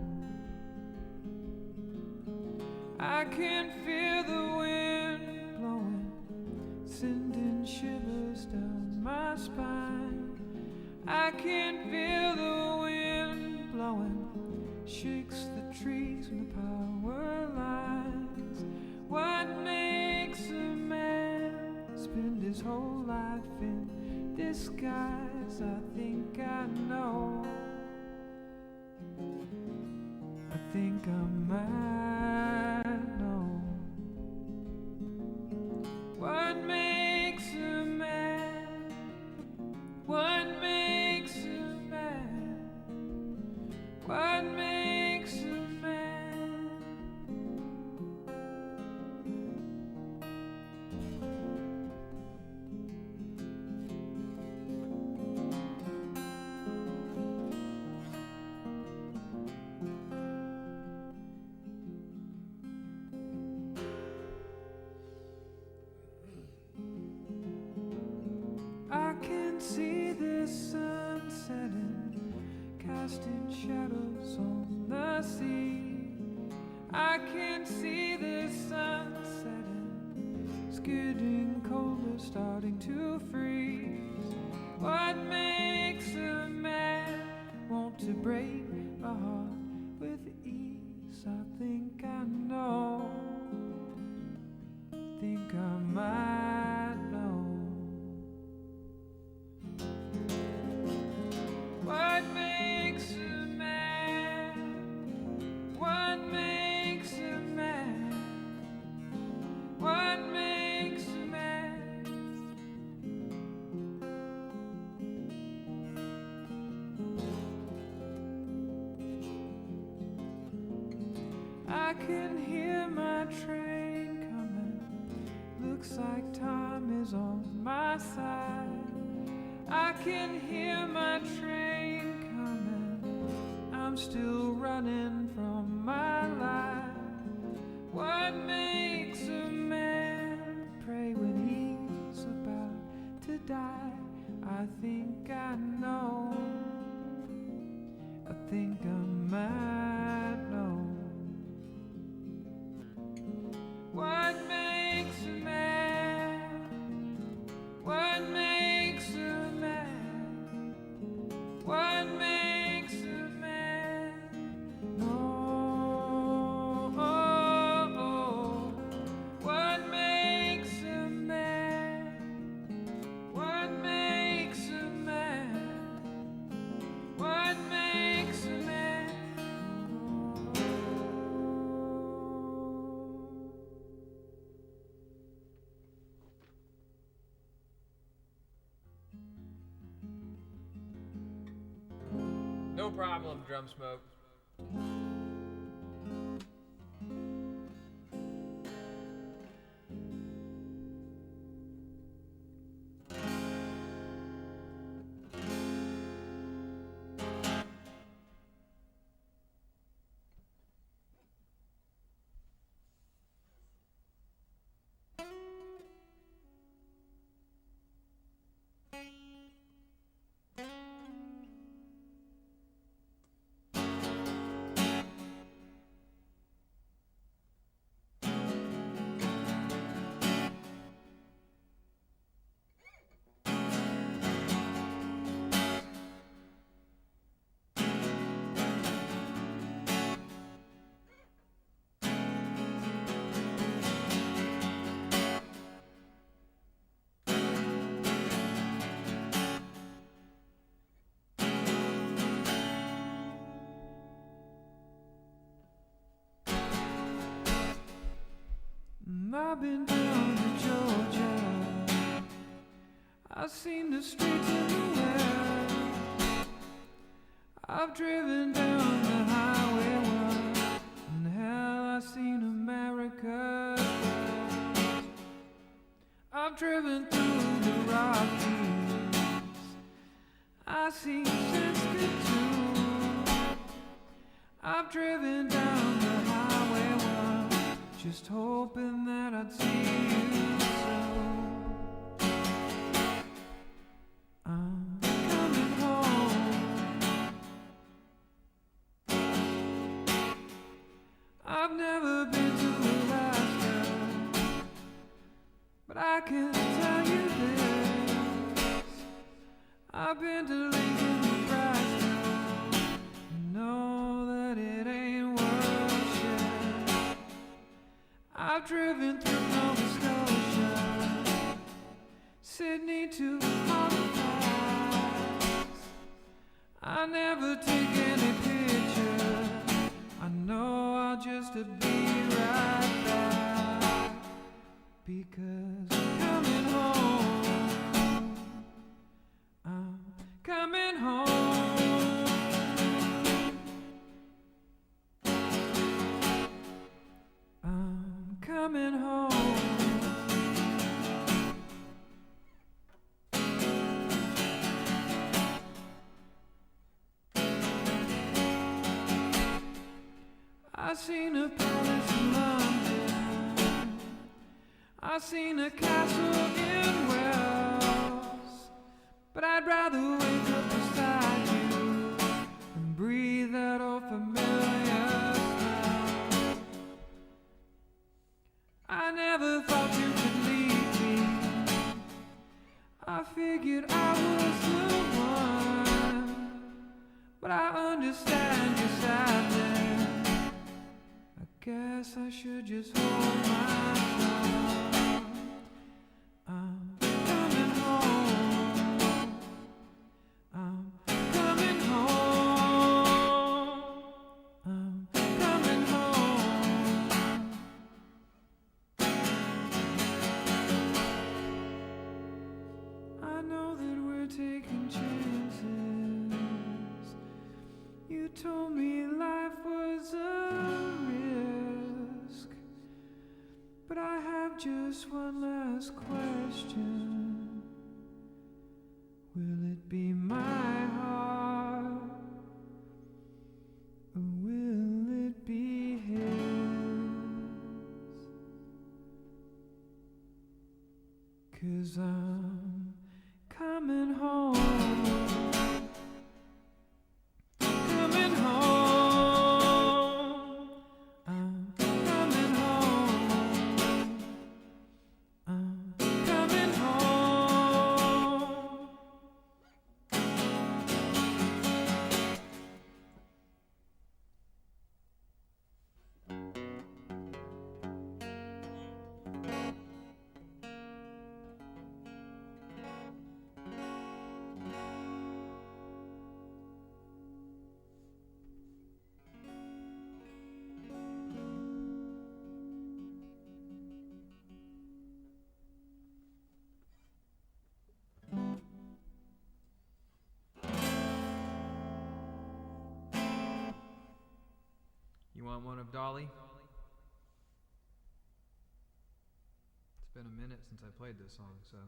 I can feel the wind blowing, sending shivers down my spine. I can feel the wind blowing, shakes the trees and the power lines. What makes a man spend his whole life in disguise? I think I know. I think I might know. What makes a man? What makes a man? What makes a man? I can see the sun setting, casting shadows on the sea. I can see the sun setting, it's getting colder, starting to freeze. What makes a man want to break my heart with ease? I think I know. I think I might know. What makes a man? What makes a man? What makes a man? I can hear my train coming. Looks like time is on my side. I can hear my train coming. I'm still running from my life. What makes a man pray when he's about to die? I think I know. I think I might know. What makes a man? What makes a man? What makes a man? No. What No problem, Drum Smoke. I've been down to Georgia. I've seen the streets in the West. I've driven down the highway once, and hell, I've seen America's best. I've driven through the Rockies. I've seen Saskatoon. I've driven down the highway once, just hoping that I'd see you soon. I'm coming home. I've never been to Alaska, but I can tell you this. I've been to Lincoln, Nebraska. I know that it ain't worth shit. I've driven through Nova Scotia, Sydney to Halifax. I never take any pictures. I know I'll just be right back, because I'm coming home. I'm coming home. I'm coming home. I seen a palace in London. I seen a castle in Wales. But I'd rather wake up beside you and breathe that old familiar smell. I never thought you could leave me. I figured I was the one, but I understand your sadness. I guess I should just hold my tongue. I'm coming home. I'm coming home. I'm coming home. I know that we're taking chances. You told me life was a risk, but I have just one last question. Will it be my heart, or will it be his? 'Cause I'm coming home. Coming home. I'm coming home. I'm coming home. want one of Dolly? It's been a minute since I played this song, so.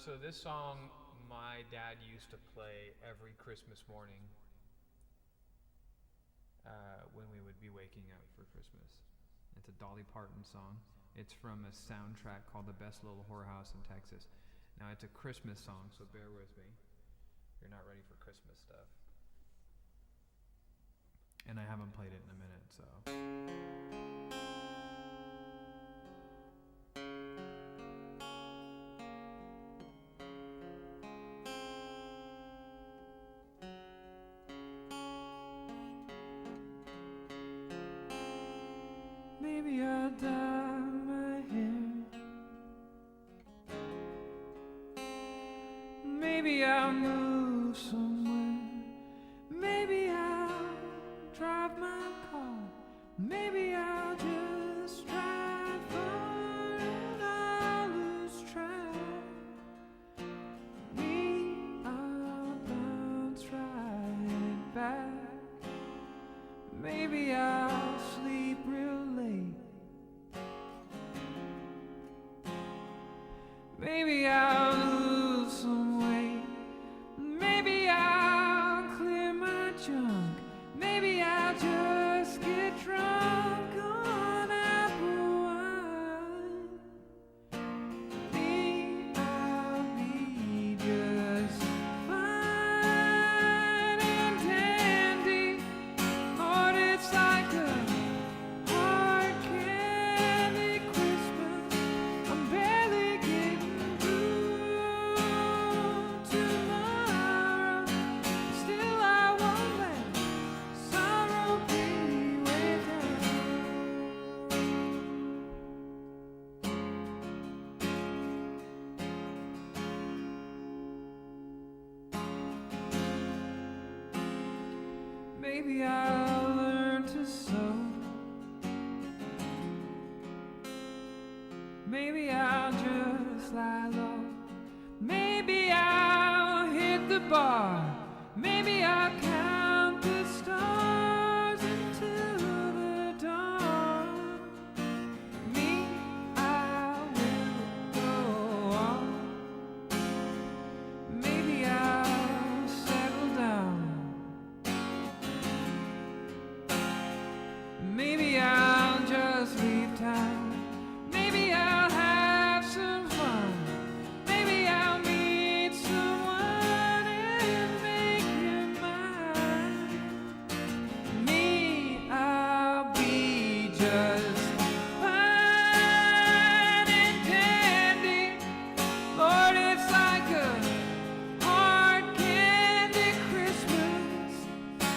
So this song my dad used to play every Christmas morning when we would be waking up for Christmas. It's a Dolly Parton song. It's from a soundtrack called The Best Little Whorehouse in Texas. Now it's a Christmas song, so bear with me. You're not ready for Christmas stuff. And I haven't played it in a minute, so. Maybe I'll dye my hair. Maybe I'll move somewhere. Maybe I'll drive my car. Maybe I'll just drive far and I'll lose track. Me, I'll bounce right back. Maybe I'll sleep real late. Maybe I'll lose some weight. Maybe I'll clear my junk. Maybe I'll just get drunk on apple wine. Me, I'll be just fine and dandy. Lord, it's like a hard candy Christmas. I'm barely getting through tomorrow. Still, I won't let sorrow bring me way down. Maybe I'll learn to sew. Maybe I'll just lie low. Maybe I'll hit the bar. Maybe I'll count the stars into the dawn. Me, I will go on. Maybe I'll settle down. Maybe I'll just leave town. Maybe I'll have some fun. Maybe I'll meet someone and make him mine. Me, I'll be just fine and dandy. Lord, it's like a hard candy Christmas.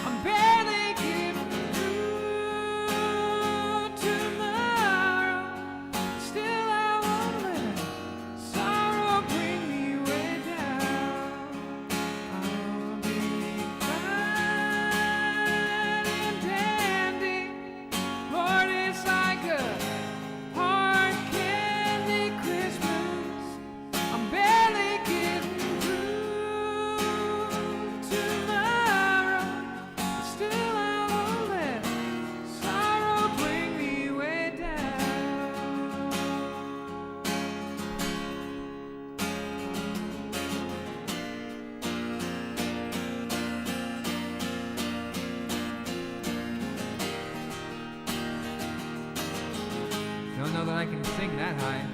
I'm barely getting through tomorrow. Still, I won't let sorrow bring me way down. I'll be fine and dandy. Lord, it's like a hard candy Christmas. I'm barely getting through tomorrow. Still, I won't let sorrow bring me way down. Don't know that I can sing that high.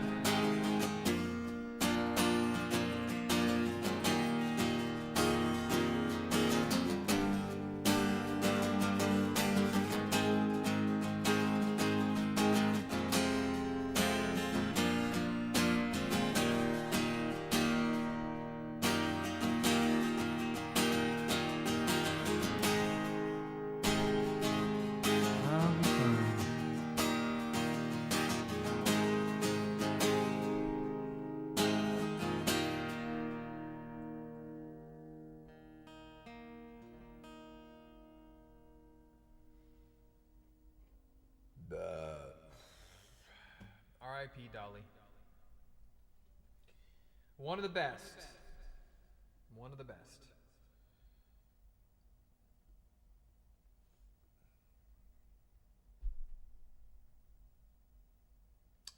R.I.P. Dolly. One of the best. One of the best.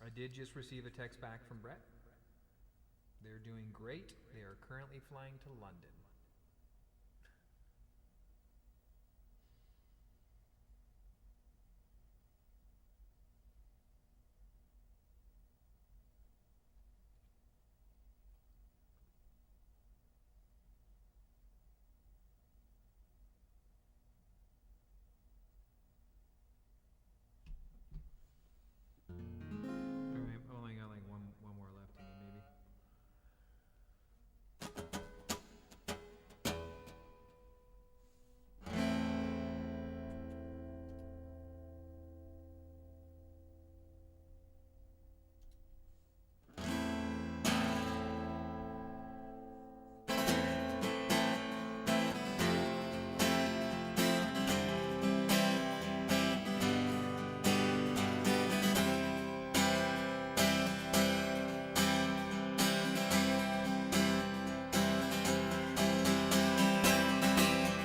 I did just receive a text back from Brett. They're doing great. They are currently flying to London. Alright, I've only got like one more left in me, maybe.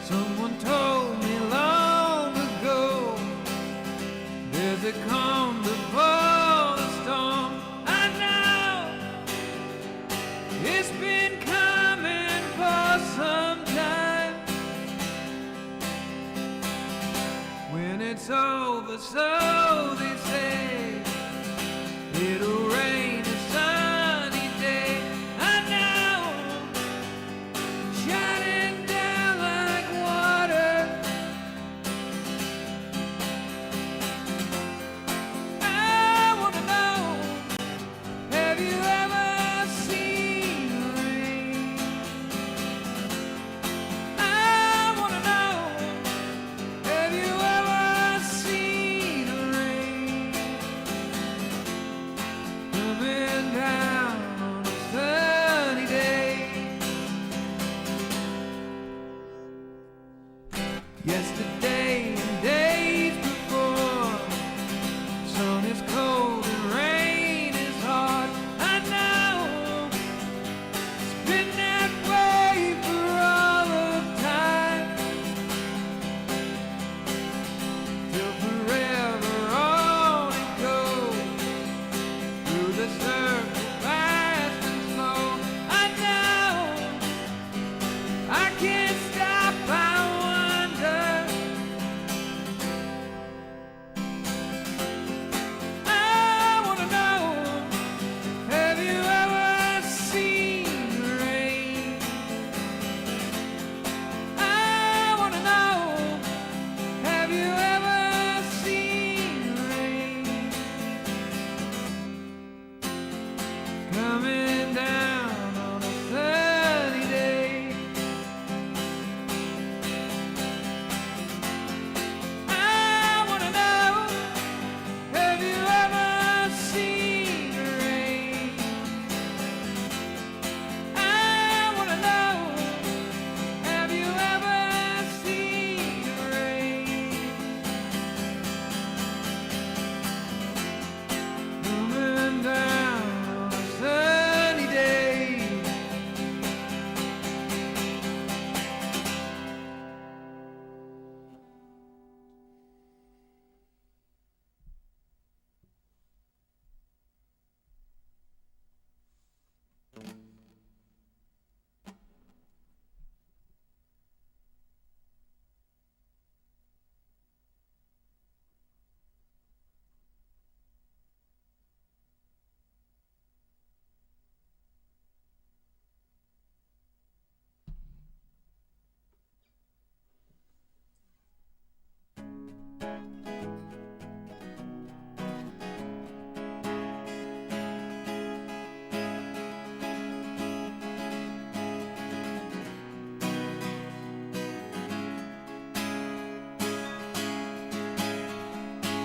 Someone told me long ago there's a calm before the storm. I know it's been coming for some time. When it's over, so they say, it'll rain a sunny day. I know, shining down like water. I wanna know, have you ever seen the rain? I wanna know, have you ever seen the rain coming down on a sunny day? Yesterday and days before, sun is cold and rain is hard. I know it's been that way for all of time, till forever on it goes, through the circle fast and slow. I know I can't stop, I wonder. I wanna know, have you ever seen the rain? I wanna know, have you ever seen the rain coming down on a sunny day? I wanna know, have you ever seen the rain? I wanna know, have you ever seen the rain coming down on a sunny day?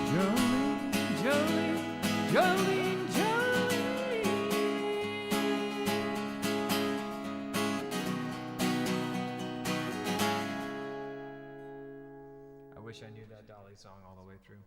Jolene, Jolene, Jolene, Jolene. I wish I knew that Dolly song all the way through.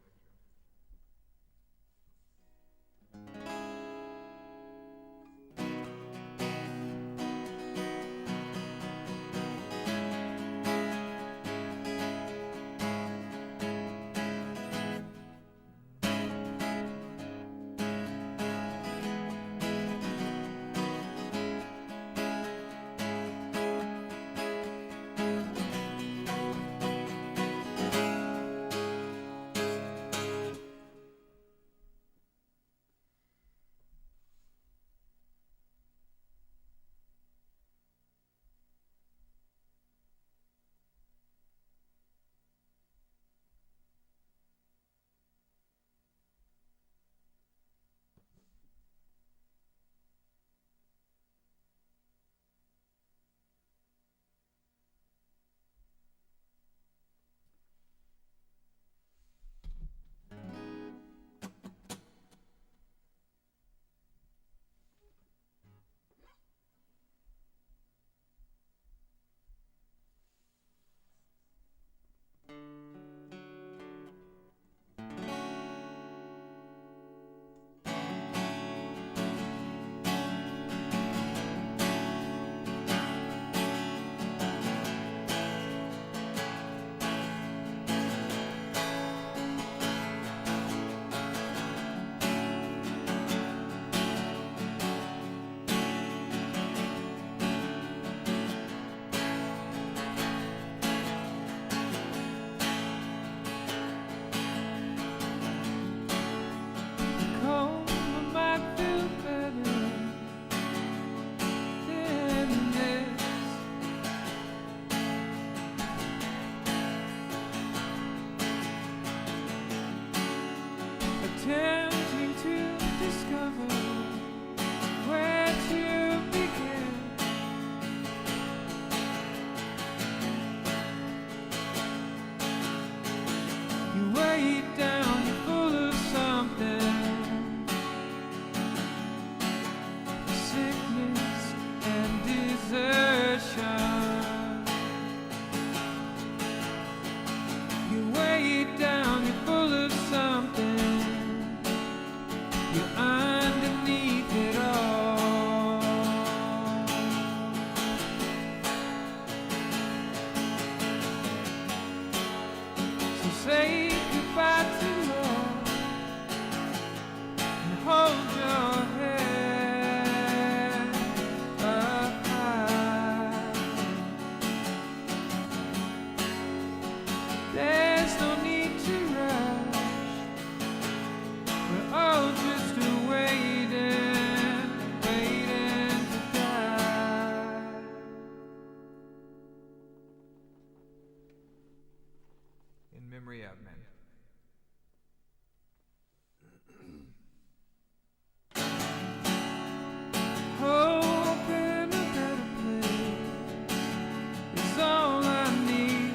Attempting to discover where to begin. You weigh it down, you're full of something. Sickness and desertion. You weigh it down, you're full of something. You're underneath it all. So say goodbye to love and hold your head up high. There's no need to rush. We're all just waiting, waiting to die. In memory of men. Hope in a better place is all I need.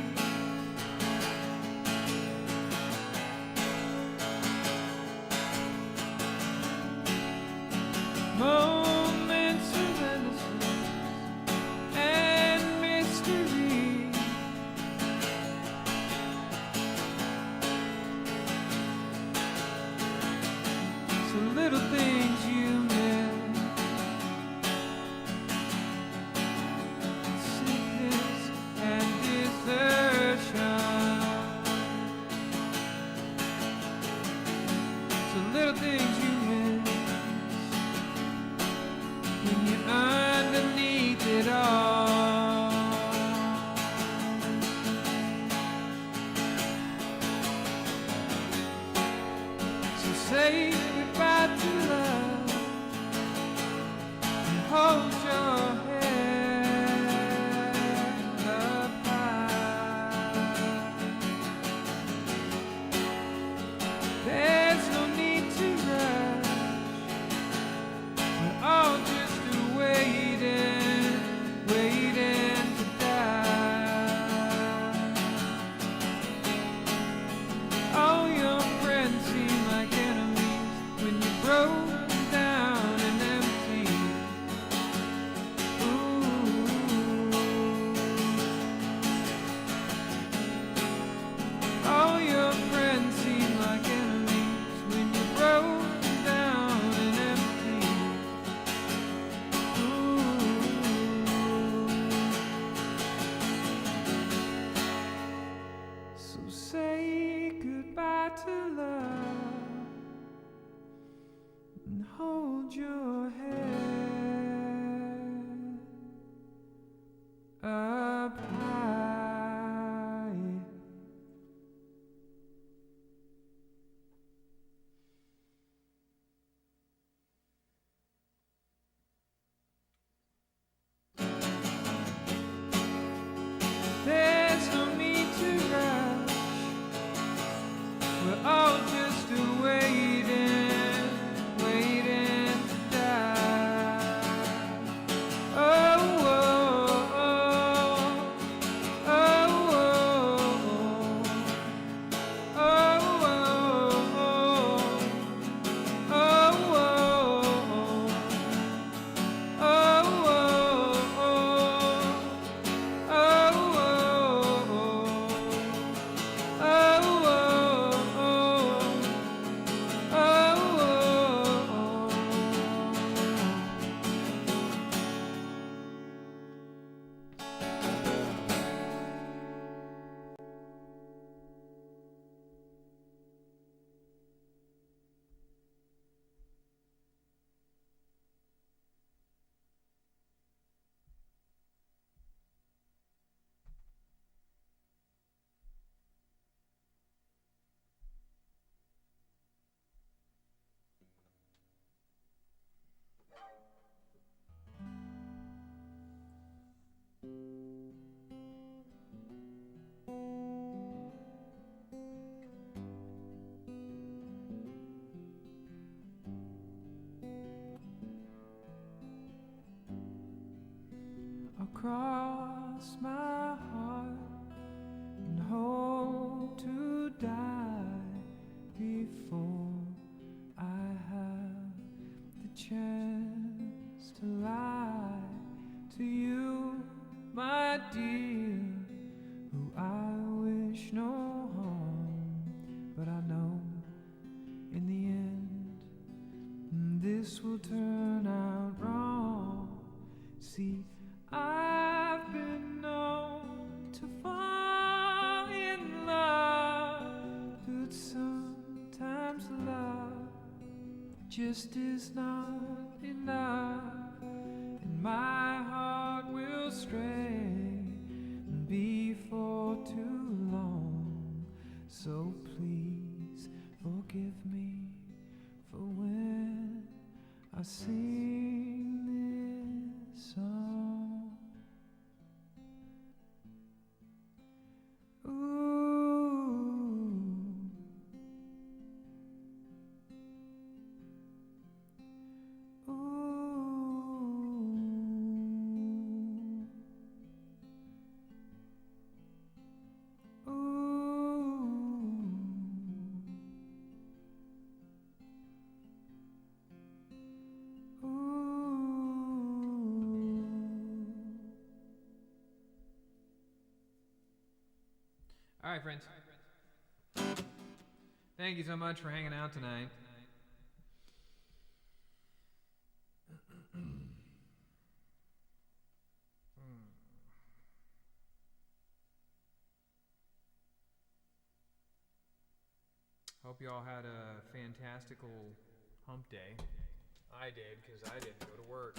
Moments of innocence and mystery. So little things you miss. Sickness and desertion. So little things you miss when you're underneath it all. So say goodbye to love and hold your head up high. There's no need to rush. We're all just waiting, waiting to die. All your friends seem like enemies when you're broken down and empty. to love and hold your head up high. There's no need to rush. We're all just waiting, waiting to die. Oh, oh, oh, oh, oh, oh, across my heart and hope to die before I have the chance to lie to you, my dear, who I wish no harm, but I know in the end this will turn out wrong. See, I've been known to fall in love, but sometimes love just is not enough, and my heart will stray before too long. So please forgive me for when I sing this song. All right, friends. Thank you so much for hanging out tonight. Hope you all had a fantastical hump day. I did, because I didn't go to work.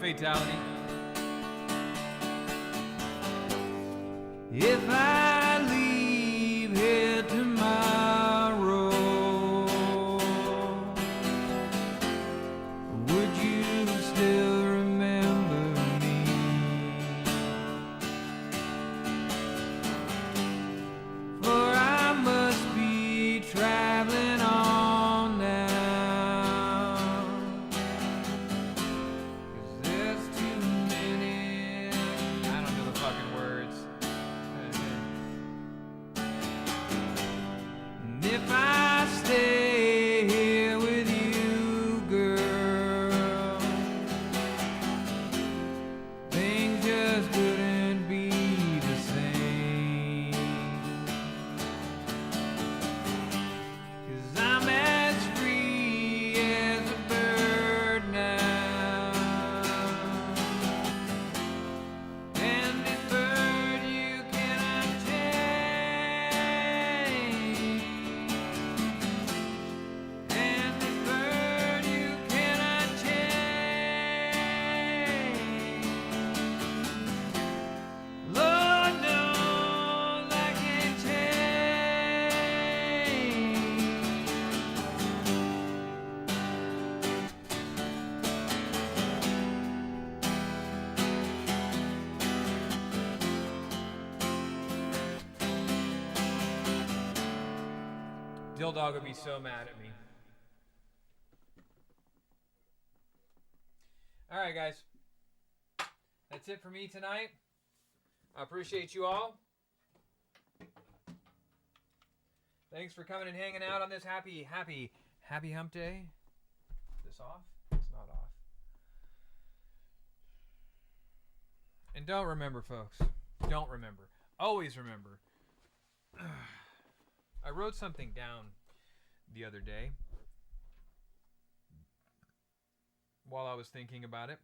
Fatality. If I leave here tomorrow, would you still remember me? For I must be traveling on now, 'cause there's too many, I don't give a fucking Dill Dog would be so mad at me. All right, guys. That's it for me tonight. I appreciate you all. Thanks for coming and hanging out on this happy hump day. Is this off? It's not off. And don't remember, folks. Don't remember. Always remember. I wrote something down the other day while I was thinking about it.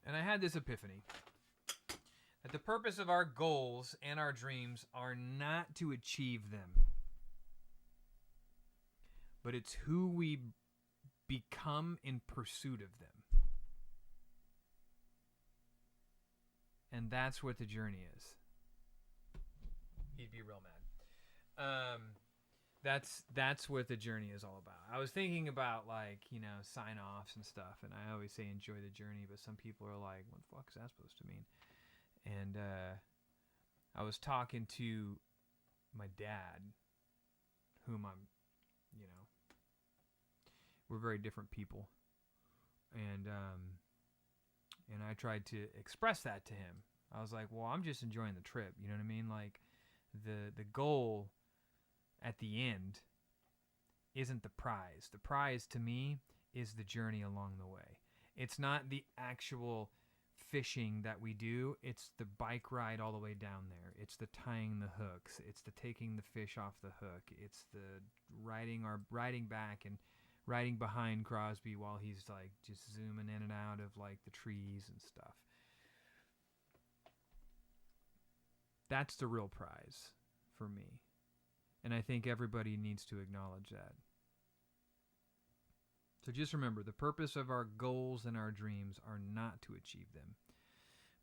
And I had this epiphany. That the purpose of our goals and our dreams are not to achieve them, but it's who we become in pursuit of them. And that's what the journey is. He'd be real mad. That's what the journey is all about. I was thinking about, like, you know, sign-offs and stuff, and I always say enjoy the journey, but some people are like, what the fuck is that supposed to mean? And I was talking to my dad, whom I'm, you know, we're very different people. And I tried to express that to him. I was like, well, I'm just enjoying the trip. You know what I mean? Like, the goal at the end isn't the prize. The prize to me is the journey along the way. It's not the actual fishing that we do, it's the bike ride all the way down there. It's the tying the hooks. It's the taking the fish off the hook. It's the riding back and riding behind Crosby while he's like just zooming in and out of like the trees and stuff. That's the real prize for me. And I think everybody needs to acknowledge that. So just remember, the purpose of our goals and our dreams are not to achieve them,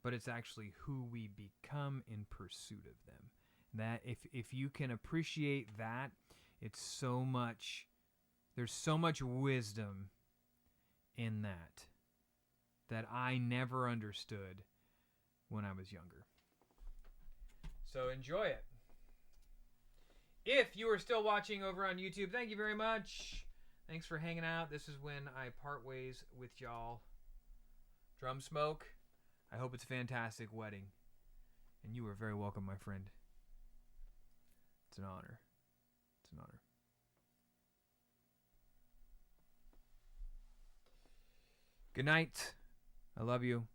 but it's actually who we become in pursuit of them. That if you can appreciate that, it's so much, there's so much wisdom in that I never understood when I was younger. So enjoy it. If you are still watching over on YouTube, thank you very much. Thanks for hanging out. This is when I part ways with y'all. Drum Smoke, I hope it's a fantastic wedding. And you are very welcome, my friend. It's an honor. It's an honor. Good night. I love you.